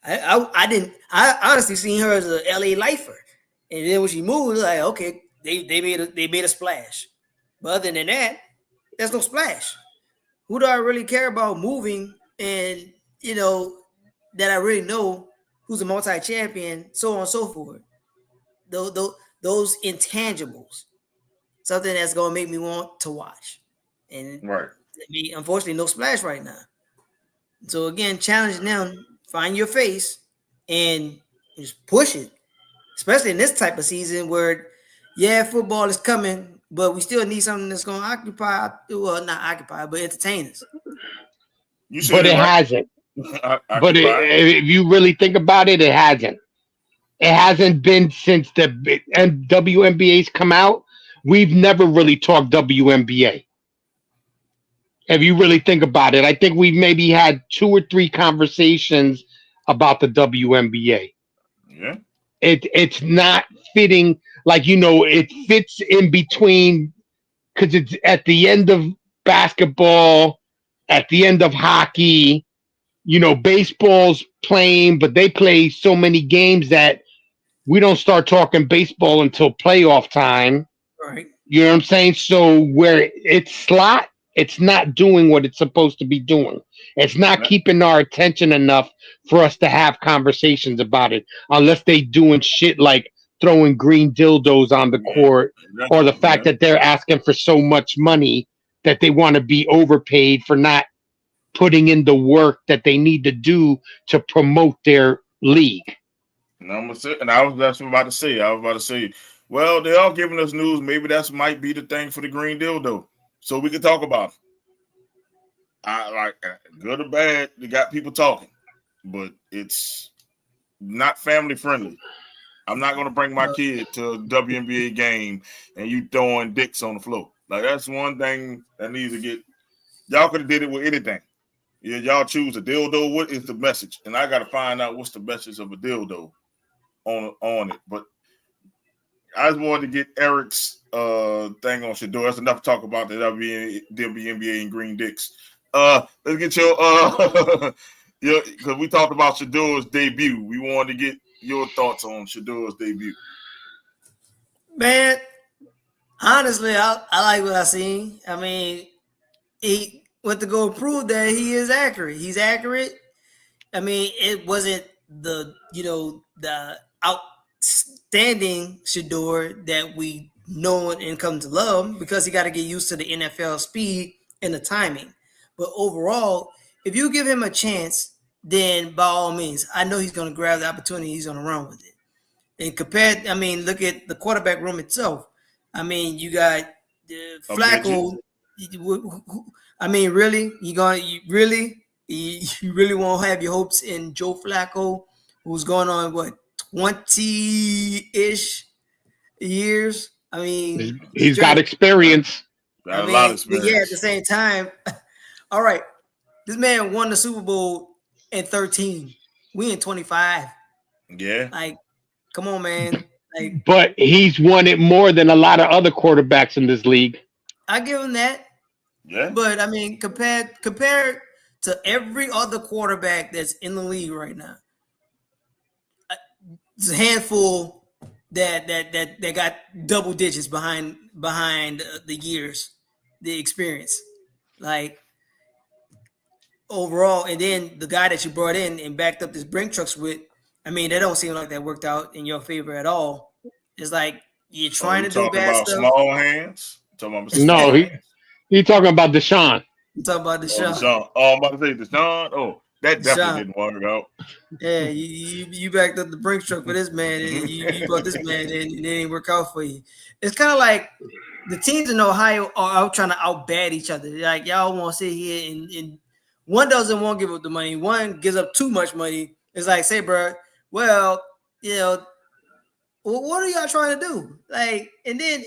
I honestly seen her as a LA lifer, and then when she moved, like, okay, they made a splash. But other than that, there's no splash. Who do I really care about moving? And that I really know who's a multi-champion, so on and so forth. Those intangibles, something that's gonna make me want to watch. And Right. unfortunately, no splash right now. So again, challenge them, find your face, and just push it. Especially in this type of season where, football is coming, but we still need something that's going to occupy, well, not occupy, but entertain us. You said But it it right. hasn't. But Occupy. if you really think about it, it hasn't. It hasn't been since the WNBA's come out. We've never really talked WNBA. If you really think about it, I think we maybe had 2 or 3 conversations about the WNBA. Yeah. It's not fitting, like, it fits in between, because it's at the end of basketball, at the end of hockey. Baseball's playing, but they play so many games that we don't start talking baseball until playoff time. Right. You know what I'm saying? So where it's slot, it's not doing what it's supposed to be doing. It's not Yeah. keeping our attention enough for us to have conversations about it, unless they doing shit like throwing green dildos on the court, or the fact that they're asking for so much money that they want to be overpaid for not putting in the work that they need to do to promote their league. And I'm gonna say, and I was that's what I'm about to say. I was about to say, well, they are giving us news. Maybe that's might be the thing for the green dildo, so we can talk about it. I like good or bad. They got people talking, but it's not family friendly. I'm not gonna bring my kid to a WNBA game and you throwing dicks on the floor. Like that's one thing that needs to get. Y'all could have did it with anything. Yeah, y'all choose a dildo. What is the message? And I got to find out what's the message of a dildo on it. But I just wanted to get Eric's thing on Shedeur. That's enough to talk about the WNBA and green dicks. Let's get your because we talked about Shedeur's debut. We wanted to get your thoughts on Shedeur's debut. Man, honestly, I like what I seen. I mean, he went to go prove that he is accurate. He's accurate. I mean, it wasn't the outstanding Shedeur that we know and come to love, because he got to get used to the NFL speed and the timing. But overall, if you give him a chance, then by all means, I know he's going to grab the opportunity. He's going to run with it. And look at the quarterback room itself. I mean, you got Flacco. I mean, really, you really won't have your hopes in Joe Flacco, who's going on 20-ish years. I mean, he's got experience. Got a lot of experience. But yeah, at the same time, all right, this man won the Super Bowl in 13. We in 25. Yeah. Like, come on, man. Like, but he's won it more than a lot of other quarterbacks in this league. I give him that. Yeah. But I mean, compared to every other quarterback that's in the league right now, it's a handful that got double digits behind the years, the experience, like overall. And then the guy that you brought in and backed up this brink trucks with, I mean, that don't seem like that worked out in your favor at all. It's like you're trying to do bad stuff. Small hands. No, he talking about Deshaun. I'm talking about Deshaun. Oh, I'm about to say Deshaun. Oh, that definitely didn't work out. Yeah, you backed up the brink truck for this man, and you brought this man in, and it didn't work out for you. It's kind of like the teams in Ohio are out trying to outbat each other. Like, y'all want to sit here and one doesn't want to give up the money, one gives up too much money. It's like, say, bro, well, what are y'all trying to do? Like, and then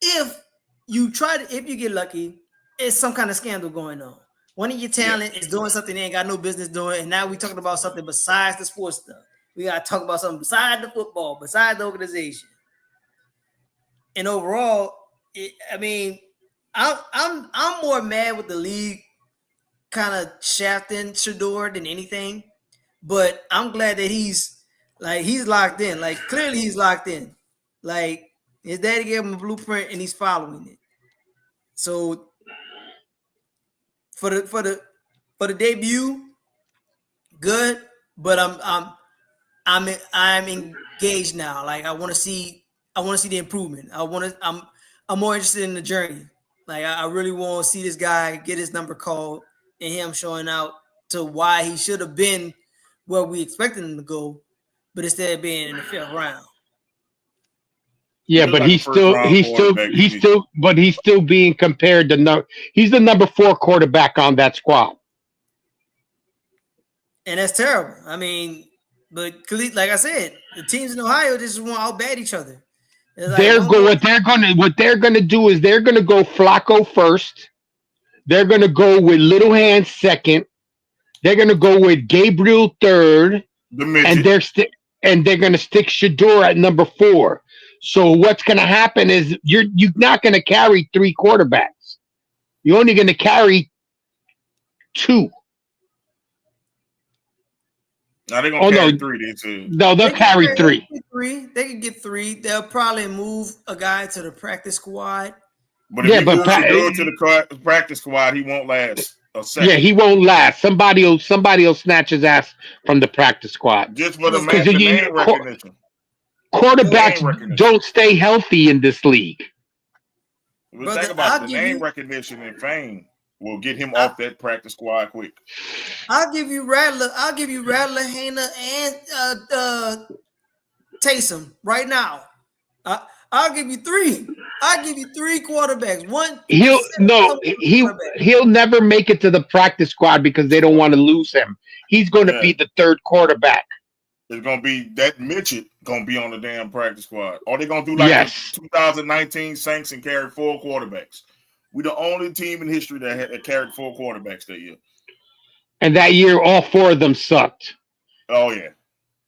if you get lucky, it's some kind of scandal going on. One of your talent is doing something they ain't got no business doing, and now we talking about something besides the sports stuff. We gotta talk about something besides the football, besides the organization. And overall, I'm more mad with the league kind of shafting Shedeur than anything. But I'm glad that he's locked in. Like clearly he's locked in. Like his daddy gave him a blueprint and he's following it. So for the debut, good. But I'm engaged now. Like I want to see the improvement. I'm more interested in the journey. Like I really want to see this guy get his number called and him showing out to why he should have been where we expected him to go, but instead of being in the 5th round. Yeah, but he's still being compared to he's the number 4 quarterback on that squad. And that's terrible. I mean, but like I said, the teams in Ohio just want to outbat each other. What they're gonna do is they're gonna go Flacco first. They're gonna go with Little Hand second. They're gonna go with Gabriel third, and they're gonna stick Shedeur at number 4. So what's gonna happen is you're not gonna carry 3 quarterbacks. You're only gonna carry 2. Now they're gonna carry 3. No, they'll carry 3. They can get 3. They'll probably move a guy to the practice squad. But if you move Shedeur to the practice squad, he won't last a second. Yeah, he won't last. Somebody will snatch his ass from the practice squad. Just for the name recognition. Quarterbacks don't stay healthy in this league. But think about the name recognition and fame will get him off that practice squad quick. I'll give you Rattler, Hayner, and Taysom right now. I'll give you 3. I'll give you 3 quarterbacks. He'll never make it to the practice squad because they don't want to lose him. He's going to be the 3rd quarterback. It's going to be that midget going to be on the damn practice squad. Or they're going to do like the 2019 Saints and carry 4 quarterbacks. We're the only team in history that carried 4 quarterbacks that year. And that year, all 4 of them sucked. Oh, yeah.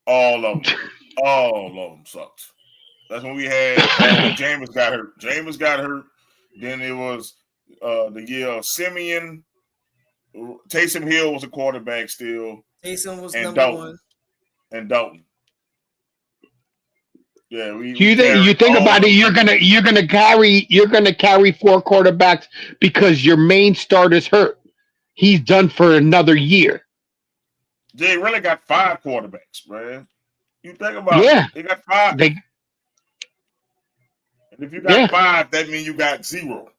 All of them sucked. That's when we had Jameis got hurt. Jameis got hurt. Then it was the year of Simeon. Taysom Hill was a quarterback still. Taysom was number 1. And Dalton. Yeah, you think about it, you're gonna carry 4 quarterbacks because your main starter's hurt. He's done for another year. They really got 5 quarterbacks, man. You think about it. They got 5. And if you got 5, that means you got 0.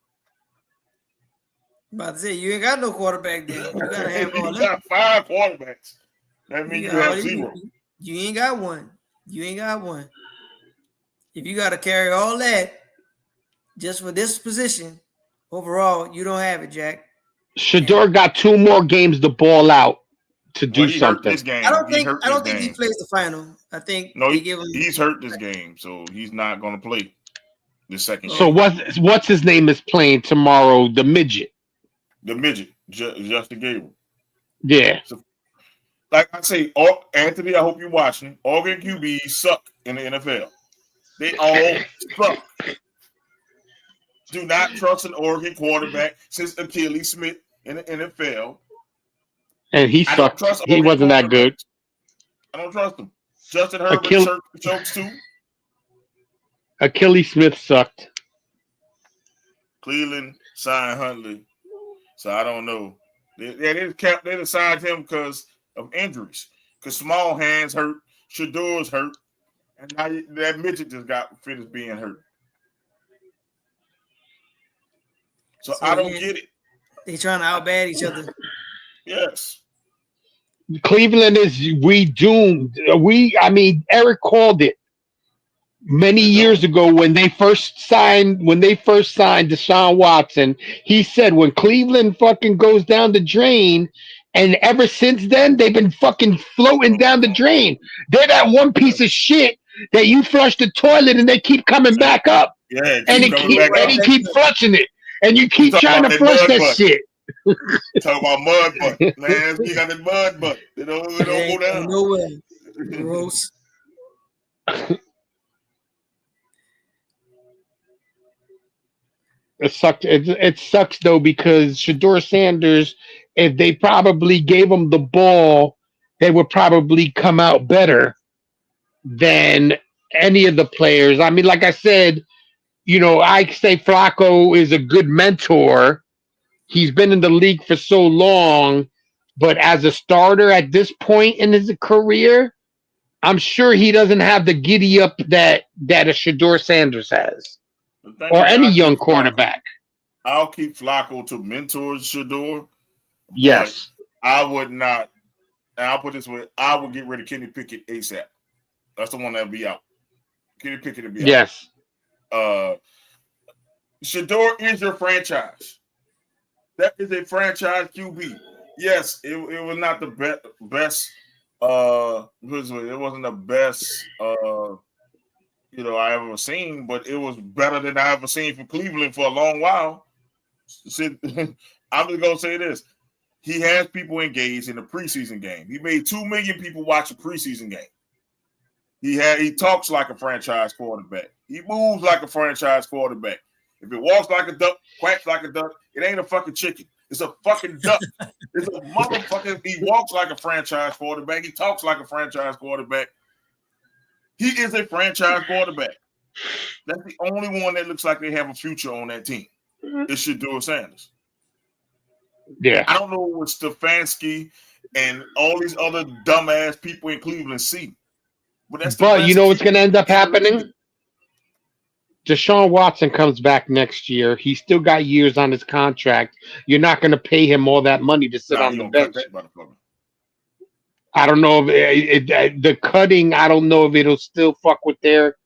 I'm about to say you ain't got no quarterback then. You gotta have all that. You got 5 quarterbacks. That means you have 0. You ain't got one. If you got to carry all that just for this position, overall, you don't have it, Jack. Shedeur got 2 more games to ball out to do something. I don't think he plays the final. I think he's hurt this game, so he's not going to play the second. So what's his name is playing tomorrow? The midget. Justin Gabriel. Yeah. So, like I say, Anthony, I hope you're watching. Oregon QBs suck in the NFL. They all suck. Do not trust an Oregon quarterback since Achilles Smith in the NFL. And he sucked. He wasn't that good. I don't trust him. Justin Herbert chokes too. Achilles Smith sucked. Cleveland signed Huntley. So I don't know. They signed him because of injuries. Because Small Hands hurt, Shedeur's hurt, and now that midget just got finished being hurt. So I don't get it. They trying to outbat each other. Yes. Cleveland is doomed. Eric called it many years ago when they first signed Deshaun Watson. He said when Cleveland fucking goes down the drain, and ever since then they've been fucking floating down the drain. They're that one piece of shit that you flush the toilet and they keep coming back up. Yeah, and he keep flushing it, and you keep trying to flush that shit. Talk about mud butt, man. We got that mud butt. It don't go down. No way. Gross. It sucked. It sucks though because Shedeur Sanders, if they probably gave him the ball, they would probably come out better than any of the players. I mean, like I said, I say Flacco is a good mentor. He's been in the league for so long, but as a starter at this point in his career, I'm sure he doesn't have the giddy up that a Shedeur Sanders has, The thing or is, any young quarterback. I'll keep Flacco to mentor Shedeur, but Yes. I would not. And I'll put this way: I would get rid of Kenny Pickett ASAP. That's the one that'll be out. Kenny Pickett will be out. Yes. Shedeur is your franchise. That is a franchise QB. Yes, it was not the best. It wasn't the best. I ever seen, but it was better than I ever seen from Cleveland for a long while. I'm just gonna say this: he has people engaged in the preseason game. He made 2 million people watch a preseason game. He talks like a franchise quarterback. He moves like a franchise quarterback. If it walks like a duck, quacks like a duck, it ain't a fucking chicken. It's a fucking duck. It's a motherfucking. He walks like a franchise quarterback. He talks like a franchise quarterback. He is a franchise quarterback. That's the only one that looks like they have a future on that team. It should do with Sanders. Yeah. I don't know what Stefanski and all these other dumbass people in Cleveland see. But you know what's going to end up happening? Deshaun Watson comes back next year. He's still got years on his contract. You're not going to pay him all that money to sit on the bench. I don't know if the cutting. I don't know if it'll still fuck with their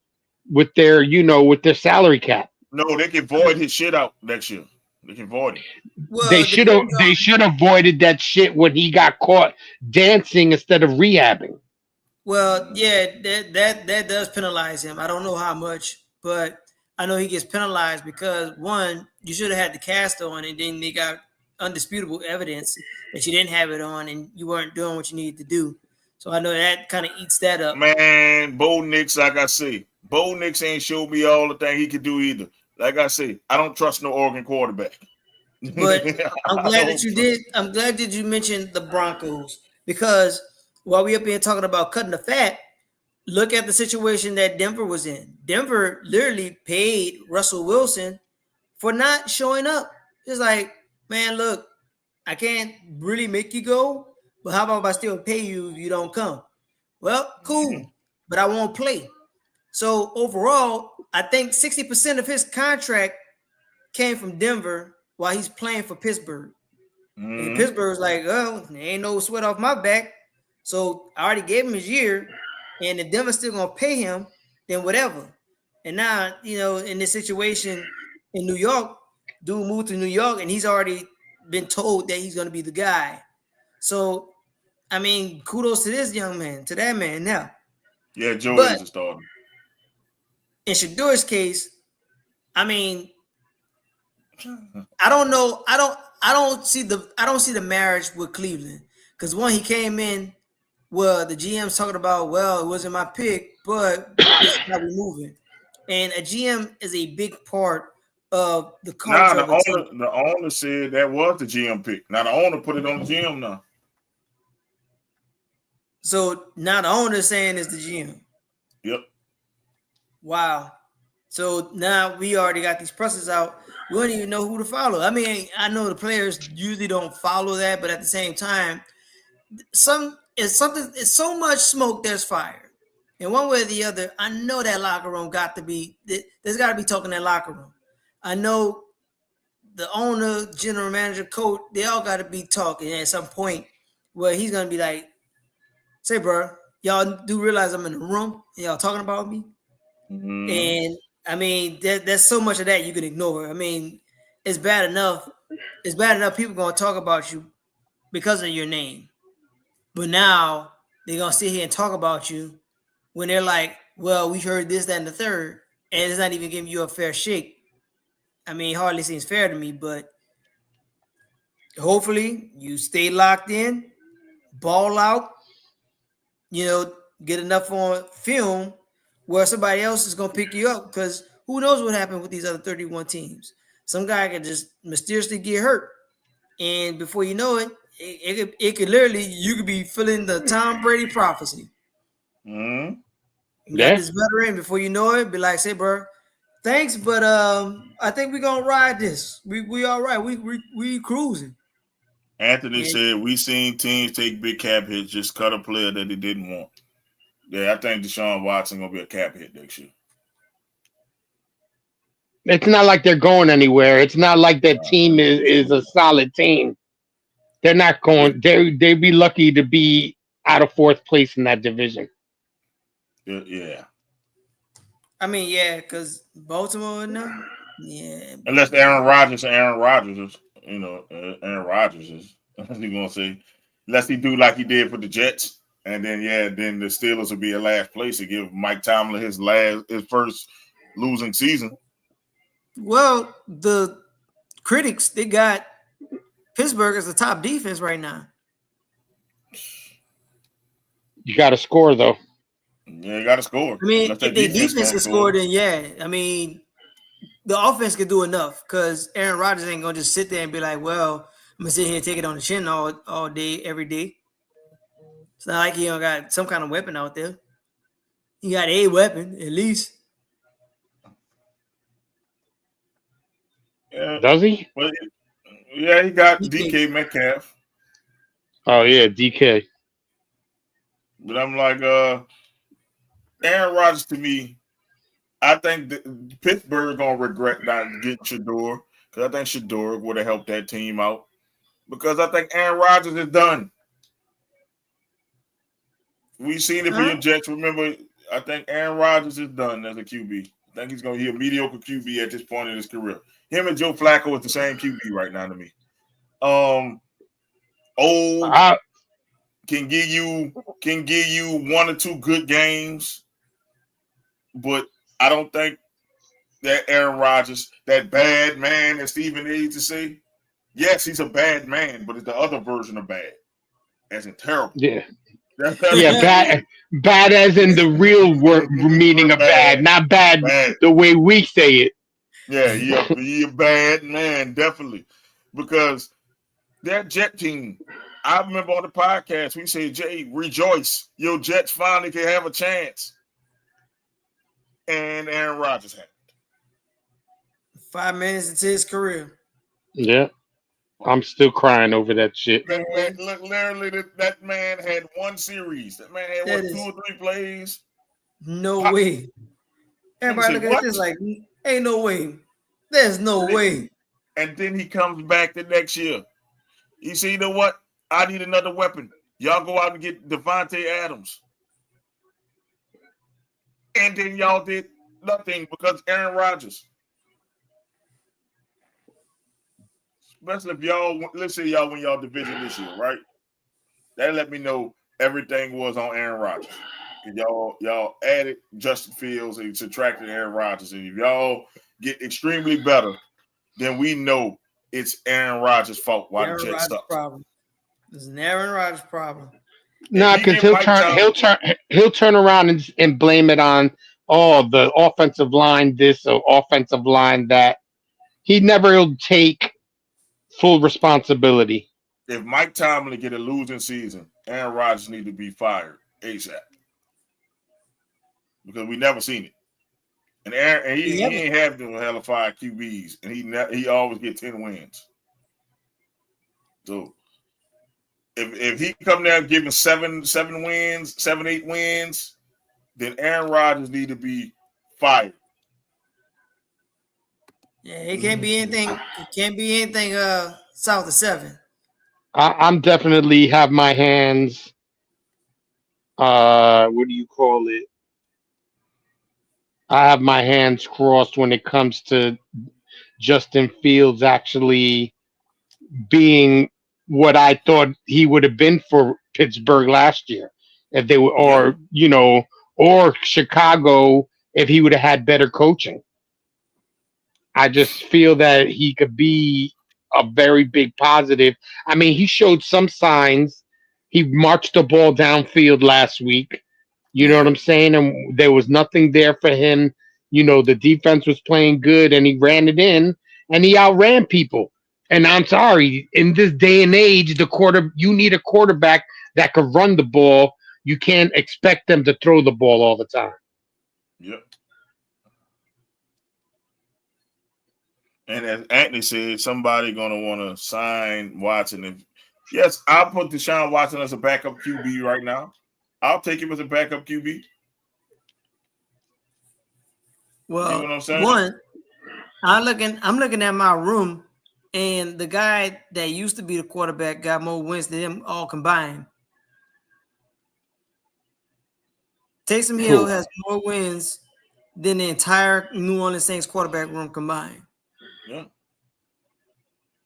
salary cap. No, they can void his shit out next year. They can void it. Well, they should have avoided that shit when he got caught dancing instead of rehabbing. Well, yeah, that does penalize him. I don't know how much, but I know he gets penalized because one, you should have had the cast on, and then they got undisputable evidence that you didn't have it on and you weren't doing what you needed to do. So I know that kind of eats that up. Man, Bo Nix, like I say, Bo Nix ain't showed me all the thing he could do either. Like I say, I don't trust no Oregon quarterback. But I'm glad that you did. I'm glad that you mentioned the Broncos because while we up here talking about cutting the fat, look at the situation that Denver was in. Denver literally paid Russell Wilson for not showing up. It's like, man, look, I can't really make you go, but how about if I still pay you if you don't come? Well, cool, but I won't play. So overall, I think 60% of his contract came from Denver while he's playing for Pittsburgh. And Pittsburgh's like, oh, there ain't no sweat off my back. So I already gave him his year. And if Denver's still going to pay him, then whatever. And now, in this situation in New York, dude moved to New York and he's already been told that he's going to be the guy. So, I mean, kudos to this young man, to that man now. Yeah, Joe is a starter. In Shedeur's case, I mean, I don't know. I don't see the marriage with Cleveland because one, he came in. Well, the GM's talking about, well, it wasn't my pick, but this is how we're moving. And a GM is a big part of the culture. The owner said that was the GM pick. Now the owner put it on the GM now. So now the owner is saying it's the GM. Yep. Wow. So now we already got these presses out. We don't even know who to follow. I mean, I know the players usually don't follow that, but at the same time, it's so much smoke, there's fire. And one way or the other, I know that locker room there's got to be talking in that locker room. I know the owner, general manager, coach, they all got to be talking at some point where he's going to be like, say, bro, y'all do realize I'm in the room and y'all talking about me? Mm-hmm. And I mean, there's so much of that you can ignore. I mean, it's bad enough. It's bad enough people going to talk about you because of your name. But now they're going to sit here and talk about you when they're like, well, we heard this, that, and the third, and it's not even giving you a fair shake. I mean, it hardly seems fair to me, but hopefully you stay locked in, ball out, get enough on film where somebody else is going to pick you up because who knows what happened with these other 31 teams. some guy could just mysteriously get hurt, and before you know it, it could literally you could be filling the Tom Brady prophecy. Mm-hmm. You got this veteran before you know it, be like, say, bro, thanks, but I think we're gonna ride this. We all right. We cruising. Anthony said we seen teams take big cap hits, just cut a player that they didn't want. Yeah, I think Deshaun Watson gonna be a cap hit next year. It's not like they're going anywhere. It's not like that team is a solid team. They're not going. They'd be lucky to be out of fourth place in that division. Yeah. I mean, yeah, because Baltimore, no. Yeah. Unless Aaron Rodgers is, Aaron Rodgers is, you gonna say, unless he do like he did for the Jets, and then then the Steelers will be in last place to give Mike Tomlin his first losing season. Well, the critics, they got Pittsburgh as the top defense right now. You got to score though. Yeah, you got to score. I mean, if the defense can score, then yeah. I mean, the offense can do enough because Aaron Rodgers ain't gonna just sit there and be like, "Well, I'm gonna sit here and take it on the chin all day, every day." It's not like he don't got some kind of weapon out there. He got a weapon at least. Yeah. Does he? Well, yeah, he got DK Metcalf. Oh yeah, DK. But I'm like, Aaron Rodgers to me, I think Pittsburgh gonna regret not getting Shedeur because I think Shedeur would have helped that team out because I think Aaron Rodgers is done. We've seen it for your Jets. Remember, I think Aaron Rodgers is done as a QB. I think he's going to be a mediocre QB at this point in his career. Him and Joe Flacco is the same QB right now to me. Can give you 1 or 2 good games, but I don't think that Aaron Rodgers, that bad man that Stephen A. used to say, yes, he's a bad man, but it's the other version of bad, as in terrible. Yeah. Yeah, bad as in the real word meaning of bad, not bad the way we say it. Yeah, he a bad man, definitely. Because that Jet team, I remember on the podcast, we said, Jay, rejoice. Your Jets finally can have a chance. And Aaron Rodgers had it. 5 minutes into his career. Yeah. I'm still crying over that shit. Literally, that man had 1 series. That man had 2 or 3 plays. No way. Everybody looking at this like, ain't no way. There's no way. And then he comes back the next year. You see, you know what? I need another weapon. Y'all go out and get Devontae Adams. And then y'all did nothing because Aaron Rodgers. Especially if y'all, let's say y'all win y'all division this year, right? That let me know everything was on Aaron Rodgers. And y'all added Justin Fields and subtracted Aaron Rodgers. And if y'all get extremely better, then we know it's Aaron Rodgers' fault why the Jets suck. It's an Aaron Rodgers problem. Nah, because he'll turn around and blame it on the offensive line this or offensive line that. He never will take full responsibility. If Mike Tomlin get a losing season, Aaron Rodgers need to be fired ASAP because we never seen it. And he ain't have the hell of 5 QBs, and he always get 10 wins. So if he come down giving 7 wins, 7, 8 wins, then Aaron Rodgers need to be fired. Yeah, it can't be anything. It can't be anything south of 7. I'm definitely have my hands. What do you call it? I have my hands crossed when it comes to Justin Fields actually being what I thought he would have been for Pittsburgh last year, if they were, or Chicago if he would have had better coaching. I just feel that he could be a very big positive. I mean, he showed some signs. He marched the ball downfield last week. You know what I'm saying? And there was nothing there for him. The defense was playing good, and he ran it in. and he outran people. And I'm sorry, in this day and age, you need a quarterback that could run the ball. You can't expect them to throw the ball all the time. Yep. And as Anthony said, somebody gonna want to sign Watson. And yes, I'll put Deshaun Watson as a backup QB right now. I'll take him as a backup QB. Well, you know what I'm saying? One, I'm looking at my room, and the guy that used to be the quarterback got more wins than them all combined. Taysom Hill has more wins than the entire New Orleans Saints quarterback room combined. Yeah,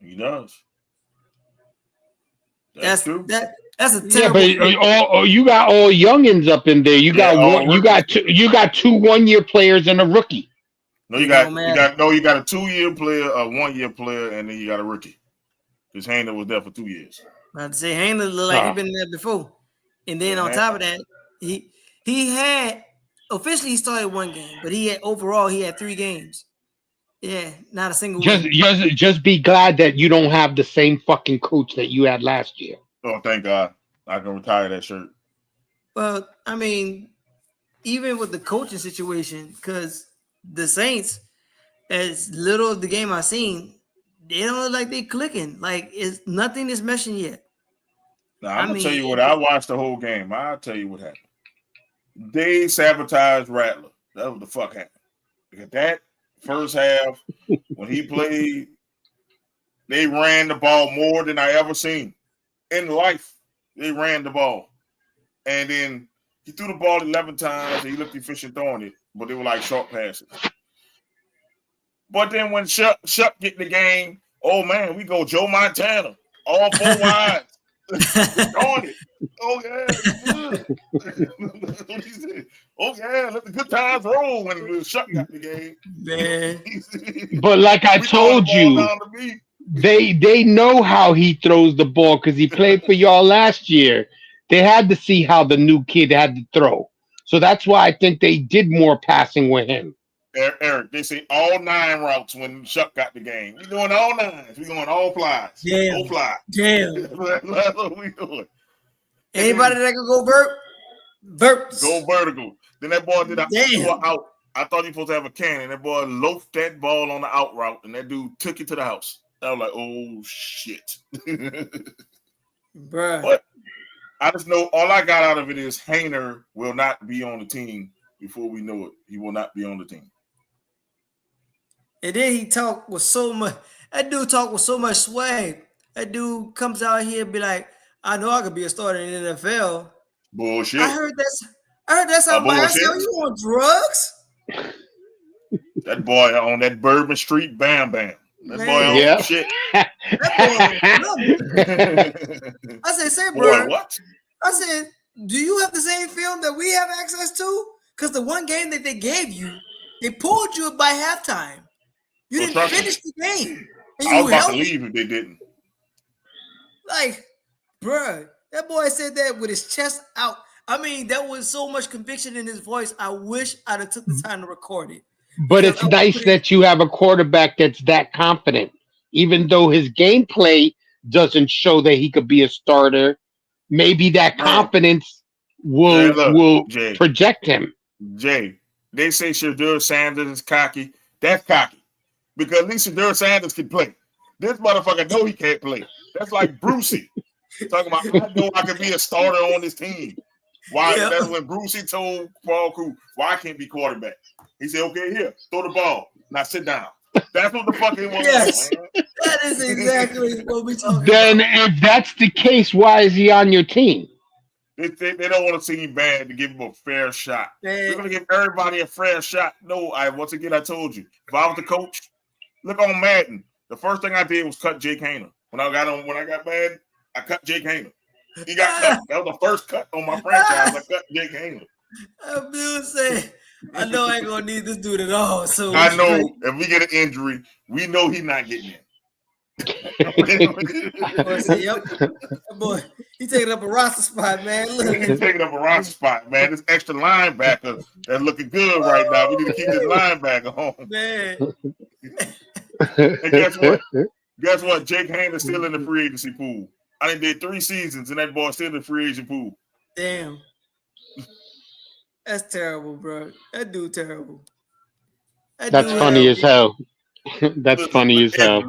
he does. That's true. That's a terrible. Yeah, but you got all youngins up in there. You got one. You got two. You got 2 1-year players and a rookie. No, you got a 2-year player, a 1-year player, and then you got a rookie. Because Hayner was there for 2 years. I'd say Hayner looked like he'd been there before, and then on top of that, he had officially he started 1 game, but he had 3 games. Yeah, not a single win. Just be glad that you don't have the same fucking coach that you had last year. Oh, thank God. I can retire that shirt. Well, I mean, even with the coaching situation, because the Saints, as little of the game I've seen, they don't look like they clicking. Like nothing is meshing yet. Now, I'm gonna tell you what. I watched the whole game. I'll tell you what happened. They sabotaged Rattler. That was the fuck happened. Because that first half, when he played, they ran the ball more than I ever seen in life. They ran the ball, and then he threw the ball 11 times, and he looked efficient throwing it, but they were like short passes. But then when Shuck get the game, oh man, we go Joe Montana, all 4 wides. On it. Oh yeah. Oh yeah, let the good times roll when Shuck got the game. Man. But like I told you, they know how he throws the ball because he played for y'all last year. They had to see how the new kid had to throw. So that's why I think they did more passing with him. Eric, they say all 9 routes when Shuck got the game. We doing all 9s. We going all flies. Damn. All fly. Damn. That's what we doing. Anybody that can go vertical. Go vertical. Then that boy did a out. I thought he was supposed to have a cannon. That boy loafed that ball on the out route, and that dude took it to the house. I was like, oh shit. Bruh. But I just know all I got out of it is Hayner will not be on the team before we know it. He will not be on the team. And then he talked with so much. That dude talked with so much swag. That dude comes out here and be like, "I know I could be a starter in the NFL." Bullshit. I heard that's how I said, "You on drugs?" That boy on that Bourbon Street, bam bam. That boy on shit. I said, "Say, boy, bro, what?" I said, "Do you have the same film that we have access to? Because the one game that they gave you, they pulled you by halftime. You didn't finish the game. I was about to leave if they didn't. Like, bruh, that boy said that with his chest out. I mean, that was so much conviction in his voice. I wish I'd have took the time to record it. But it's nice that you have a quarterback that's that confident. Even though his gameplay doesn't show that he could be a starter, maybe that confidence will project him. Jay, they say Shedeur Sanders is cocky. That's cocky. Because at least Shedeur Sanders can play. This motherfucker know he can't play. That's like Brucey. Talking about, I know I can be a starter on this team. Why? Yeah. That's when Brucey told Paul Crew, why I can't be quarterback. He said, okay, here, throw the ball. Now sit down. That's what the fuck he wants. Yes, that is exactly what we talking then about. If that's the case, why is he on your team? They don't want to see him bad to give him a fair shot. We're going to give everybody a fair shot. No, once again, I told you. If I was the coach, look on Madden. The first thing I did was cut Jake Hayner. When I got mad, I cut Jake Hayner. He got cut. That was the first cut on my franchise. I cut Jake Hayner. I'm doing saying, I know I ain't gonna need this dude at all. So I know if we get an injury, we know he's not getting in. Boy, say, yep. Boy, he taking up a roster spot, man. Look. He's taking up a roster spot, man. This extra linebacker that's looking good right now. We need to keep this linebacker home. Man. And guess what? Guess what? Jake Haynes is still in the free agency pool. I done did 3 seasons, and that boy's still in the free agent pool. Damn. That's terrible, bro. That dude terrible. That's funny as hell. That's funny as hell.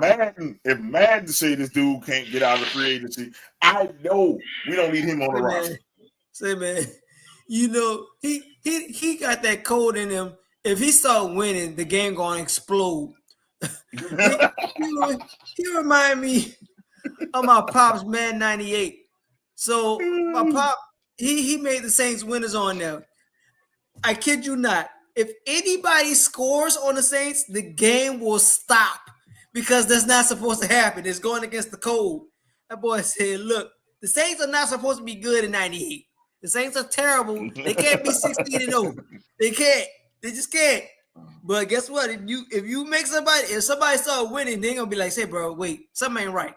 If Madden say this dude can't get out of the free agency, I know we don't need him on the roster. Say, man, you know, he got that code in him. If he start winning, the game gonna explode. he remind me of my pops, man, 98. So my pop, he made the Saints winners on there. I kid you not. If anybody scores on the Saints, the game will stop because that's not supposed to happen. It's going against the code. That boy said, look, the Saints are not supposed to be good in 98. The Saints are terrible. They can't be 16-0. They can't. They just can't. But guess what? If somebody start winning, they're going to be like, say, bro, wait, something ain't right.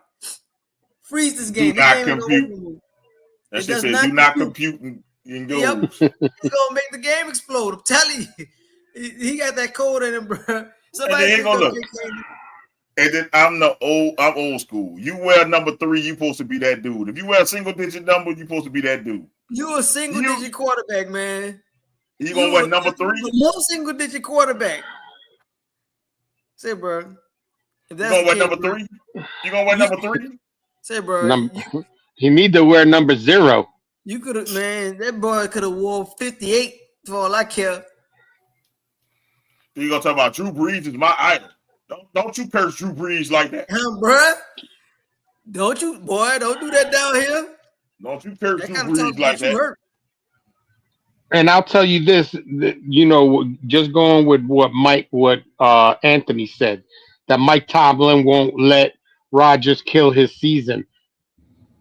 Freeze this game. Do not compute. That shit says do not compute and go. Yep. He's gonna make the game explode. I'm telling you, he got that code in him, bro. Somebody and then I'm old school. You wear number 3, you supposed to be that dude. If you wear a single digit number, you supposed to be that dude. You a single digit quarterback, man. You gonna wear number 3? No single digit quarterback. Say, bro. You gonna wear number 3? You gonna wear number 3? Say, bro. He need to wear number 0. You could have, man. That boy could have wore 58 for all I care. You gonna talk about Drew Brees is my idol? Don't you curse Drew Brees like that, bro? Don't you, boy? Don't do that down here. Don't you curse Drew Brees like that? Hurt. And I'll tell you this, you know, just going with what Anthony said, that Mike Tomlin won't let Rodgers kill his season.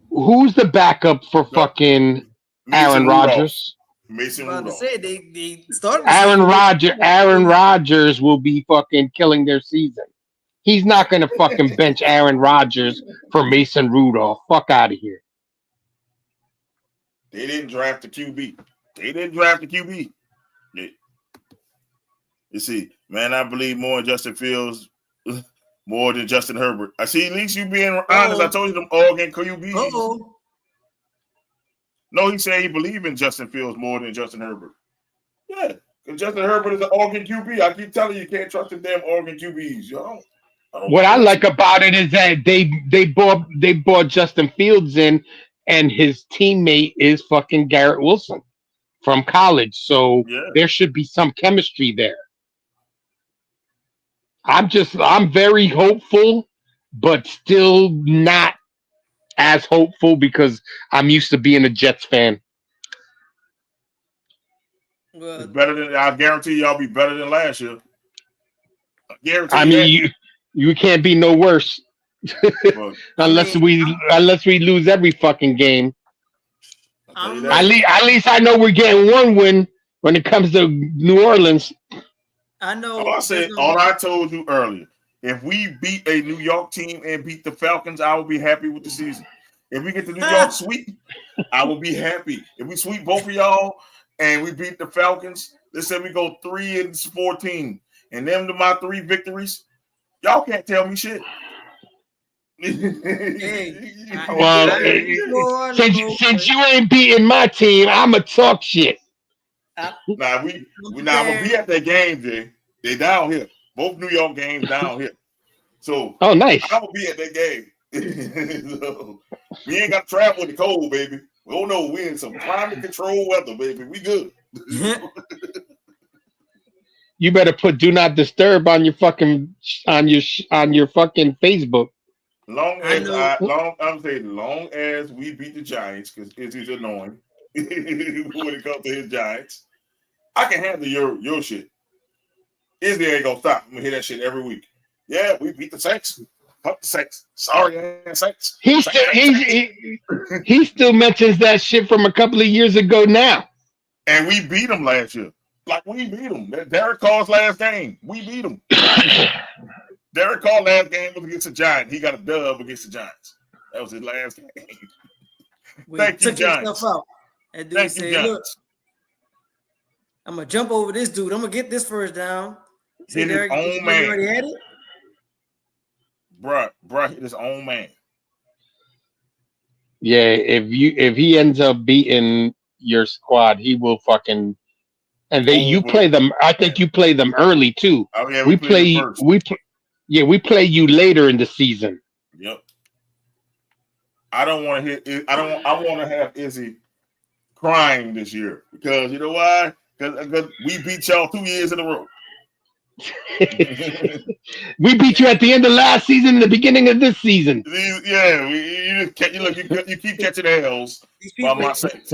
Who's the backup for fucking Aaron Rodgers? Mason Rudolph. They started Aaron Rodgers will be fucking killing their season. He's not gonna fucking bench Aaron Rodgers for Mason Rudolph. Fuck out of here. They didn't draft the QB. You see, man, I believe more in Justin Fields more than Justin Herbert. I see. At least you being honest. I told you them Oregon QBs. No, he said he believed in Justin Fields more than Justin Herbert. Yeah, because Justin Herbert is an Oregon QB. I keep telling you, can't trust the damn Oregon QBs, yo. What I like about it is that they brought Justin Fields in, and his teammate is fucking Garrett Wilson from college. So there should be some chemistry there. I'm very hopeful, but still not as hopeful because I'm used to being a Jets fan. It's better than I guarantee y'all be better than last year. I mean, you can't be no worse unless we lose every fucking game. At least I know we're getting one win when it comes to New Orleans. I know. All I told you earlier. If we beat a New York team and beat the Falcons, I will be happy with the season. If we get the New York sweep, I will be happy. If we sweep both of y'all and we beat the Falcons, let's say we go 3-14, and them to my 3 victories, y'all can't tell me shit. Since you ain't beating my team, I'ma talk shit. We not gonna be at that game, Jay. They down here. Both New York games down here. So nice. I will be at that game. So, we ain't got to travel in the cold, baby. Oh no, we in some climate control weather, baby. We good. You better put "Do Not Disturb" on your fucking fucking Facebook. Long as we beat the Giants, because it is annoying when it comes to his Giants. I can handle your shit. Izzy ain't gonna stop. I'm gonna hear that shit every week. Yeah, we beat the Saints. Fuck the Saints. Sorry, Saints. He still mentions that shit from a couple of years ago now. And we beat them last year. Like, we beat them. Derek Carr's last game. We beat them. Derek Carr's last game was against the Giants. He got a dub against the Giants. That was his last game. Thank you, Giants. And dude said, look, I'm going to jump over this dude. I'm going to get this first down. See, his Derek, own man. You already had it? bruh hit his own man. Yeah, if he ends up beating your squad, he will fucking. And you play them. I think you play them early too. Oh yeah, we played them first. We play you later in the season. Yep. I don't want to hit. I want to have Izzy crying this year because you know why? Because we beat y'all 2 years in a row. We beat you at the end of last season and the beginning of this season. Yeah, you keep catching L's by my Saints.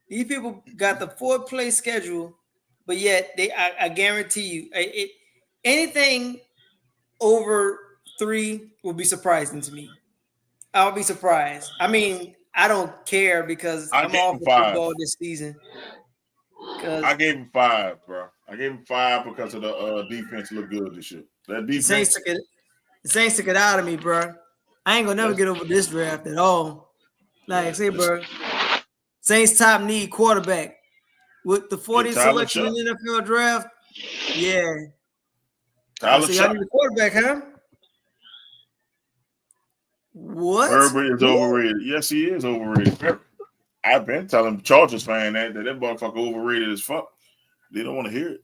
These people got the 4-play schedule, but yet I guarantee you, anything over 3 will be surprising to me. I'll be surprised. I mean, I don't care because I'm all for football this season. I gave him 5, bro. I gave him 5 because of the defense looked good this year. That defense. The Saints took it out of me, bro. I ain't gonna never get over this draft at all. Like I say, bro, Saints top need quarterback with the 40th selection in the NFL draft. Yeah. Tyler so y'all need a quarterback, huh? What? Herbert is overrated. Yes, he is overrated. I've been telling Chargers fan that motherfucker overrated as fuck. They don't want to hear it.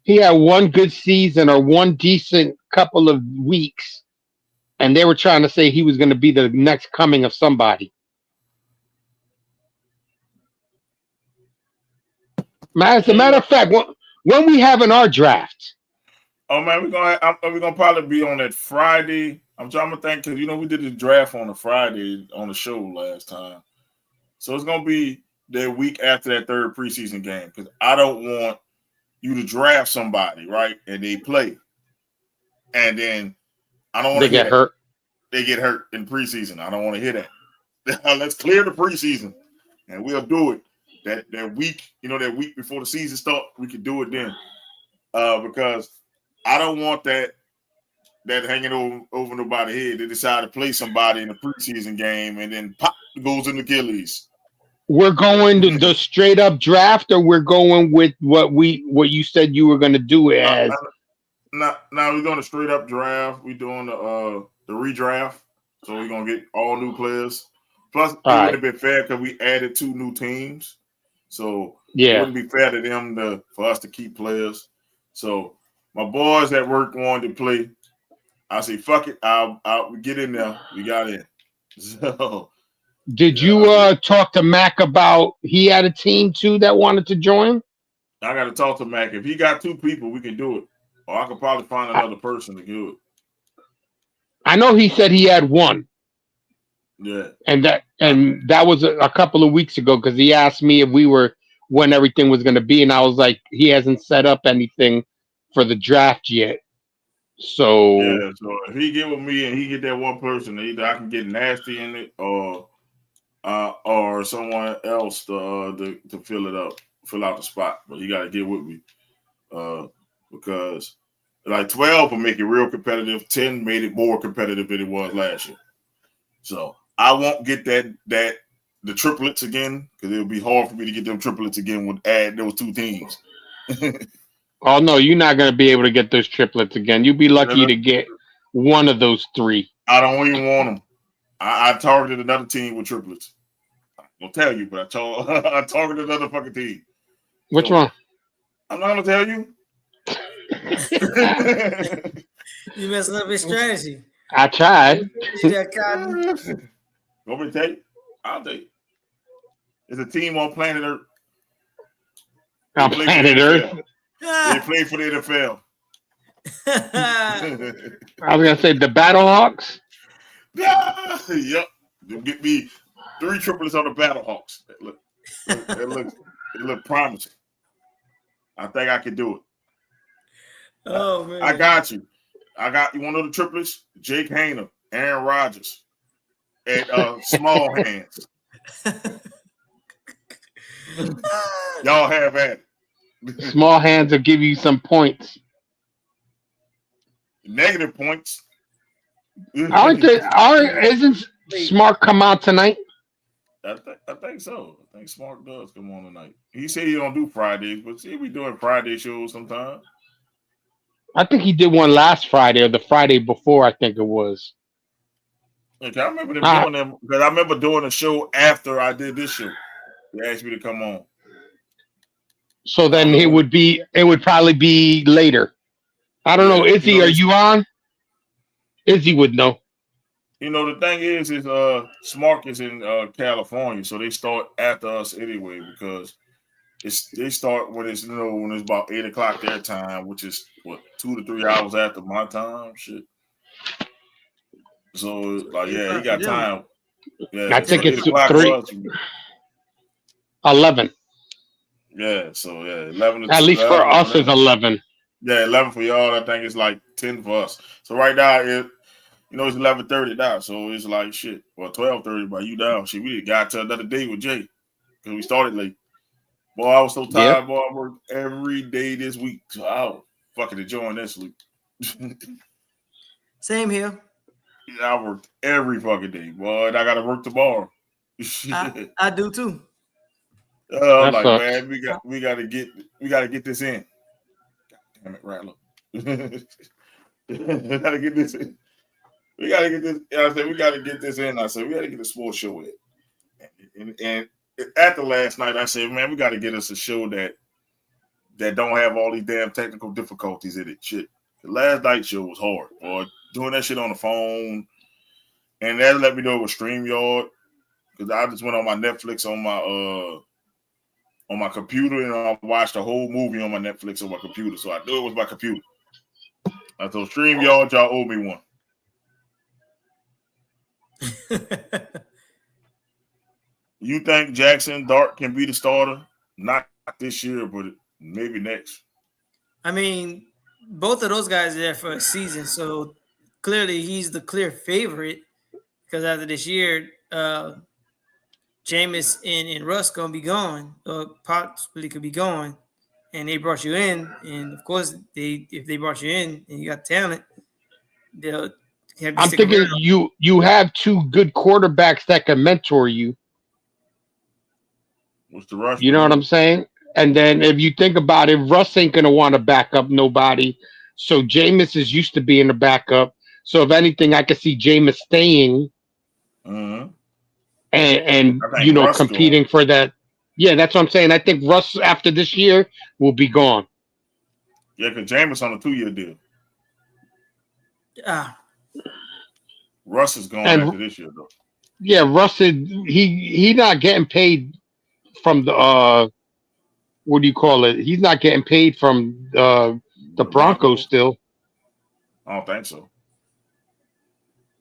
He had one good season or one decent couple of weeks, and they were trying to say he was going to be the next coming of somebody. As a matter of fact, when we having our draft? Oh man, we're gonna probably be on that Friday. I'm trying to think because we did the draft on a Friday on the show last time, so it's gonna be the week after that third preseason game because I don't want you to draft somebody right and they play, and then I don't want to get hurt. They get hurt in preseason. I don't want to hear that. Let's clear the preseason, and we'll do it that week. That week before the season starts, we could do it then, because I don't want that hanging over nobody's head. They decide to play somebody in the preseason game and then pop goes in Achilles. We're going to the straight up draft, or we're going with what you said you were going to do as. Now we're going to straight up draft. We're doing the redraft, so we're gonna get all new players. Plus, it wouldn't have been fair because we added 2 new teams, so it wouldn't be fair to them for us to keep players. So my boys at work wanted to play. I say, fuck it, I'll get in there. We got in. So. Did you talk to Mac about he had a team too that wanted to join? I got to talk to Mac. If he got 2 people, we can do it. Or I could probably find another person to do it. I know he said he had 1. Yeah. And that was a couple of weeks ago because he asked me when everything was going to be, and I was like, he hasn't set up anything for the draft yet. So if he get with me and he get that 1 person, either I can get Nasty in it or someone else to fill out the spot. But you got to get with me because like 12 will make it real competitive. 10 made it more competitive than it was last year. So I won't get the triplets again because it'll be hard for me to get them triplets again with add those 2 teams. Oh no, you're not going to be able to get those triplets again. You'll be lucky to get one of those 3. I don't even want them. I targeted another team with triplets. I'll tell you, but I targeted another fucking team. Which one? I'm not gonna tell you. You messing up his strategy. I tried. Want me to tell you? I'll tell you. It's a team on planet Earth. On planet Earth? They play for the NFL. I was gonna say the Battlehawks. Yep. They'll get me 3 triplets on the Battlehawks. It look promising. I think I can do it. Oh man. I got you. You want to know the triplets? Jake Hayner, Aaron Rodgers, and Small Hands. Y'all have at it. Small Hands will give you some points. Negative points. Isn't Smart come out tonight? I think so. I think Smart does come on tonight. He said he don't do Fridays, but see, we doing Friday shows sometimes. I think he did one last Friday or the Friday before, I think it was. Okay, I remember them doing them because I remember doing a show after I did this show. They asked me to come on. So then it would probably be later. I don't know. Izzy, are you on? Izzy would know. You know, the thing is Smark is in California, so they start after us anyway because they start when it's when it's about 8:00 their time, which is what 2 to 3 hours after my time. Shit. So like he got time. Yeah, I think it's 8:00 11. Yeah, so 11 to At 2, least for us is 11. Yeah, 11 for y'all. I think it's like 10 for us. So right now it's 11:30 now. So it's like shit. Well, 12:30 by you down. Shit, we got to another day with Jay because we started late. Boy, I was so tired. Boy, I worked every day this week. So I was fucking enjoying that sleep. Same here. I worked every fucking day, boy, and I got to work tomorrow. I do too. I'm like, man, we got to get this in. God damn it, Rattler. We got to get this in. We got to get this. I said we got to get this in. I said we got to get a sports show in. And after last night, I said, man, we got to get us a show that don't have all these damn technical difficulties in it. Shit, the last night show was hard, boy. Doing that shit on the phone, and that let me know it was StreamYard because I just went on my Netflix on my computer and I watched the whole movie on my Netflix on my computer, so I knew it was my computer. I told StreamYard, y'all owe me one. You think Jackson Dart can be the starter? Not this year, but maybe next. I mean, both of those guys are there for a season, so clearly he's the clear favorite because after this year, Jameis and Russ gonna be gone, or possibly could be gone, and they brought you in, and of course if they brought you in and you got talent, they'll have you. I'm thinking you have two good quarterbacks that can mentor you. What's the rush? You know what I'm saying? And then if you think about it, Russ ain't gonna want to back up nobody. So Jameis is used to being a backup. So if anything, I could see Jameis staying and competing for that. Yeah, that's what I'm saying. I think Russ after this year will be gone. Yeah, because Jameis on a 2-year deal. Russ is gone after this year though. Yeah, Russ he not getting paid from the what do you call it? He's not getting paid from the Broncos still. I don't think so.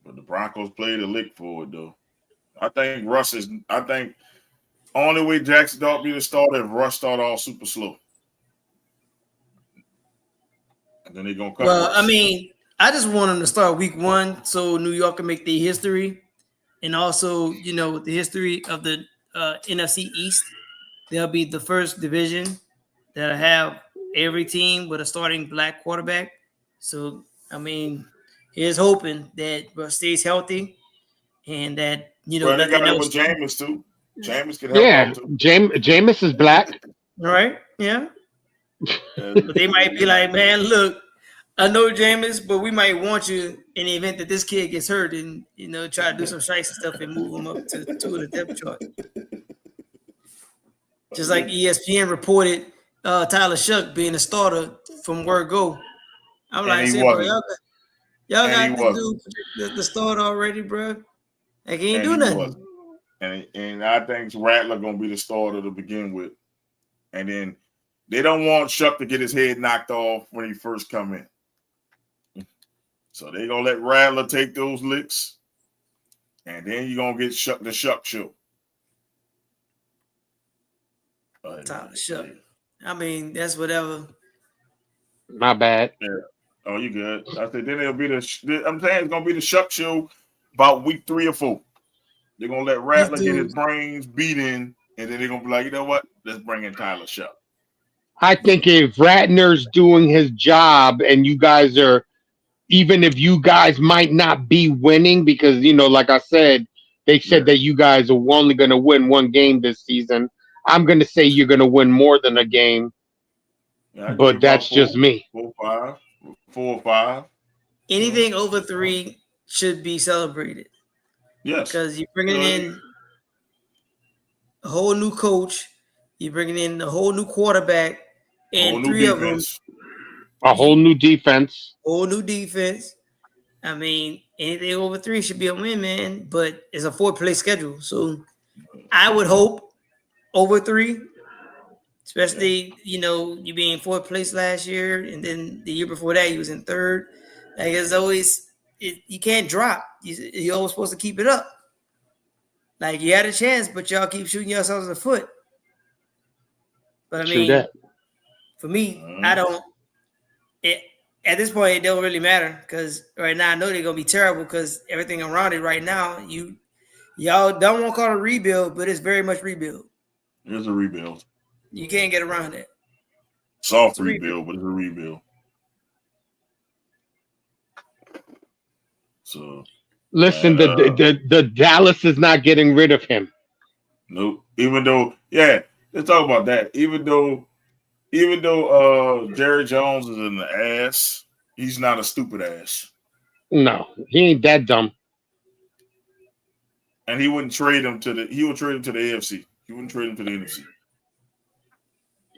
But the Broncos played a lick for it though. I think only way Jackson Dart be the starter if Russ start all super slow. And then they're gonna cut Russ. I mean, I just want them to start week 1 so New York can make their history. And also, the history of the NFC East. They'll be the first division that'll have every team with a starting black quarterback. So, I mean, here's hoping that Russ stays healthy and that, they got it with Jameis too. Jameis can help out too. Jameis is black. All right, yeah. But they might be like, man, look, I know Jameis, but we might want you in the event that this kid gets hurt and, try to do some shiesty stuff and move him up to 2 of the depth chart. Just like ESPN reported Tyler Shuck being a starter from word go. I'm like, y'all got the starter already, bro. Like, he ain't do nothing. And I think Rattler going to be the starter to begin with. And then they don't want Shuck to get his head knocked off when he first come in. So they're going to let Rattler take those licks. And then you're going to get the Shuck show. Tyler Shuck. I mean, that's whatever. My bad. Yeah. Oh, you good. I said then it'll be I'm saying it's going to be the Shuck show about week 3 or 4. They're going to let Rattler get his brains beat in, and then they're going to be like, you know what? Let's bring in Tyler Shuck. I think if Ratner's doing his job and you guys are, even if you guys might not be winning, because, like I said, they said that you guys are only going to win 1 game this season. I'm going to say you're going to win more than a game, but that's just me. 4 or 5. Anything over 3 should be celebrated. Yes. Because you're bringing in a whole new coach, you're bringing in a whole new quarterback, and new 3 of them, defense. A whole new defense. whole new defense. I mean, anything over 3 should be a win, man. But it's a 4-play schedule, so I would hope over 3. Especially, you being 4th place last year, and then the year before that, you was in 3rd. Like it's always, you can't drop. You're always supposed to keep it up. Like you had a chance, but y'all keep shooting yourselves in the foot. But I mean, for me, I don't. At this point, it don't really matter because right now I know they're gonna be terrible because everything around it right now, y'all don't want to call it a rebuild, but it's very much rebuild. It's a rebuild. You can't get around it. Soft rebuild, but it's a rebuild. So listen, the Dallas is not getting rid of him. Nope. Even though, let's talk about that. Even though Jerry Jones is in the ass, he's not a stupid ass. No, he ain't that dumb. And he wouldn't trade him to the AFC. He wouldn't trade him to the NFC.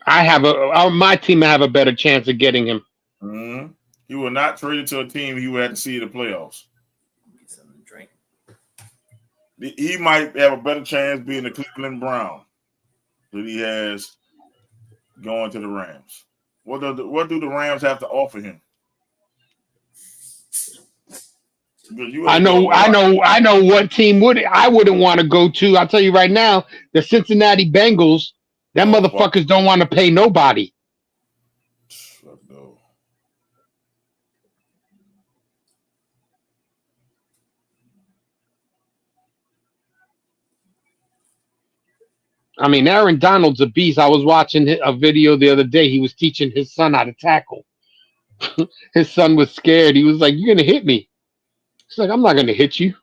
My team have a better chance of getting him. Mm-hmm. He will not trade it to a team he would have to see in the playoffs. He might have a better chance being the Cleveland Brown than he has going to the Rams. What do the Rams have to offer him? I know what team I wouldn't want to go to. I'll tell you right now, the Cincinnati Bengals. Them motherfuckers don't want to pay nobody. No. I mean, Aaron Donald's a beast. I was watching a video the other day. He was teaching his son how to tackle. His son was scared. He was like, "You're gonna hit me." He's like, "I'm not gonna hit you,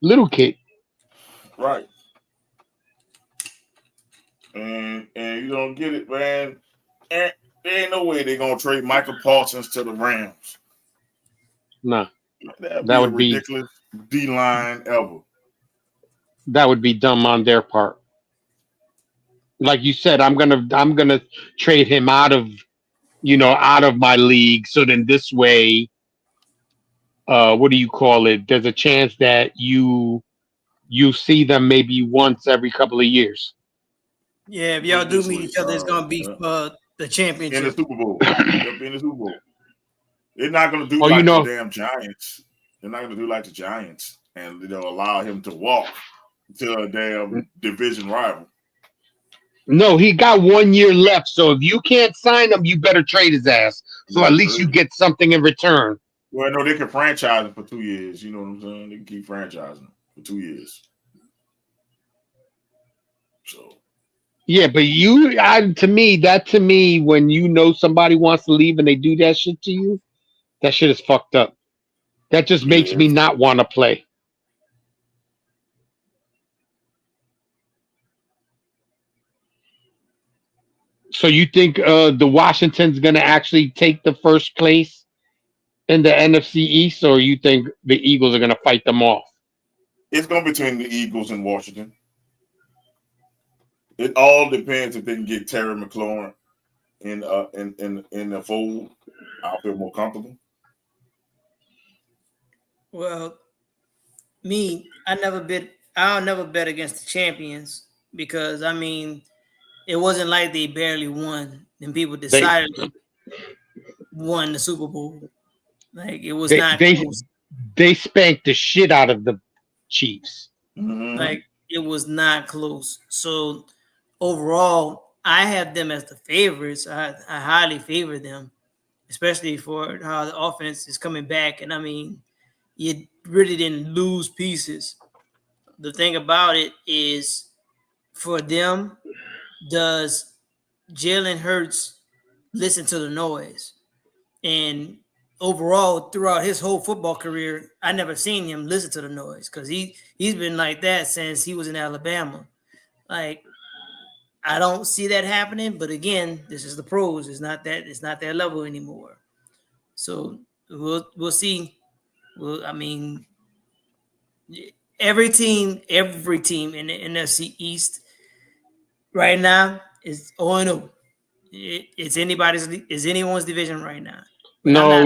little kid." Right. And you don't get it, man. And there ain't no way they're gonna trade Michael Parsons to the Rams. No, that would be ridiculous D-line ever. That would be dumb on their part. Like you said, I'm gonna trade him out of my league. So then this way, what do you call it? There's a chance that you see them maybe once every couple of years. Yeah, if y'all do meet each other, it's gonna be the championship. In the Super Bowl. In the Super Bowl. They're not gonna do the damn Giants. They're not gonna do like the Giants, and they'll allow him to walk to a damn division rival. No, he got 1 year left. So if you can't sign him, you better trade his ass. So at least you get something in return. Well, no, they can franchise him for 2 years. You know what I'm saying? They can keep franchising for 2 years. So. Yeah, but to me, when you know somebody wants to leave and they do that shit to you, that shit is fucked up. That just makes me not want to play. So you think the Washington's going to actually take the first place in the NFC East, or you think the Eagles are going to fight them off? It's going to be between the Eagles and Washington. It all depends if they can get Terry McLaurin in the fold. I'll feel more comfortable. Well, I'll never bet against the champions because I mean it wasn't like they barely won and people decided they won the Super Bowl. Like it was not close. They spanked the shit out of the Chiefs. Mm-hmm. Like it was not close. So overall, I have them as the favorites. I highly favor them, especially for how the offense is coming back. And I mean, you really didn't lose pieces. The thing about it is, for them, does Jalen Hurts listen to the noise? And overall, throughout his whole football career, I never seen him listen to the noise because he's been like that since he was in Alabama. Like, I don't see that happening, but again, this is the pros. It's not that level anymore. So we'll see. Well, I mean, every team in the NFC East right now is 0-0. It's anyone's division right now. But No.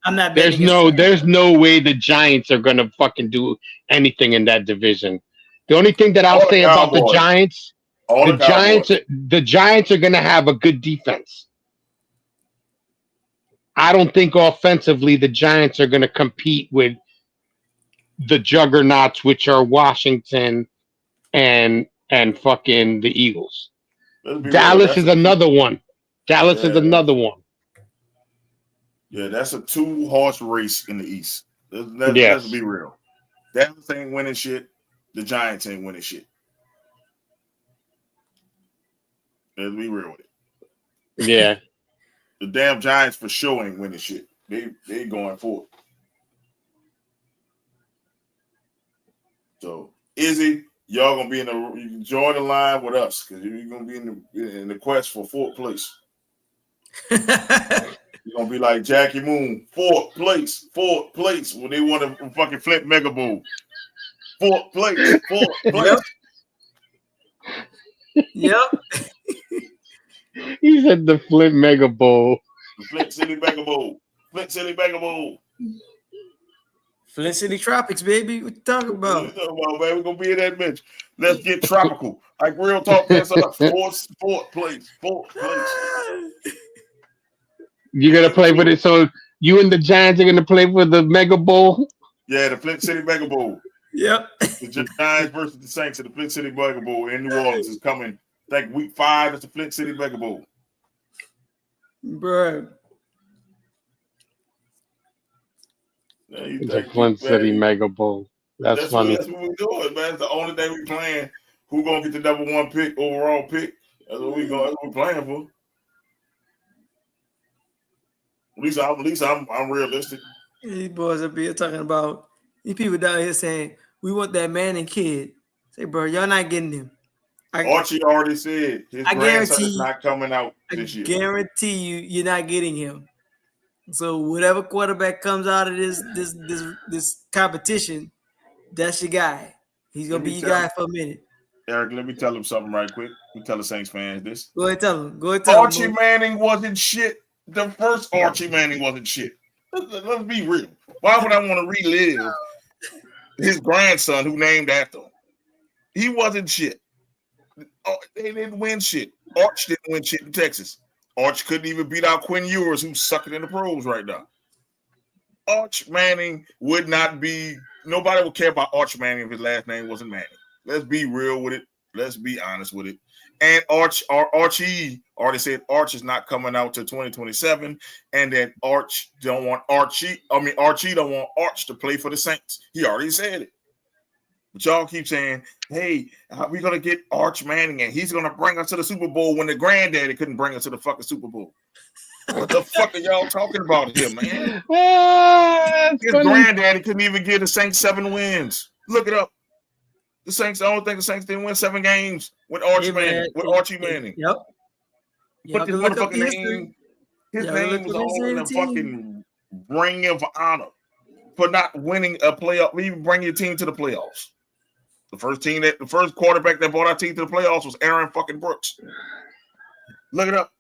I'm not betting against the Giants. There's no way the Giants are gonna fucking do anything in that division. The only thing that I'll All the say about Cowboys. the Giants are gonna have a good defense. I don't think offensively the Giants are gonna compete with the juggernauts, which are Washington and fucking the Eagles. Let's be real. Dallas is another one. Dallas is another one. Yeah, that's a 2-horse race in the East. Let's Yes. be real. Dallas ain't winning shit. The Giants ain't winning shit. Let's be real with it. Yeah. The damn Giants for sure ain't winning shit. They going for it. So Izzy, y'all gonna be you can join the line with us because you're gonna be in the quest for 4th place. You're gonna be like Jackie Moon, 4th place when they want to fucking Flint Mega Bowl. 4th place. Yep. He said the Flint Mega Bowl. The Flint City Mega Bowl. Flint City Tropics, baby. What you talking about? Man, we're gonna be in that bitch. Let's get tropical. Like real talk, man. Fourth place. You're gonna play with it. So you and the Giants are gonna play for the Mega Bowl. Yeah, the Flint City Mega Bowl. Yep. The Giants versus the Saints at the Flint City Mega Bowl in New Orleans is coming. I think week 5 is the Flint City Mega Bowl. Bro. The Flint City Mega Bowl. That's funny. That's what we're doing, man. It's the only thing we playing. Who gonna get the number 1 pick, overall pick? That's what we're playing for. At least I'm realistic. These boys up here talking about these people down here saying we want that Manning kid. Say, bro, y'all not getting him. Archie already said his grandson is not coming out this year. I guarantee you're not getting him. So whatever quarterback comes out of this competition, that's your guy. He's gonna be your guy for a minute. Eric, let me tell him something right quick. We tell the Saints fans this. Go ahead, tell him. Archie Manning wasn't shit. The first Archie Manning wasn't shit. Let's be real. Why would I want to relive his grandson who named after him? He wasn't shit. They didn't win shit. Arch didn't win shit in Texas. Arch couldn't even beat out Quinn Ewers, who's sucking in the pros right now. Arch Manning would not be. Nobody would care about Arch Manning if his last name wasn't Manning. Let's be real with it. Let's be honest with it. And Archie already said Arch is not coming out to 2027, and that Archie don't want Arch to play for the Saints. He already said it. But y'all keep saying, hey, we're going to get Arch Manning, and he's going to bring us to the Super Bowl when the granddaddy couldn't bring us to the fucking Super Bowl. What the fuck are y'all talking about here, man? His granddaddy couldn't even give the Saints 7 wins. Look it up. I don't think the Saints didn't win 7 games with Archie Manning. Yep. But his motherfucking name, his name was all in the fucking Ring of Honor for not winning a playoff, even bringing your team to the playoffs. The first quarterback that brought our team to the playoffs was Aaron fucking Brooks. Look it up.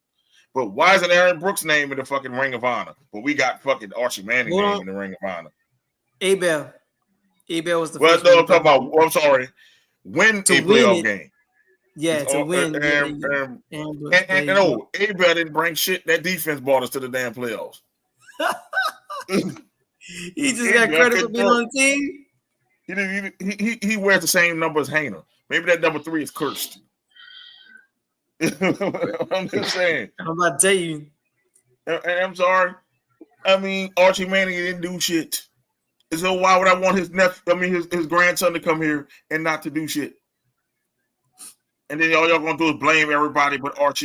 But why isn't Aaron Brooks' name in the fucking Ring of Honor? But we got fucking Archie Manning name in the Ring of Honor. Abel was the first. Well, no, I'm talking about. I'm sorry. Win a playoff game. Yeah, to win. And Abel didn't bring shit. That defense brought us to the damn playoffs. He just got credit for being on the team. He wears the same number as Hainer. Maybe that number 3 is cursed. I'm just saying. I'm about to tell you. I'm sorry. I mean, Archie Manning didn't do shit. So why would I want his grandson to come here and not to do shit? And then all y'all gonna do is blame everybody but Arch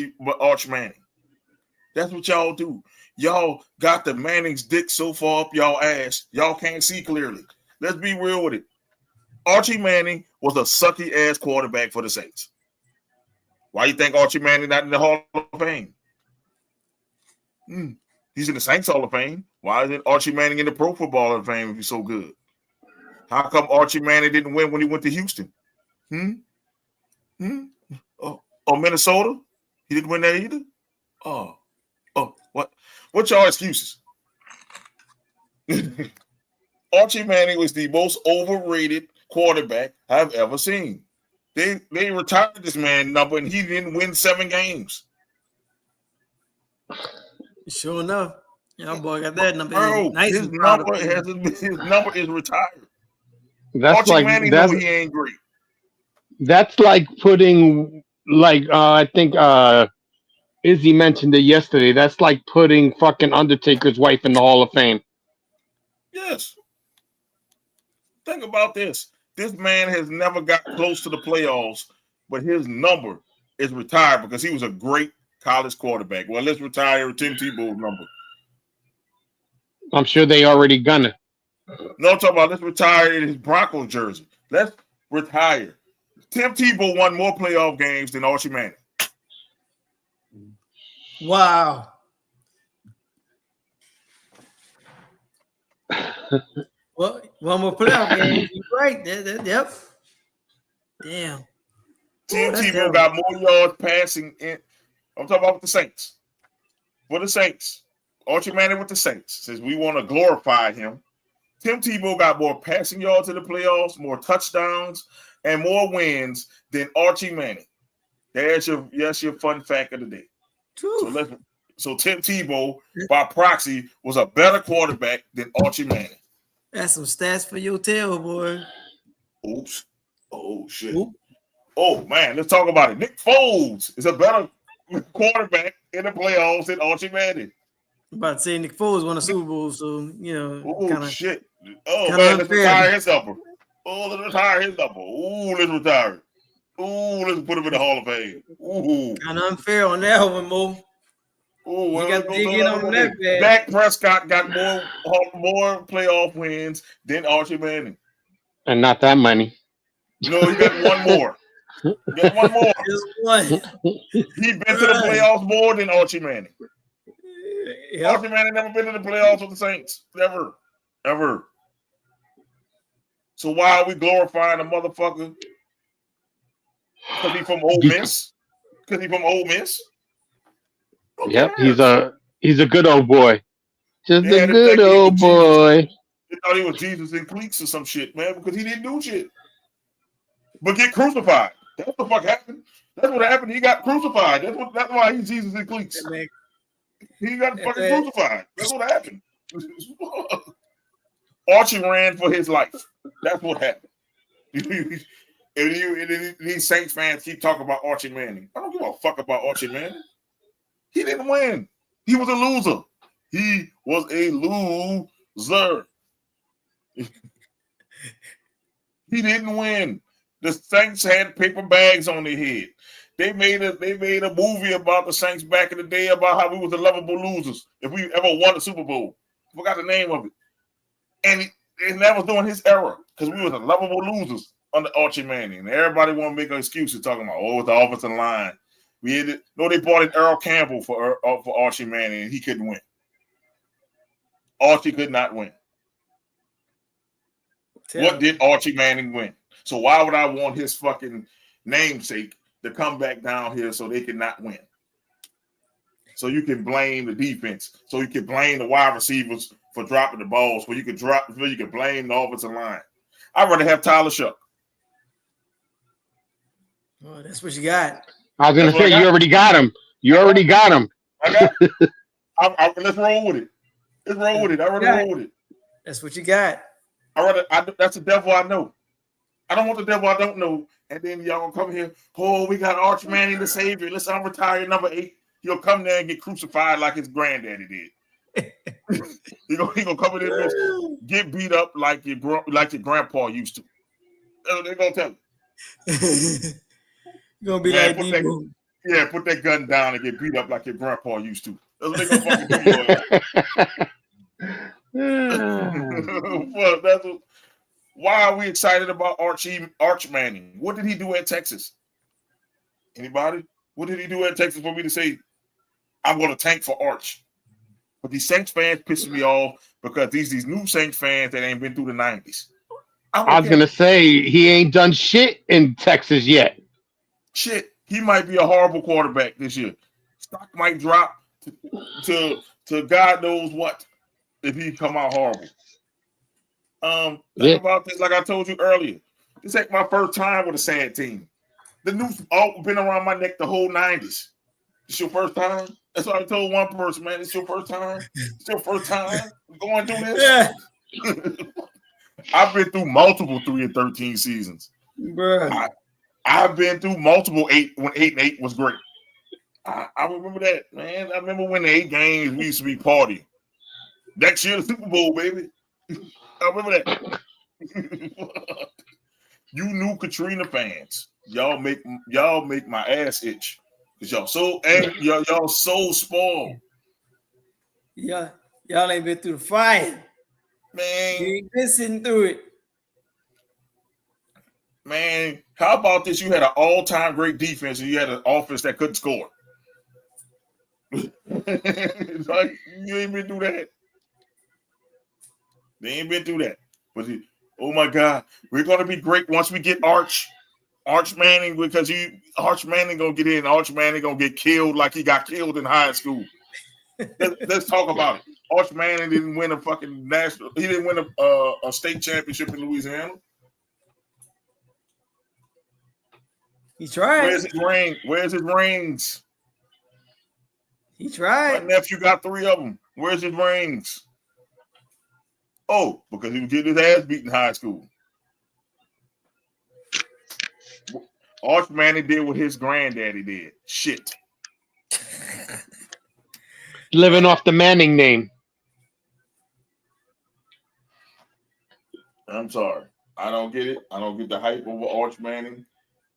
Manning. That's what y'all do. Y'all got the Manning's dick so far up y'all ass, y'all can't see clearly. Let's be real with it. Archie Manning was a sucky ass quarterback for the Saints. Why you think Archie Manning not in the Hall of Fame? He's in the Saints Hall of Fame. Why isn't Archie Manning in the Pro Football Hall of Fame if he's so good? How come Archie Manning didn't win when he went to Houston? Or Minnesota? He didn't win that either? What's y'all excuses? Archie Manning was the most overrated quarterback I've ever seen. They retired this man number and he didn't win 7 games. Sure enough. Y'all boy got that number. Bro, Nice his number is retired. That's Archie like Manning know he ain't great. That's like putting I think Izzy mentioned it yesterday. That's like putting fucking Undertaker's wife in the Hall of Fame. Yes. Think about this. This man has never got close to the playoffs, but his number is retired because he was a great college quarterback. Well, let's retire Tim Tebow's number. I'm sure they already gonna. No, I'm talking about let's retire his Broncos jersey. Let's retire. Tim Tebow won more playoff games than Archie Manning. Wow. Well, one more playoff game. You're right. Yep. Damn. Tim Tebow got more yards passing in. I'm talking about with the Saints. For the Saints. Archie Manning with the Saints. Says we want to glorify him. Tim Tebow got more passing yards in the playoffs, more touchdowns, and more wins than Archie Manning. That's your fun fact of the day. So Tim Tebow, by proxy, was a better quarterback than Archie Manning. That's some stats for your tail, boy. Oops. Oh, shit. Oop. Oh, man. Let's talk about it. Nick Foles is a better quarterback in the playoffs than Archie Manning. I'm about to say Nick Foles won a Super Bowl, so, shit. Oh, man. Let's retire his number. Let's retire his number. Let's retire it. Let's put him in the Hall of Fame. Kind of unfair on that one, Mo. You got to dig in on that, man. Dak Prescott got more playoff wins than Archie Manning. And not that many. No, he got one more. Just one. He's been to the playoffs more than Archie Manning. Yep. Archie Manning never been to the playoffs with the Saints. Ever. So why are we glorifying a motherfucker? Because he's from Ole Miss? Yep, he's a good old boy. Just a good old boy. They thought he was Jesus in cleats or some shit, man, because he didn't do shit. But get crucified. That's what the fuck happened. That's what happened. He got crucified. That's why he's Jesus in cleats. He got fucking crucified. That's what happened. Archie ran for his life. That's what happened. And these Saints fans keep talking about Archie Manning. I don't give a fuck about Archie Manning. He didn't win. He was a loser. He didn't win. The Saints had paper bags on their head. They made a movie about the Saints back in the day about how we was the lovable losers if we ever won the Super Bowl. I forgot the name of it. And that was during his era because we were the lovable losers under Archie Manning. And everybody want to make an excuse to talking about, it's the offensive line. They brought in Earl Campbell for Archie Manning, and he couldn't win. Archie could not win. What did Archie Manning win? So why would I want his fucking namesake to come back down here so they can not win? So you can blame the defense. So you can blame the wide receivers for dropping the balls. So you can blame the offensive line. I'd rather have Tyler Shuck. Oh, that's what you got. I was going to say, you already got him. Let's roll with it. I already roll with it. That's what you got. That's the devil I know. I don't want the devil I don't know. And then y'all come here. We got Archie Manning the savior. Let's unretire number 8. He'll come there and get crucified like his granddaddy did. He gonna come in there and get beat up like your grandpa used to. They're gonna tell you. You're gonna be like put that gun down and get beat up like your grandpa used to. That's what they gonna fucking do. Well, why are we excited about Arch Manning? What did he do at Texas? Anybody? What did he do at Texas for me to say I'm gonna tank for Arch? But these Saints fans pissing me off because these new Saints fans that ain't been through the 90s. I was gonna say he ain't done shit in Texas yet. Shit, he might be a horrible quarterback this year. Stock might drop to God knows what if he come out horrible. Think about this, like I told you earlier. This ain't my first time with a sad team. The news all been around my neck the whole 90s. It's your first time? That's what I told one person, man. It's your first time? It's your first time going through this? I've been through multiple 3-13 seasons. Bruh. I've been through multiple 8 when 8-8 was great. I remember that, man. I remember when the 8 games we used to be partying. Next year, the Super Bowl, baby. I remember that. You new Katrina fans, y'all make my ass itch because y'all so angry, y'all so spoiled. Yeah, y'all ain't been through the fire, man. You ain't been sitting through it, man. How about this? You had an all-time great defense, and you had an offense that couldn't score. Like, you ain't been through that. They ain't been through that. But oh my God, we're gonna be great once we get Arch Manning, because Arch Manning gonna get in. Arch Manning gonna get killed like he got killed in high school. Let's talk about it. Arch Manning didn't win a fucking national. He didn't win a state championship in Louisiana. He tried. Where's his ring? Where's his rings? He tried. My nephew got 3 of them. Where's his rings? Oh, because he was getting his ass beat in high school. Arch Manning did what his granddaddy did. Shit. Living off the Manning name. I'm sorry. I don't get it. I don't get the hype over Arch Manning.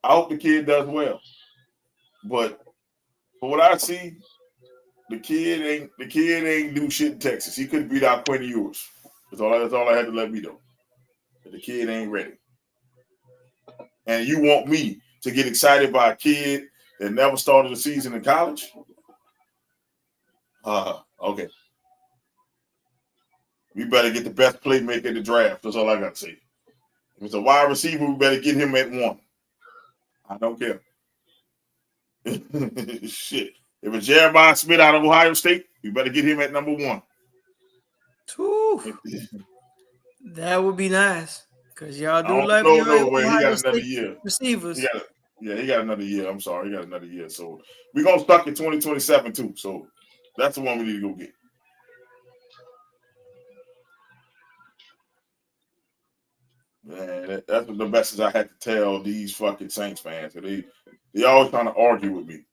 I hope the kid does well. But for what I see, the kid ain't do shit in Texas. He couldn't beat out Quinn Ewers. That's all I had to let me know. But the kid ain't ready. And you want me to get excited by a kid that never started a season in college? Okay. We better get the best playmaker in the draft. That's all I got to say. If it's a wide receiver, we better get him at 1. I don't care. Shit. If it's Jeremiah Smith out of Ohio State, we better get him at number 1. That would be nice. Because y'all do like he got another year. Receivers. He got another year. I'm sorry. He got another year. So we're going to stuck in 2027 too. So that's the one we need to go get. Man, that's the message I had to tell these fucking Saints fans. They always trying to argue with me.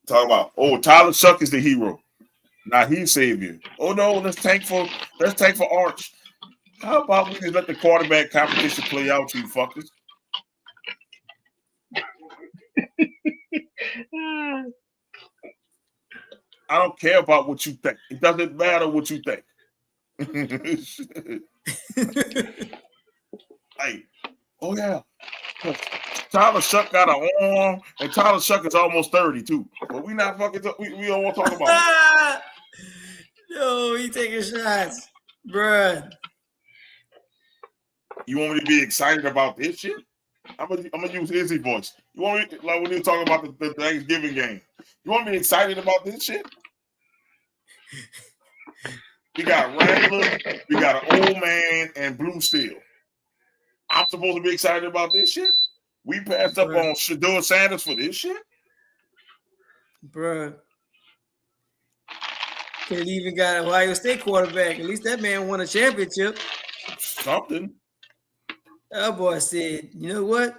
Talk about, Tyler Shuck is the hero. Now he's savior. Oh no, let's tank for Arch. How about we just let the quarterback competition play out, you fuckers? I don't care about what you think. It doesn't matter what you think. Like, oh yeah. Tyler Shuck got an arm, and Tyler Shuck is almost 30 too. But we not fucking. We don't want to talk about it. No, he taking shots, bruh. You want me to be excited about this shit? I'm gonna use Izzy voice. You want me like when you talk about the Thanksgiving game? You want me excited about this shit? We got Rambler, we got an old man, and Blue Steel. I'm supposed to be excited about this shit? We passed up on Shedeur Sanders for this shit? Bruh. Could even got an Ohio State quarterback. At least that man won a championship. Something. That boy said, you know what?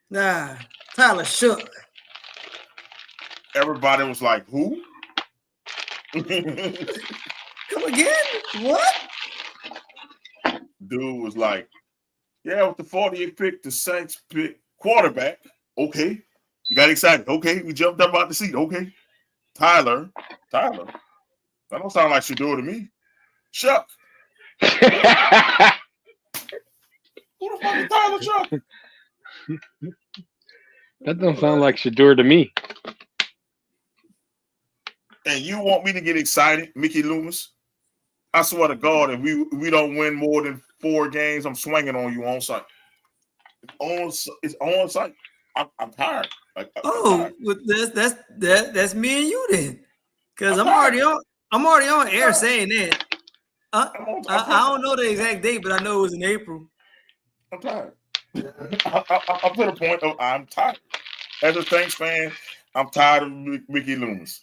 Nah, Tyler Shuck. Everybody was like, who? Come again? What? Dude was like, yeah, with the 40th pick, the Saints pick quarterback. Okay. You got excited. Okay. We jumped up out the seat. Okay. Tyler. That don't sound like Shedeur to me. Shuck. Who the fuck is Tyler Shuck? That don't sound like Shedeur to me. And you want me to get excited, Mickey Loomis? I swear to God, if we don't win more than 4 games, I'm swinging on you on site. It's on site. I'm tired. I'm tired. Well, that's me and you then, because I'm already on air saying that. I don't know the exact date, but I know it was in April. I'm tired. I'm to the point of I'm tired. As a Saints fan, I'm tired of Mickey Loomis.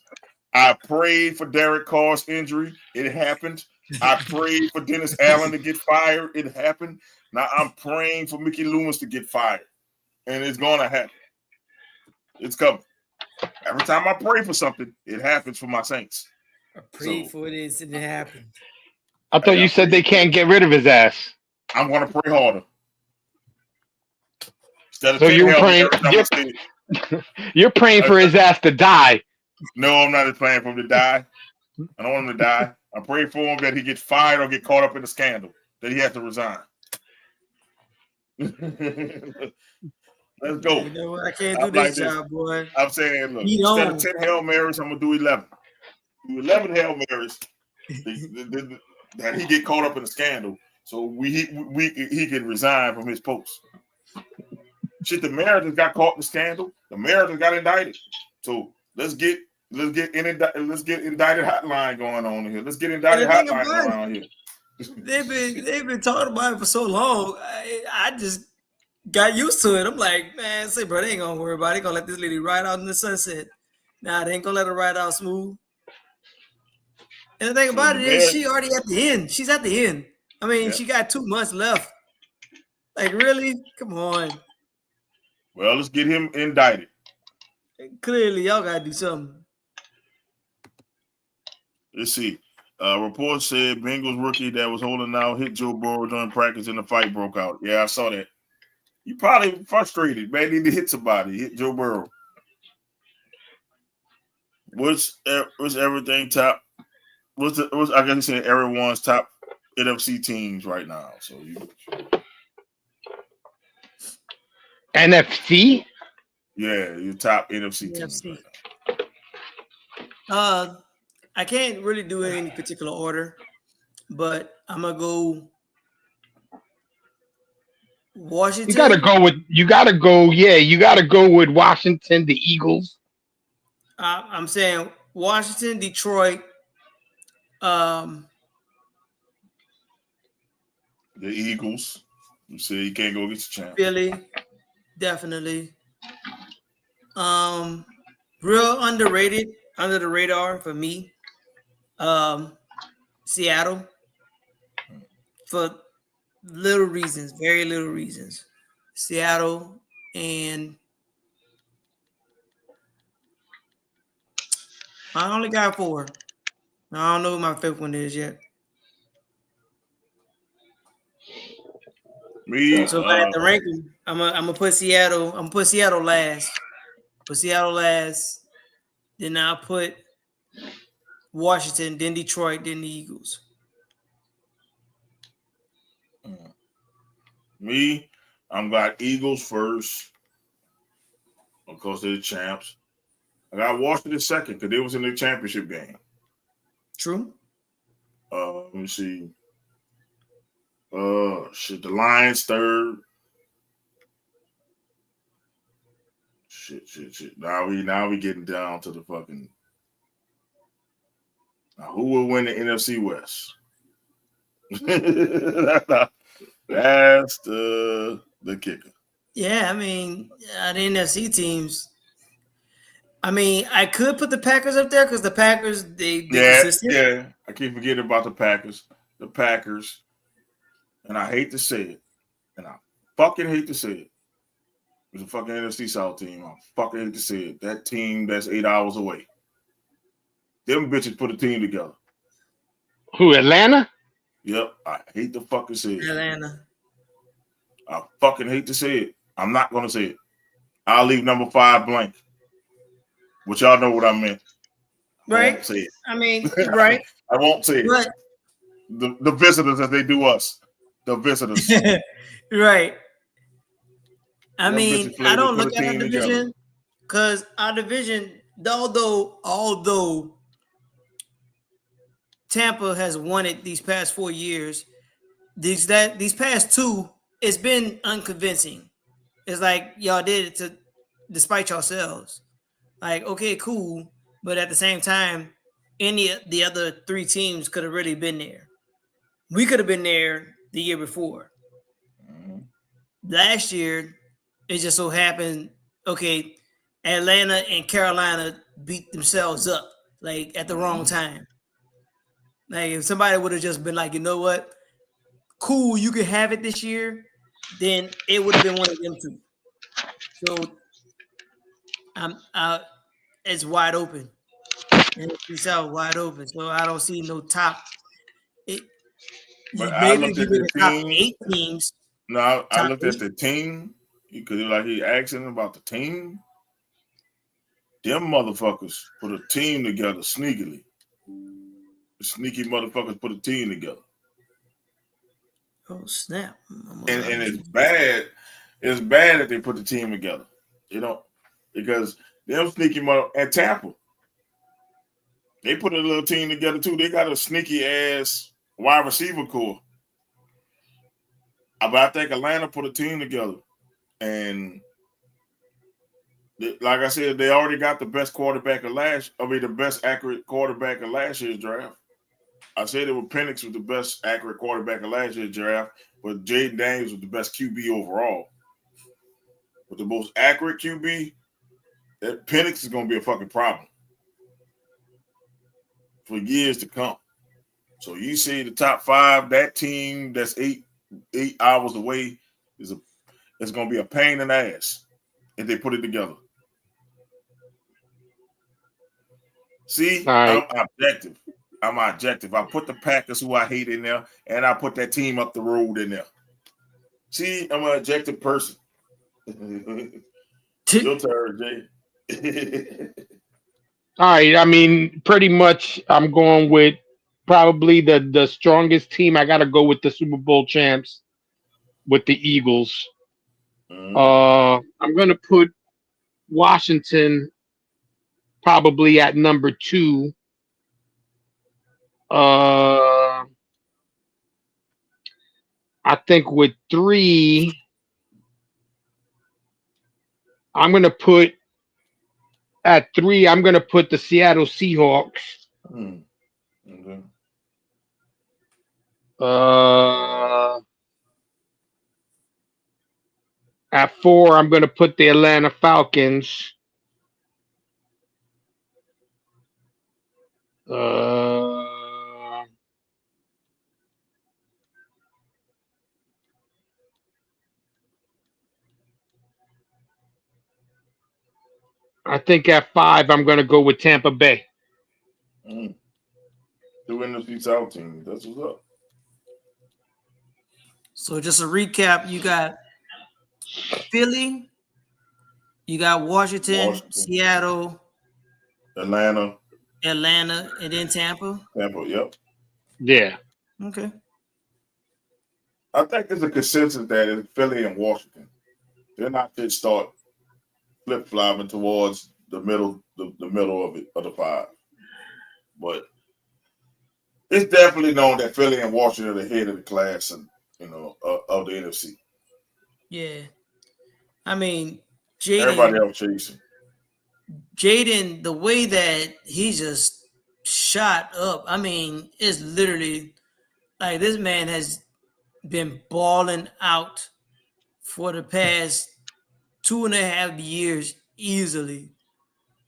I prayed for Derek Carr's injury. It happened. I prayed for Dennis Allen to get fired. It happened. Now I'm praying for Mickey Loomis to get fired. And it's going to happen. It's coming. Every time I pray for something, it happens for my Saints. I prayed for this and it happened. I thought you said they can't get rid of his ass. I'm going to pray harder. Instead of so you're praying for his ass to die. No, I'm not praying for him to die. I don't want him to die. I'm praying for him that he gets fired or get caught up in a scandal, that he has to resign. Let's go. You know what? I can't do this job, boy. I'm saying, look, instead of 10 Hail Marys, I'm going to do 11. Do 11 Hail Marys that he get caught up in a scandal so he can resign from his post. Shit, the mayor just got caught in the scandal. The mayor just got indicted. So let's get indicted hotline going on here. Let's get indicted hotline around here. They've been talking about it for so long. I just got used to it. I'm like, man, say, bro, they ain't gonna worry about it. They gonna let this lady ride out in the sunset. Nah, they ain't gonna let her ride out smooth. And the thing about it is, she already at the end. She's at the end. I mean, she got 2 months left. Like, really? Come on. Well, let's get him indicted. Clearly, y'all gotta do something. Let's see. Report said Bengals rookie that was holding out hit Joe Burrow during practice and the fight broke out. Yeah, I saw that. You probably frustrated, man. Need to hit somebody. Hit Joe Burrow. What's everything top? I guess you saying everyone's top NFC teams right now. So NFC? Yeah, your top NFC teams. Right now. I can't really do it in any particular order, but I'm gonna go Washington. You gotta go with Washington, the Eagles. I'm saying Washington, Detroit, the Eagles. You say you can't go get the champ. Philly, definitely. Real underrated, under the radar for me. Seattle, for little reasons, very little reasons. Seattle, and I only got 4. I don't know who my 5th one is yet. Me, so if I had to rank them, I'm gonna put Seattle. I'm gonna put Seattle last. Put Seattle last. Then I'll put Washington, then Detroit, then the Eagles. Me, I'm got Eagles first. Of course, they're the champs. I got Washington second because they was in the championship game. True. Let me see. The Lions third. Shit. Now we getting down to the fucking. Now who will win the NFC West? That's the kicker. Yeah, I mean, the NFC teams. I mean, I could put the Packers up there because the Packers, they consistent. Yeah. I keep forgetting about the Packers. The Packers. And I hate to say it. And I fucking hate to say it. It's a fucking NFC South team. I fucking hate to say it. That team that's 8 hours away. Them bitches put a team together. Who, Atlanta? Yep. I hate to fucking say it. Atlanta. I fucking hate to say it. I'm not going to say it. I'll leave number 5 blank. But y'all know what I meant. Right. I won't say it. I mean, right. I won't say it. Right. The visitors as they do us. The visitors. Right. I mean, I don't look at our division because our division, although Tampa has won it these past 4 years, these past two, it's been unconvincing. It's like y'all did it to despite yourselves. Like, okay, cool, but at the same time, any of the other three teams could have really been there. We could have been there the year before. Last year, it just so happened, okay, Atlanta and Carolina beat themselves up like at the wrong time. Like if somebody would have just been like, you know what, cool, you can have it this year, then it would have been one of them two. So it's wide open. And it's out wide open. So I don't see no top. But I Maybe if looked you at get the the top team. 8 teams. No, I top looked at the team because he asking about the team. Them motherfuckers put a team together sneakily. The sneaky motherfuckers put a team together. Oh snap! And it's bad. It's bad that they put the team together. You know, because them sneaky and Tampa, they put a little team together too. They got a sneaky ass wide receiver core. But I think Atlanta put a team together, and like I said, they already got the best quarterback of the best accurate quarterback of last year's draft. I said it was Penix was the best accurate quarterback of last year's draft, but Jaden Daniels was the best QB overall. But the most accurate QB, that Penix is going to be a fucking problem for years to come. So you see the top 5, that team that's 8 hours away it's going to be a pain in the ass if they put it together. See, right. I'm objective. I put the Packers, who I hate, in there, and I put that team up the road in there. See, I'm an objective person. Your turn, Jay. All right. I mean, pretty much I'm going with probably the strongest team. I got to go with the Super Bowl champs, with the Eagles. I'm going to put Washington probably at number 2. I think with 3, I'm going to put the Seattle Seahawks. Okay. At 4, I'm going to put the Atlanta Falcons. I think at 5, I'm going to go with Tampa Bay. The NFC South team. That's what's up. So just a recap, you got Philly, you got Washington, Seattle, Atlanta, and then Tampa. Yep. Yeah. Okay. I think there's a consensus that it's Philly and Washington. They're not fit start flip-flopping towards the middle of the 5. But it's definitely known that Philly and Washington are the head of the class and of the NFC. Yeah. I mean, Jaden. Everybody else chasing. Jaden, the way that he just shot up, I mean, it's literally like this man has been balling out for the past 2.5 years easily.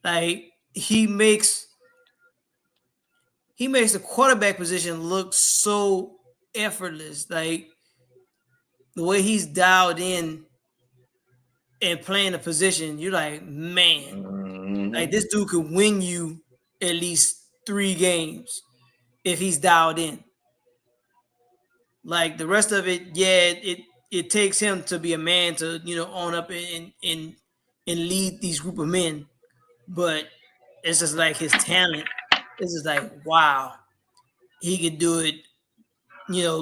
Like he makes the quarterback position look so effortless. Like the way he's dialed in and playing the position, you're like, man, like this dude could win you at least 3 games if he's dialed in. Like the rest of it, yeah, it takes him to be a man to own up and lead these group of men, but it's just like his talent. It's just like, wow, he could do it.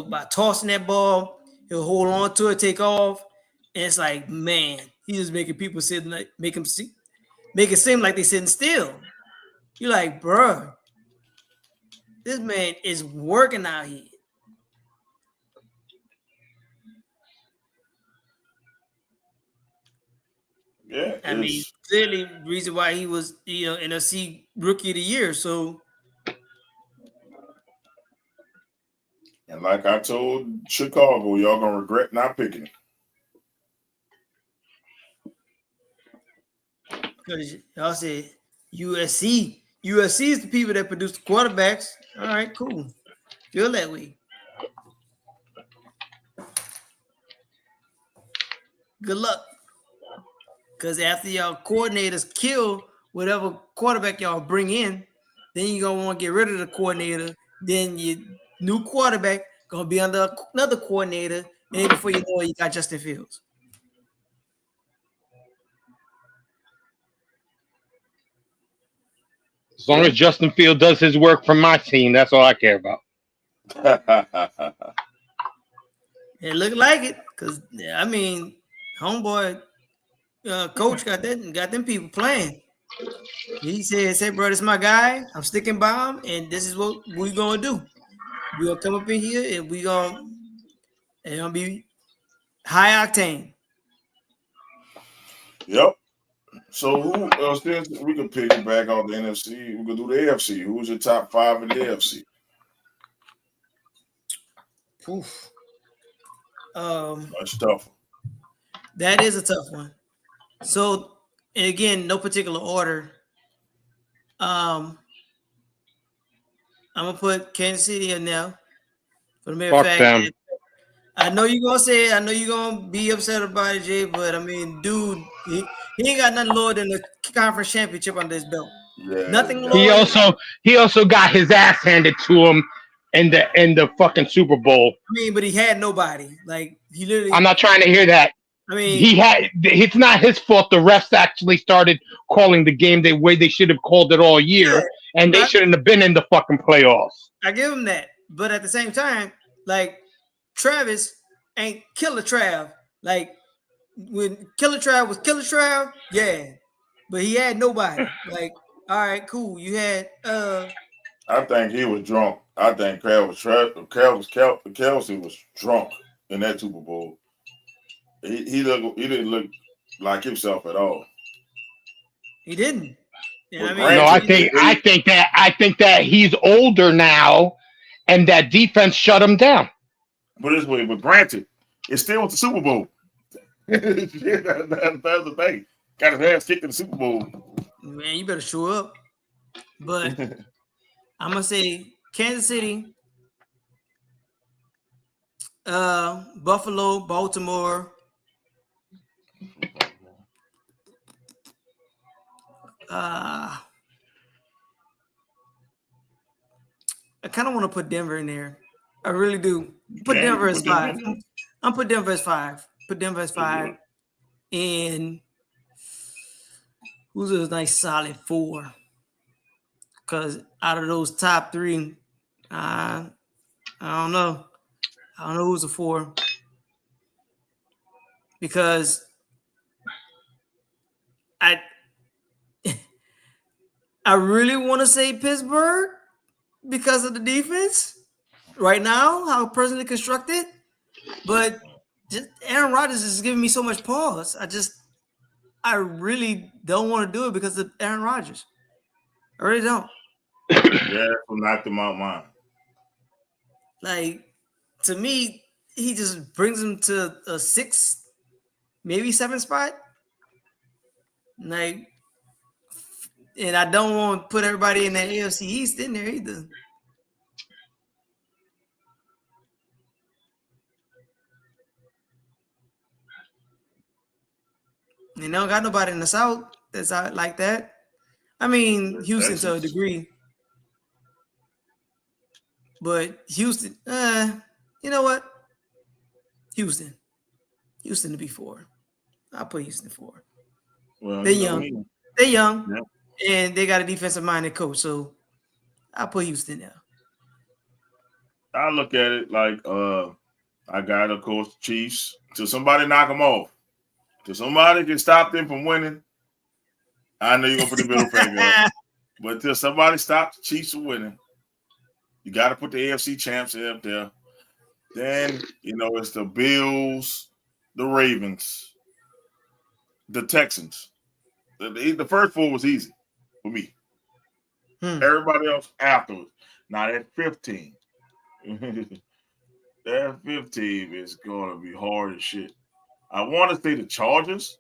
By tossing that ball, he'll hold on to it, take off, and it's like, man, he's just making people sit like make it seem like they're sitting still. You're like, bruh, this man is working out here. Yeah, I mean, clearly reason why he was, NFC Rookie of the Year. So, and like I told Chicago, y'all gonna regret not picking him. because y'all said USC. USC is the people that produce the quarterbacks. All right, cool. Feel that way. Good luck. Because after y'all coordinators kill whatever quarterback y'all bring in, then you're going to want to get rid of the coordinator. Then your new quarterback going to be under another coordinator. And then before you know it, you got Justin Fields. As long as Justin Field does his work for my team, that's all I care about. It looked like it. Because, I mean, homeboy coach got them people playing. He said, bro, this is my guy. I'm sticking by him, and this is what we're going to do. We're going to come up in here, and we're going to be high octane. Yep. So who else? We could piggyback off the NFC. We could do the AFC. Who's your top 5 in the AFC? Oof. That's tough. That is a tough one. So, and again, no particular order. I'm gonna put Kansas City in there. For the mere Fuck fact them. that I know you're gonna say it, I know you're gonna be upset about it, Jay, but I mean, dude, he ain't got nothing lower than the conference championship under his belt. Yeah. Nothing lower. He also got his ass handed to him in the fucking Super Bowl. I mean, but he had nobody. Like he literally. I'm not trying to hear that. I mean, it's not his fault. The refs actually started calling the game the way they should have called it all year, and they shouldn't have been in the fucking playoffs. I give him that, but at the same time, like Travis ain't Killer Trav. Like when Killer Trav was Killer Trav, yeah, but he had nobody. Like, all right, cool. You had I think he was drunk. I think Kelsey was drunk in that Super Bowl. He didn't look like himself at all. He didn't. Yeah, Well, I mean, No, I think that he's older now, and that defense shut him down. But this way, but granted, it's still the Super Bowl. That's the thing. Got his ass kicked in the Super Bowl. man, you better show up. But I'm gonna say Kansas City, Buffalo, Baltimore. I kind of want to put Denver in there. I really do. Put Denver as 5. I'm put Denver as 5. Put Denver as 5. And who's a nice solid 4? Because out of those top 3, I don't know. I don't know who's a 4. Because I really want to say Pittsburgh because of the defense right now, how personally constructed. But just Aaron Rodgers is giving me so much pause. I really don't want to do it because of Aaron Rodgers. I really don't. Yeah, knocked him out mine. Like, to me, he just brings him to a 6, maybe 7 spot. Like, and I don't want to put everybody in that AFC East in there either. And they don't got nobody in the South that's out like that. I mean, Houston to a degree. But Houston, you know what? Houston to be 4. I'll put Houston 4. Well, they're young. They're young. Yeah. And they got a defensive-minded coach. So I'll put Houston there. I look at it like I got, of course, Chiefs. Till somebody knock them off. Till somebody can stop them from winning. I know you're going to put the middle finger up. But till somebody stops the Chiefs from winning, you got to put the AFC champs up there. Then, it's the Bills, the Ravens. The Texans. The first 4 was easy for me. Everybody else afterwards. Now that 15. That 15 is going to be hard as shit. I want to say the Chargers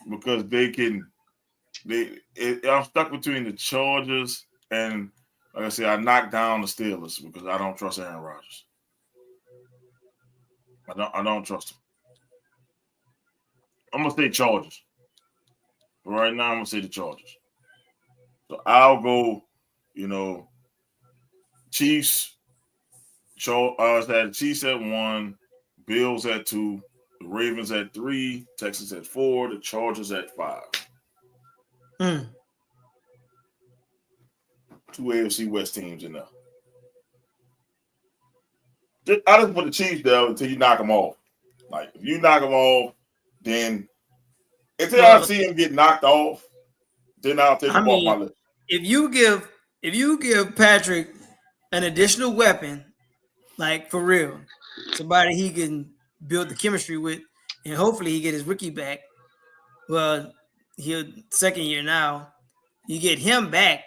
because they can. I'm stuck between the Chargers and, like I said, I knocked down the Steelers because I don't trust Aaron Rodgers. I don't trust him. I'm gonna say Chargers. Right now, I'm gonna say the Chargers. So I'll go, Chiefs. Chiefs at 1, Bills at 2, the Ravens at 3, Texans at 4, the Chargers at 5. 2 AFC West teams in there. I just put the Chiefs there until you knock them off. Like, if you knock them off, then until I see them get knocked off, then I'll take them off my list. If you give Patrick an additional weapon, like for real, somebody he can build the chemistry with, and hopefully he get his rookie back. Well, he'll second year now. You get him back,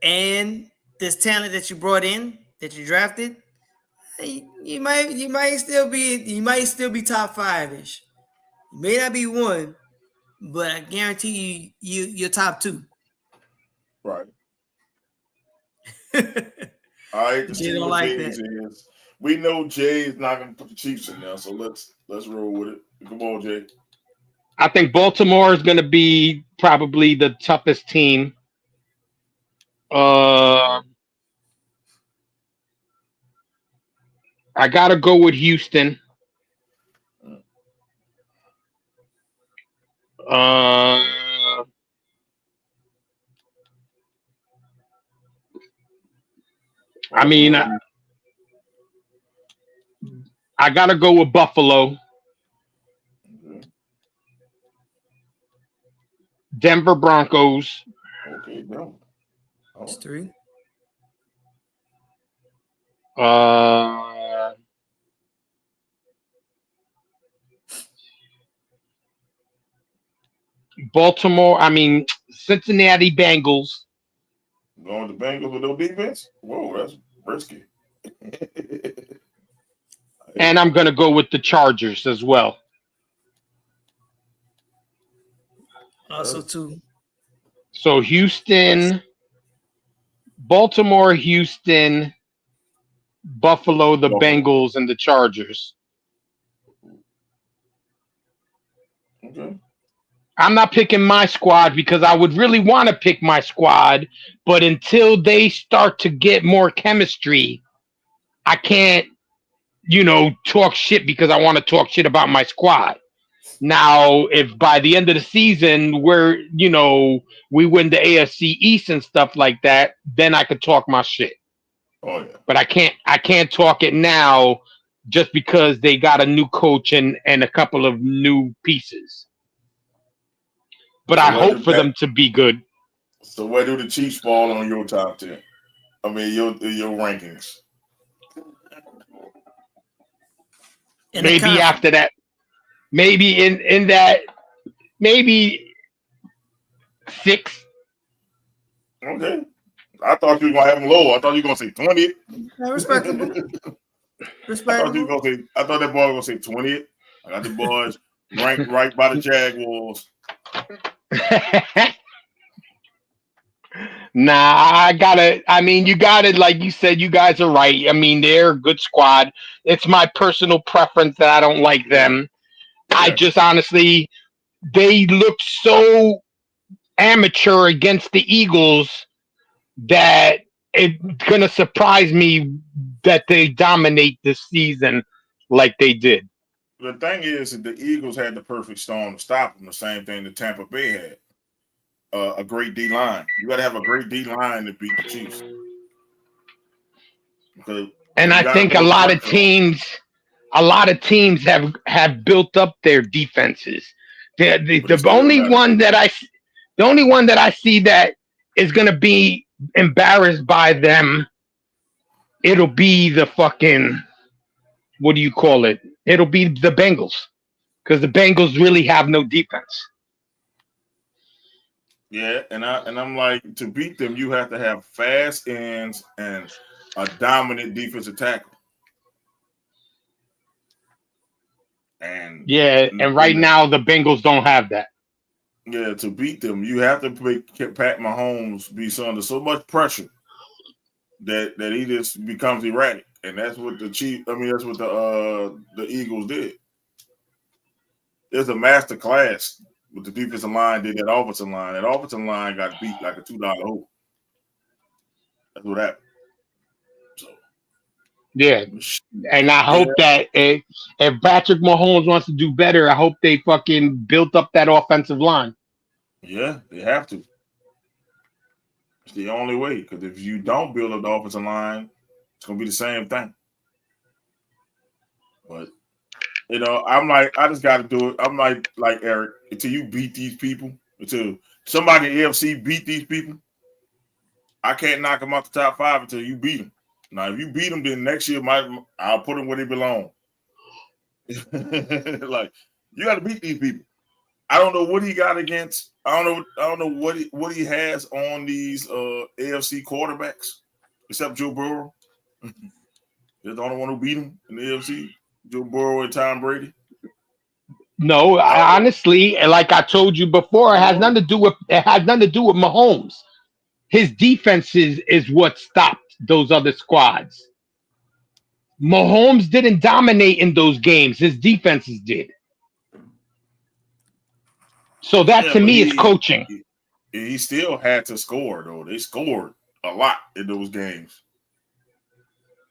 and this talent that you brought in, that you drafted, you might still be top 5-ish. You may not be 1, but I guarantee you're top 2. Right. All right, the don't like that. Is. We know Jay is not going to put the Chiefs in there, so let's roll with it. Come on, Jay. I think Baltimore is going to be probably the toughest team. I got to go with Houston. I mean, I got to go with Buffalo. Denver Broncos. Okay, no. It's 3. Baltimore. I mean, Cincinnati Bengals. Going to Bengals with no defense? Whoa, that's risky. And I'm going to go with the Chargers as well. Also 2. So Houston, Baltimore, Houston, Buffalo, the Bengals, and the Chargers. Okay. I'm not picking my squad because I would really want to pick my squad, but until they start to get more chemistry, I can't, talk shit because I want to talk shit about my squad. Now, if by the end of the season we win the AFC East and stuff like that, then I could talk my shit. Oh yeah. But I can't talk it now just because they got a new coach and a couple of new pieces. But I hope for them to be good. So where do the Chiefs fall on your top 10? I mean, your rankings. Maybe after that. Maybe in that. Maybe 6. Okay. I thought you were gonna have them low. I thought you were gonna say 20. Respectable. I thought that boy was gonna say 20. I got the boys ranked right by the Jaguars. Nah, you gotta, like you said, you guys are right. I mean, they're a good squad. It's my personal preference that I don't like them. Yeah. I just honestly, they look so amateur against the Eagles that it's gonna surprise me that they dominate this season like they did. The thing is that the Eagles had the perfect storm to stop them. The same thing that Tampa Bay had. A great D line. You got to have a great D line to beat the Chiefs. And I think a lot of teams have built up their defenses. The only one that I see that is going to be embarrassed by them, it'll be the fucking, what do you call it? It'll be the Bengals. because the Bengals really have no defense. Yeah, and I'm like, to beat them, you have to have fast ends and a dominant defensive tackle. And Yeah, and right now the Bengals don't have that. Yeah, to beat them, you have to make Pat Mahomes be under so much pressure that he just becomes erratic, and that's what that's what the Eagles did. There's a master class with the defensive line did that offensive line. That offensive line got beat like a $2 hole. That's what happened. So, yeah, and I hope that if Patrick Mahomes wants to do better, I hope they fucking built up that offensive line. Yeah, they have to. It's the only way, because if you don't build up the offensive line, it's gonna be the same thing. But I'm like, I just got to do it. I'm like Eric, until you beat these people, until somebody in the AFC beat these people, I can't knock them out the top 5 until you beat them. Now, if you beat them, then next year I'll put them where they belong. Like, you got to beat these people. I don't know what he got against. I don't know what he has on these AFC quarterbacks, except Joe Burrow. They're the only one who beat him in the AFC. Joe Burrow and Tom Brady. No, honestly, like I told you before, it has nothing to do with Mahomes. His defense is what stopped those other squads. Mahomes didn't dominate in those games. His defenses did. So that to me is coaching. He still had to score, though. They scored a lot in those games.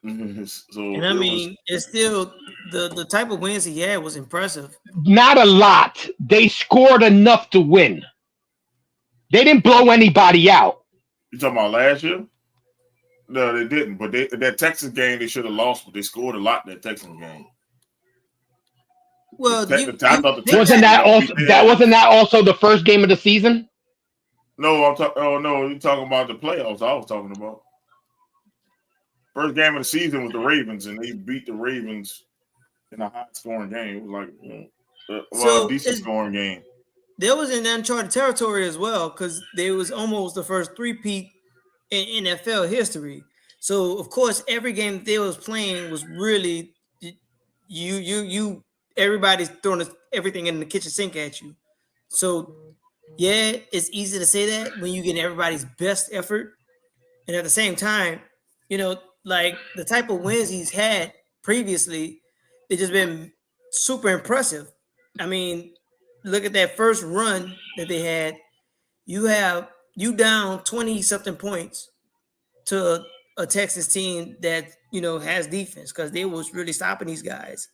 So and I mean, it's still the type of wins he had was impressive. Not a lot. They scored enough to win. They didn't blow anybody out. You talking about last year? No, they didn't. But that Texas game, they should have lost, but they scored a lot in that Texas game. Well, wasn't that also the first game of the season? No, no, you're talking about the playoffs. I was talking about first game of the season was the Ravens, and they beat the Ravens in a high-scoring game. It was like a decent scoring game. There was in uncharted territory as well, because there was almost the first three-peat in NFL history. So of course, every game they was playing was really you. Everybody's throwing everything in the kitchen sink at you. So, yeah, it's easy to say that when you get everybody's best effort. And at the same time, like the type of wins he's had previously, it's just been super impressive. I mean, look at that first run that they had. You down 20-something points to a Texas team that, has defense, because they was really stopping these guys.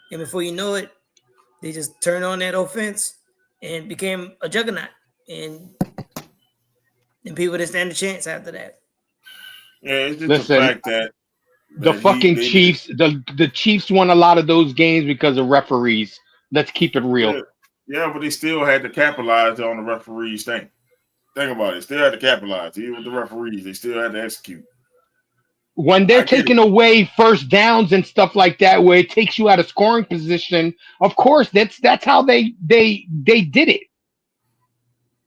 And before you know it, they just turned on that offense and became a juggernaut. And people didn't stand a chance after that. Yeah, it's just the fact that the fucking Chiefs, the Chiefs won a lot of those games because of referees. Let's keep it real. Yeah, but they still had to capitalize on the referees thing. Think about it. Still had to capitalize. Even with the referees, they still had to execute. When they're taking away first downs and stuff like that, where it takes you out of scoring position, of course, that's how they did it.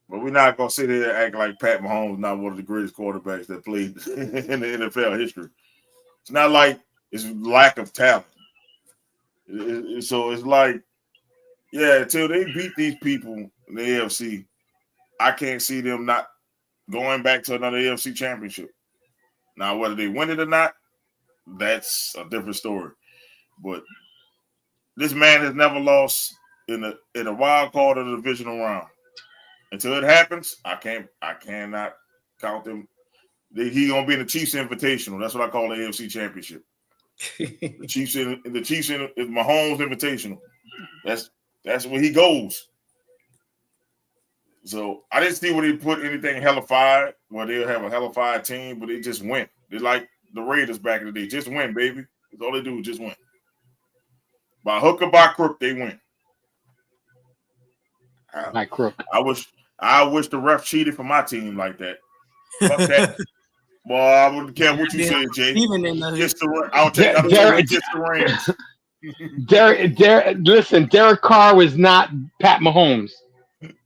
But we're not gonna sit here and act like Pat Mahomes is not one of the greatest quarterbacks that played in the NFL history. It's not like it's lack of talent. So it's like, yeah, until they beat these people in the AFC, I can't see them not going back to another AFC championship. Now, whether they win it or not, that's a different story. But this man has never lost in a wild card of the divisional round. Until it happens, I cannot count them. He gonna be in the Chiefs Invitational. That's what I call the AFC Championship. The Chiefs is Mahomes Invitational. That's where he goes. So I didn't see where they put anything hellified, where they'll have a hellified team, but they just win. They like the Raiders back in the day. Just win, baby. That's all they do is just win. By hook or by crook, they win. By crook. I wish the ref cheated for my team like that. Fuck that. Well, I wouldn't care what you said, Jay. I'll take the Rams. Listen, Derek Carr was not Pat Mahomes.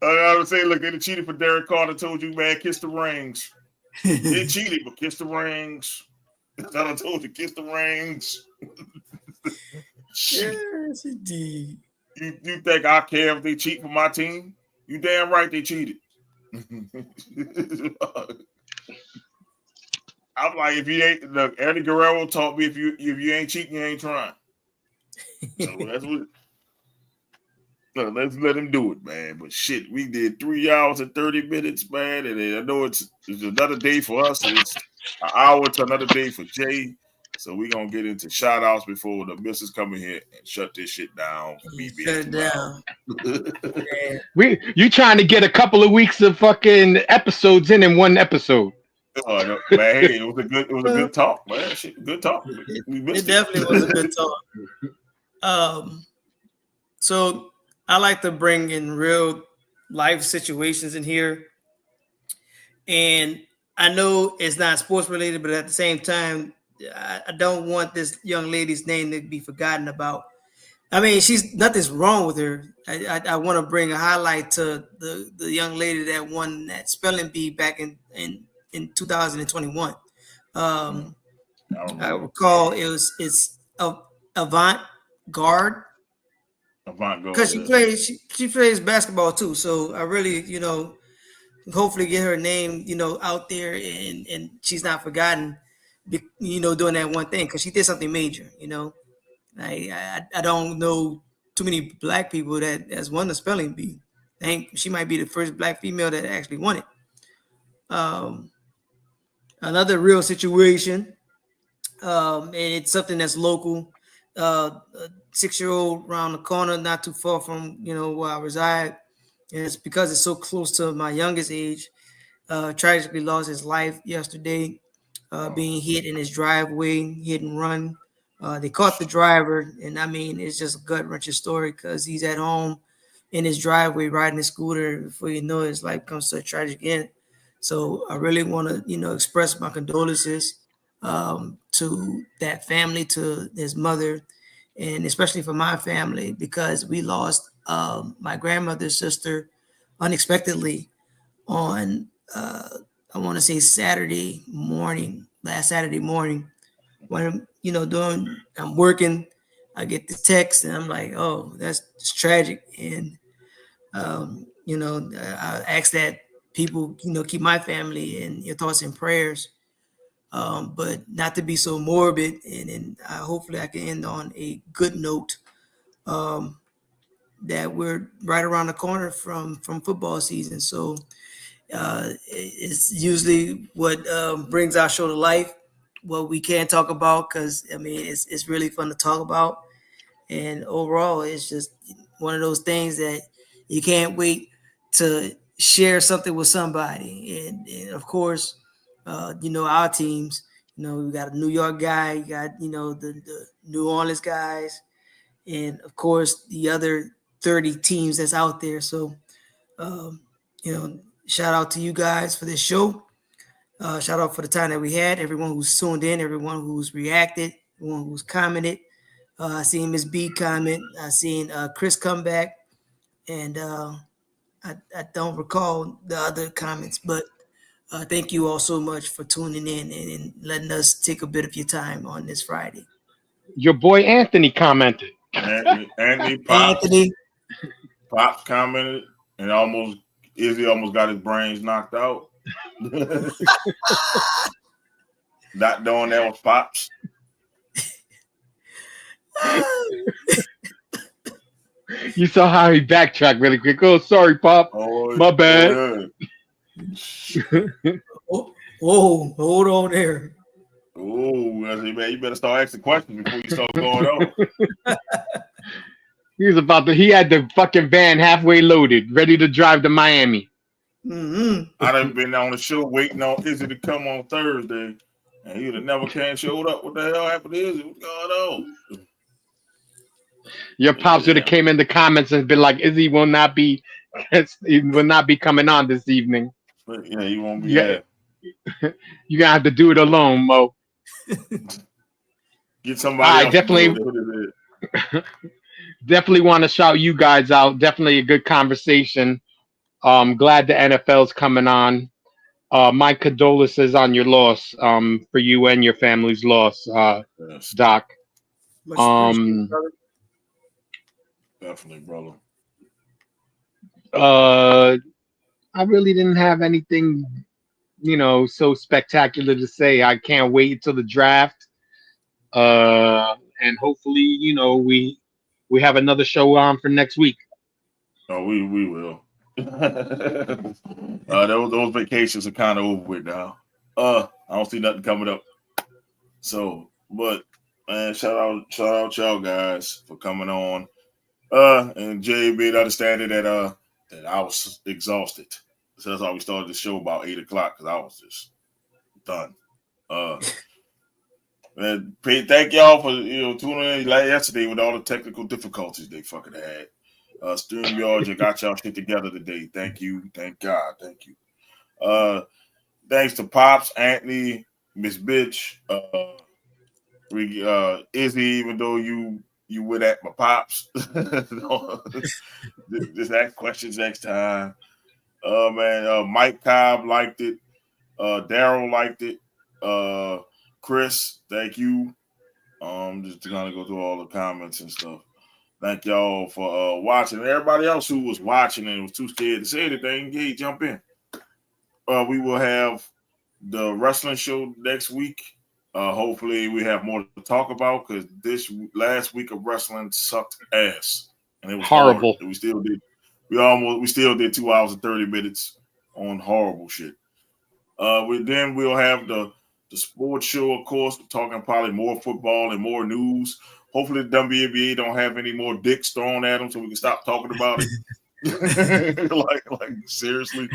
I would say, look, they cheated for Derek Carr. I told you, man, kiss the rings. They cheated, but kiss the rings. I told you, kiss the rings. Yes, indeed. You think I care if they cheat for my team? You damn right they cheated. I'm like, if you ain't, look, Eddie Guerrero taught me if you ain't cheating, you ain't trying. So that's what. Look, let's let him do it, man. But shit, we did 3 hours and 30 minutes, man. And I know it's another day for us. It's an hour to another day for Jay. So we're gonna get into shout outs before the missus come in here and shut this shit down. Shut it down. You trying to get a couple of weeks of fucking episodes in one episode. Man, hey, it was a good talk, man. Shit, good talk. It definitely was a good talk. So I like to bring in real life situations in here, and I know it's not sports related, but at the same time, I don't want this young lady's name to be forgotten about. I mean, nothing's wrong with her. I want to bring a highlight to the young lady that won that spelling bee back in 2021. I recall it's Avant Garde. Because she plays basketball too. So I really, hopefully get her name, out there and she's not forgotten, doing that one thing because she did something major. I don't know too many black people that has won the spelling bee. I think she might be the first black female that actually won it. Another real situation, and it's something that's local. A 6-year-old around the corner, not too far from where I reside, and it's because it's so close to my youngest age. Tragically lost his life yesterday, being hit in his driveway, hit and run. They caught the driver, and I mean it's just a gut-wrenching story because he's at home in his driveway riding his scooter. Before you know it, his life comes to a tragic end. So I really want to express my condolences to that family, to his mother, and especially for my family because we lost my grandmother's sister unexpectedly on I want to say last Saturday morning when I'm working. I get the text and I'm like, oh, that's tragic. And I ask that people keep my family in your thoughts and prayers. But not to be so morbid, and hopefully I can end on a good note. That we're right around the corner from football season, so it's usually what brings our show to life. What we can talk about, because I mean it's really fun to talk about, and overall it's just one of those things that you can't wait to share something with somebody, and of course. Our teams, we got a New York guy, you got, the New Orleans guys, and of course the other 30 teams that's out there. So, shout out to you guys for this show. Shout out for the time that we had, everyone who's tuned in, everyone who's reacted, everyone who's commented. I seen Miss B comment. I seen Chris come back, and I don't recall the other comments, but thank you all so much for tuning in and letting us take a bit of your time on this Friday. Your boy Anthony commented. Anthony Pops commented, and Izzy almost got his brains knocked out. Not knowing that was Pops. You saw how he backtracked really quick. Oh, sorry, Pop. Oh, my bad. Oh, hold on there. Oh, man, you better start asking questions before you start going on. He had the fucking van halfway loaded, ready to drive to Miami. Mm-hmm. I done been on the show waiting on Izzy to come on Thursday, and he'd have never showed up. What the hell happened to Izzy? What's going on? Your pops would have came in the comments and been like, Izzy will not be coming on this evening. But, yeah, he won't be there. You're gonna have to do it alone, Mo. Get somebody else. Definitely. Definitely want to shout you guys out. Definitely a good conversation. Glad the NFL's coming on. My condolences on your loss. For you and your family's loss, Yes, Doc. Much appreciated, Um, brother. definitely, brother. I really didn't have anything, so spectacular to say. I can't wait till the draft. And hopefully, we have another show on for next week. Oh, we will. Those vacations are kind of over with now. I don't see nothing coming up. So, but man, shout out y'all guys for coming on. And Jay being understanding that I was exhausted. So that's why we started the show about 8:00 because I was just done. Man, thank y'all for tuning in yesterday with all the technical difficulties they fucking had. StreamYard, you got y'all shit together today. Thank you. Thank God. Thank you. Thanks to Pops, Anthony, Miss Bitch, Izzy, even though you with at my Pops. Just ask questions next time. Man, Mike Cobb liked it. Daryl liked it. Chris, thank you. Just to kind of go through all the comments and stuff. Thank y'all for watching. And everybody else who was watching and was too scared to say anything, hey, jump in. We will have the wrestling show next week. Hopefully we have more to talk about because this last week of wrestling sucked ass. And it was horrible. Hard. We still did 2 hours and 30 minutes on horrible shit. We'll have the sports show, of course, talking probably more football and more news. Hopefully the WNBA don't have any more dicks thrown at them so we can stop talking about it. like seriously.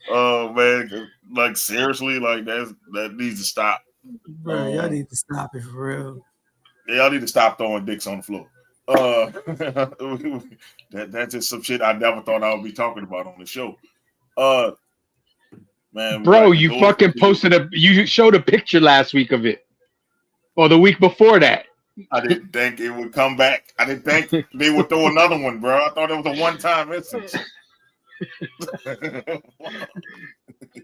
Man, like seriously, like that needs to stop. Bro, y'all need to stop it for real. Y'all need to stop throwing dicks on the floor. That's just some shit I never thought I would be talking about on the show. Man, bro, you fucking posted you showed a picture last week of it, or the week before that. I didn't think it would come back. I didn't think they would throw another one, bro. I thought it was a one-time instance.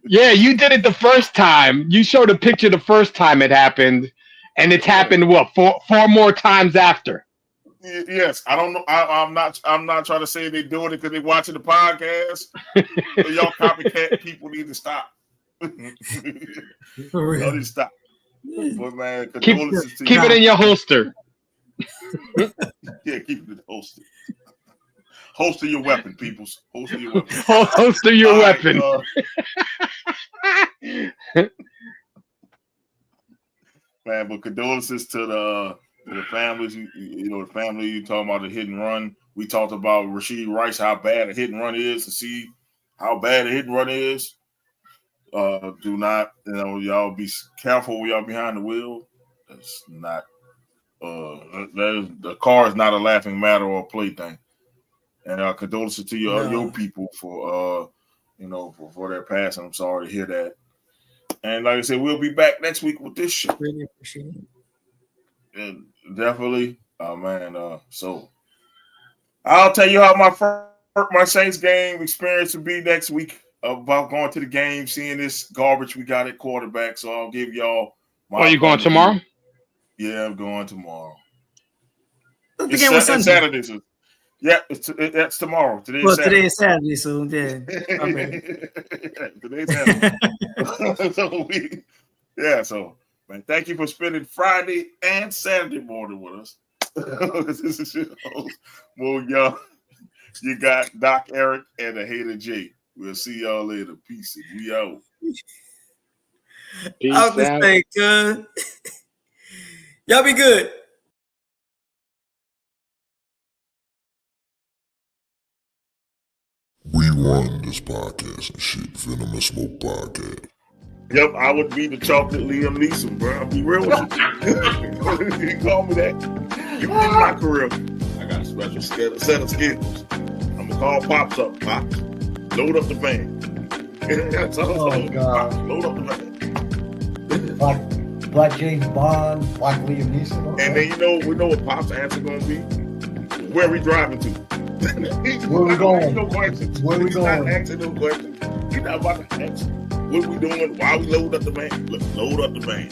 Yeah, you did it the first time. You showed a picture the first time it happened, and it's happened four more times after. Yes, I don't know. I'm not trying to say they're doing it because they're watching the podcast. So y'all copycat people need to stop. Y'all need to stop. But man, keep it in your holster. Yeah, keep it in the holster. Holster your weapon, peoples. Holster your weapon. Holster your weapon. Man, but condolences to the families. The family you talking about the hit and run. We talked about Rashid Rice, how bad a hit and run is. To see how bad a hit and run is. Do not, y'all be careful when y'all behind the wheel. That's not. The car is not a laughing matter or a plaything. And condolences to your people for for their passing. I'm sorry to hear that. And like I said, we'll be back next week with this shit. Really appreciate it. And definitely, man. So I'll tell you how my Saints game experience will be next week about going to the game, seeing this garbage we got at quarterback. So I'll give y'all. Are you going tomorrow? Yeah, I'm going tomorrow. The game was Sunday. Saturday. So, yeah, that's tomorrow. Today is Saturday, so yeah. Today's Saturday. So man, thank you for spending Friday and Saturday morning with us. This is your host, Mo Young. You got Doc Eric and the Hater J. We'll see y'all later. Peace. We out. Peace out. Mistake, y'all be good. We run this podcast and shit. Venom and Smoke podcast. Yep, I would be the chocolate Liam Neeson, bro. I'll be real with you. You call me that. You in my career. I got a special set of skills. I'm gonna call Pops up. Pops, load up the van. Oh, God. Pops, load up the van. Black James Bond, Black Liam Neeson. And then we know what Pop's answer gonna be. Where we driving to? Where we going? No questions. Where we He's going? not asking no questions. He's not about to ask what we doing. Why we load up the van? Let's load up the van.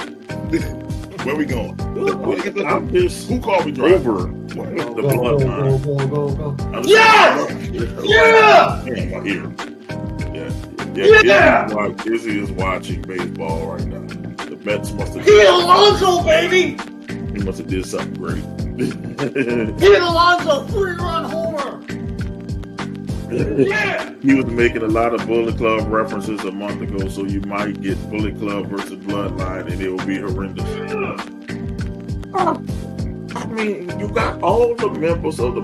Where we going? I'm just Who called me driver? over The Go. bloodline. Yeah! My ear. Izzy is watching baseball right now. The Mets must have Get Alonso, baby! he must have did something great. Get Alonso, 3-run homer! Yeah! He was making a lot of Bullet Club references a month ago, so you might get Bullet Club versus Bloodline, and it will be horrendous. I mean, you got all the members of the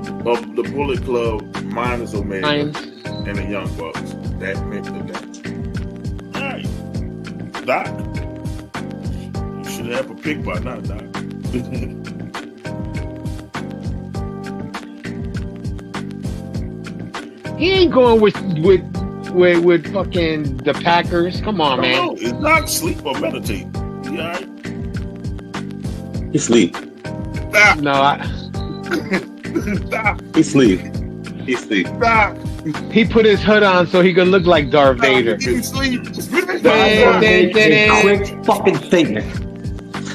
Bullet Club minus Omega and the Young Bucks. That makes the difference. All right. Doc. You should have a pick by now, Doc. He ain't going with fucking the Packers. Come on, man. No, it's not sleep or meditate. You all right? He sleep. Doc. No, Doc. He sleep. He sleep. Doc. he put his hood on so he could look like Darth Vader. You sleep. A quick fucking statement.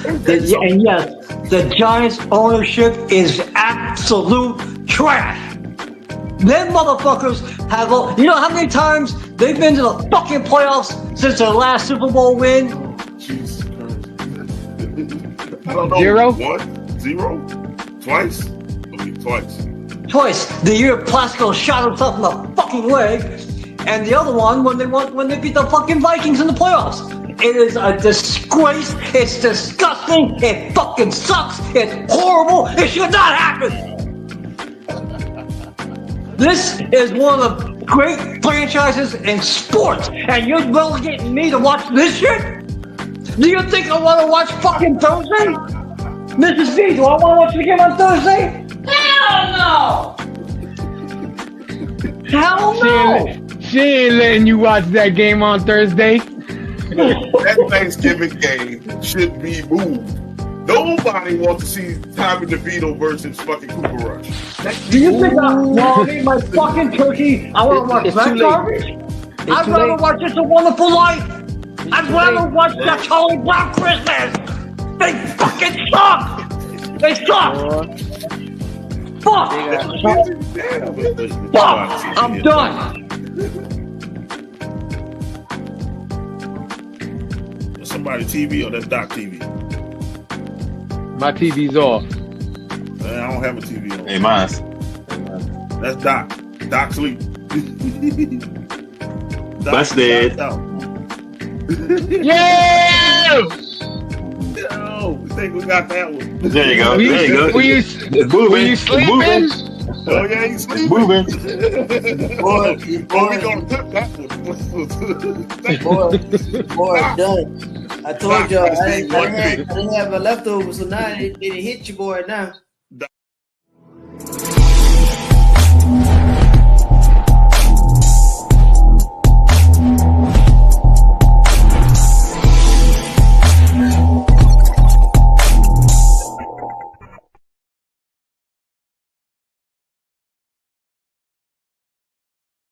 And yes, the Giants ownership is absolute trash. Them motherfuckers have, you know how many times they've been to the fucking playoffs since their last Super Bowl win? Jesus Christ. I don't know. 0? 1, 0, twice. Okay, twice. Twice. The year Plasko shot himself in the fucking leg, and the other one when they beat the fucking Vikings in the playoffs. It is a disgrace. It's disgusting. It fucking sucks. It's horrible. It should not happen. This is one of the great franchises in sports, and you're relegating me to watch this shit? Do you think I want to watch fucking Thursday? Mrs. V, do I want to watch the game on Thursday? Hell no! Hell no! She ain't letting you watch that game on Thursday. That Thanksgiving game should be moved. Nobody wants to see Tommy DeVito versus fucking Cooper Rush. Do you think I'll eat my fucking turkey? I want to watch that garbage? I'd rather watch It's a Wonderful Life. I'd rather watch that Charlie Brown Christmas. They fucking suck. They suck. Fuck. Fuck. I'm done. That's somebody TV or that's Doc TV? My TV's off. Man, I don't have a TV on. Hey, mine's. That's Doc. Doc sleep. That's dead. Yeah! Yo, we think we got that one. There you go. There you go. Were you It's moving. were you sleeping? Oh yeah, he's sleeping. Moving. Boy, we gonna clip that one. Boy, done. I told y'all I Doc, didn't have my leftovers, so now they hit you, boy. Now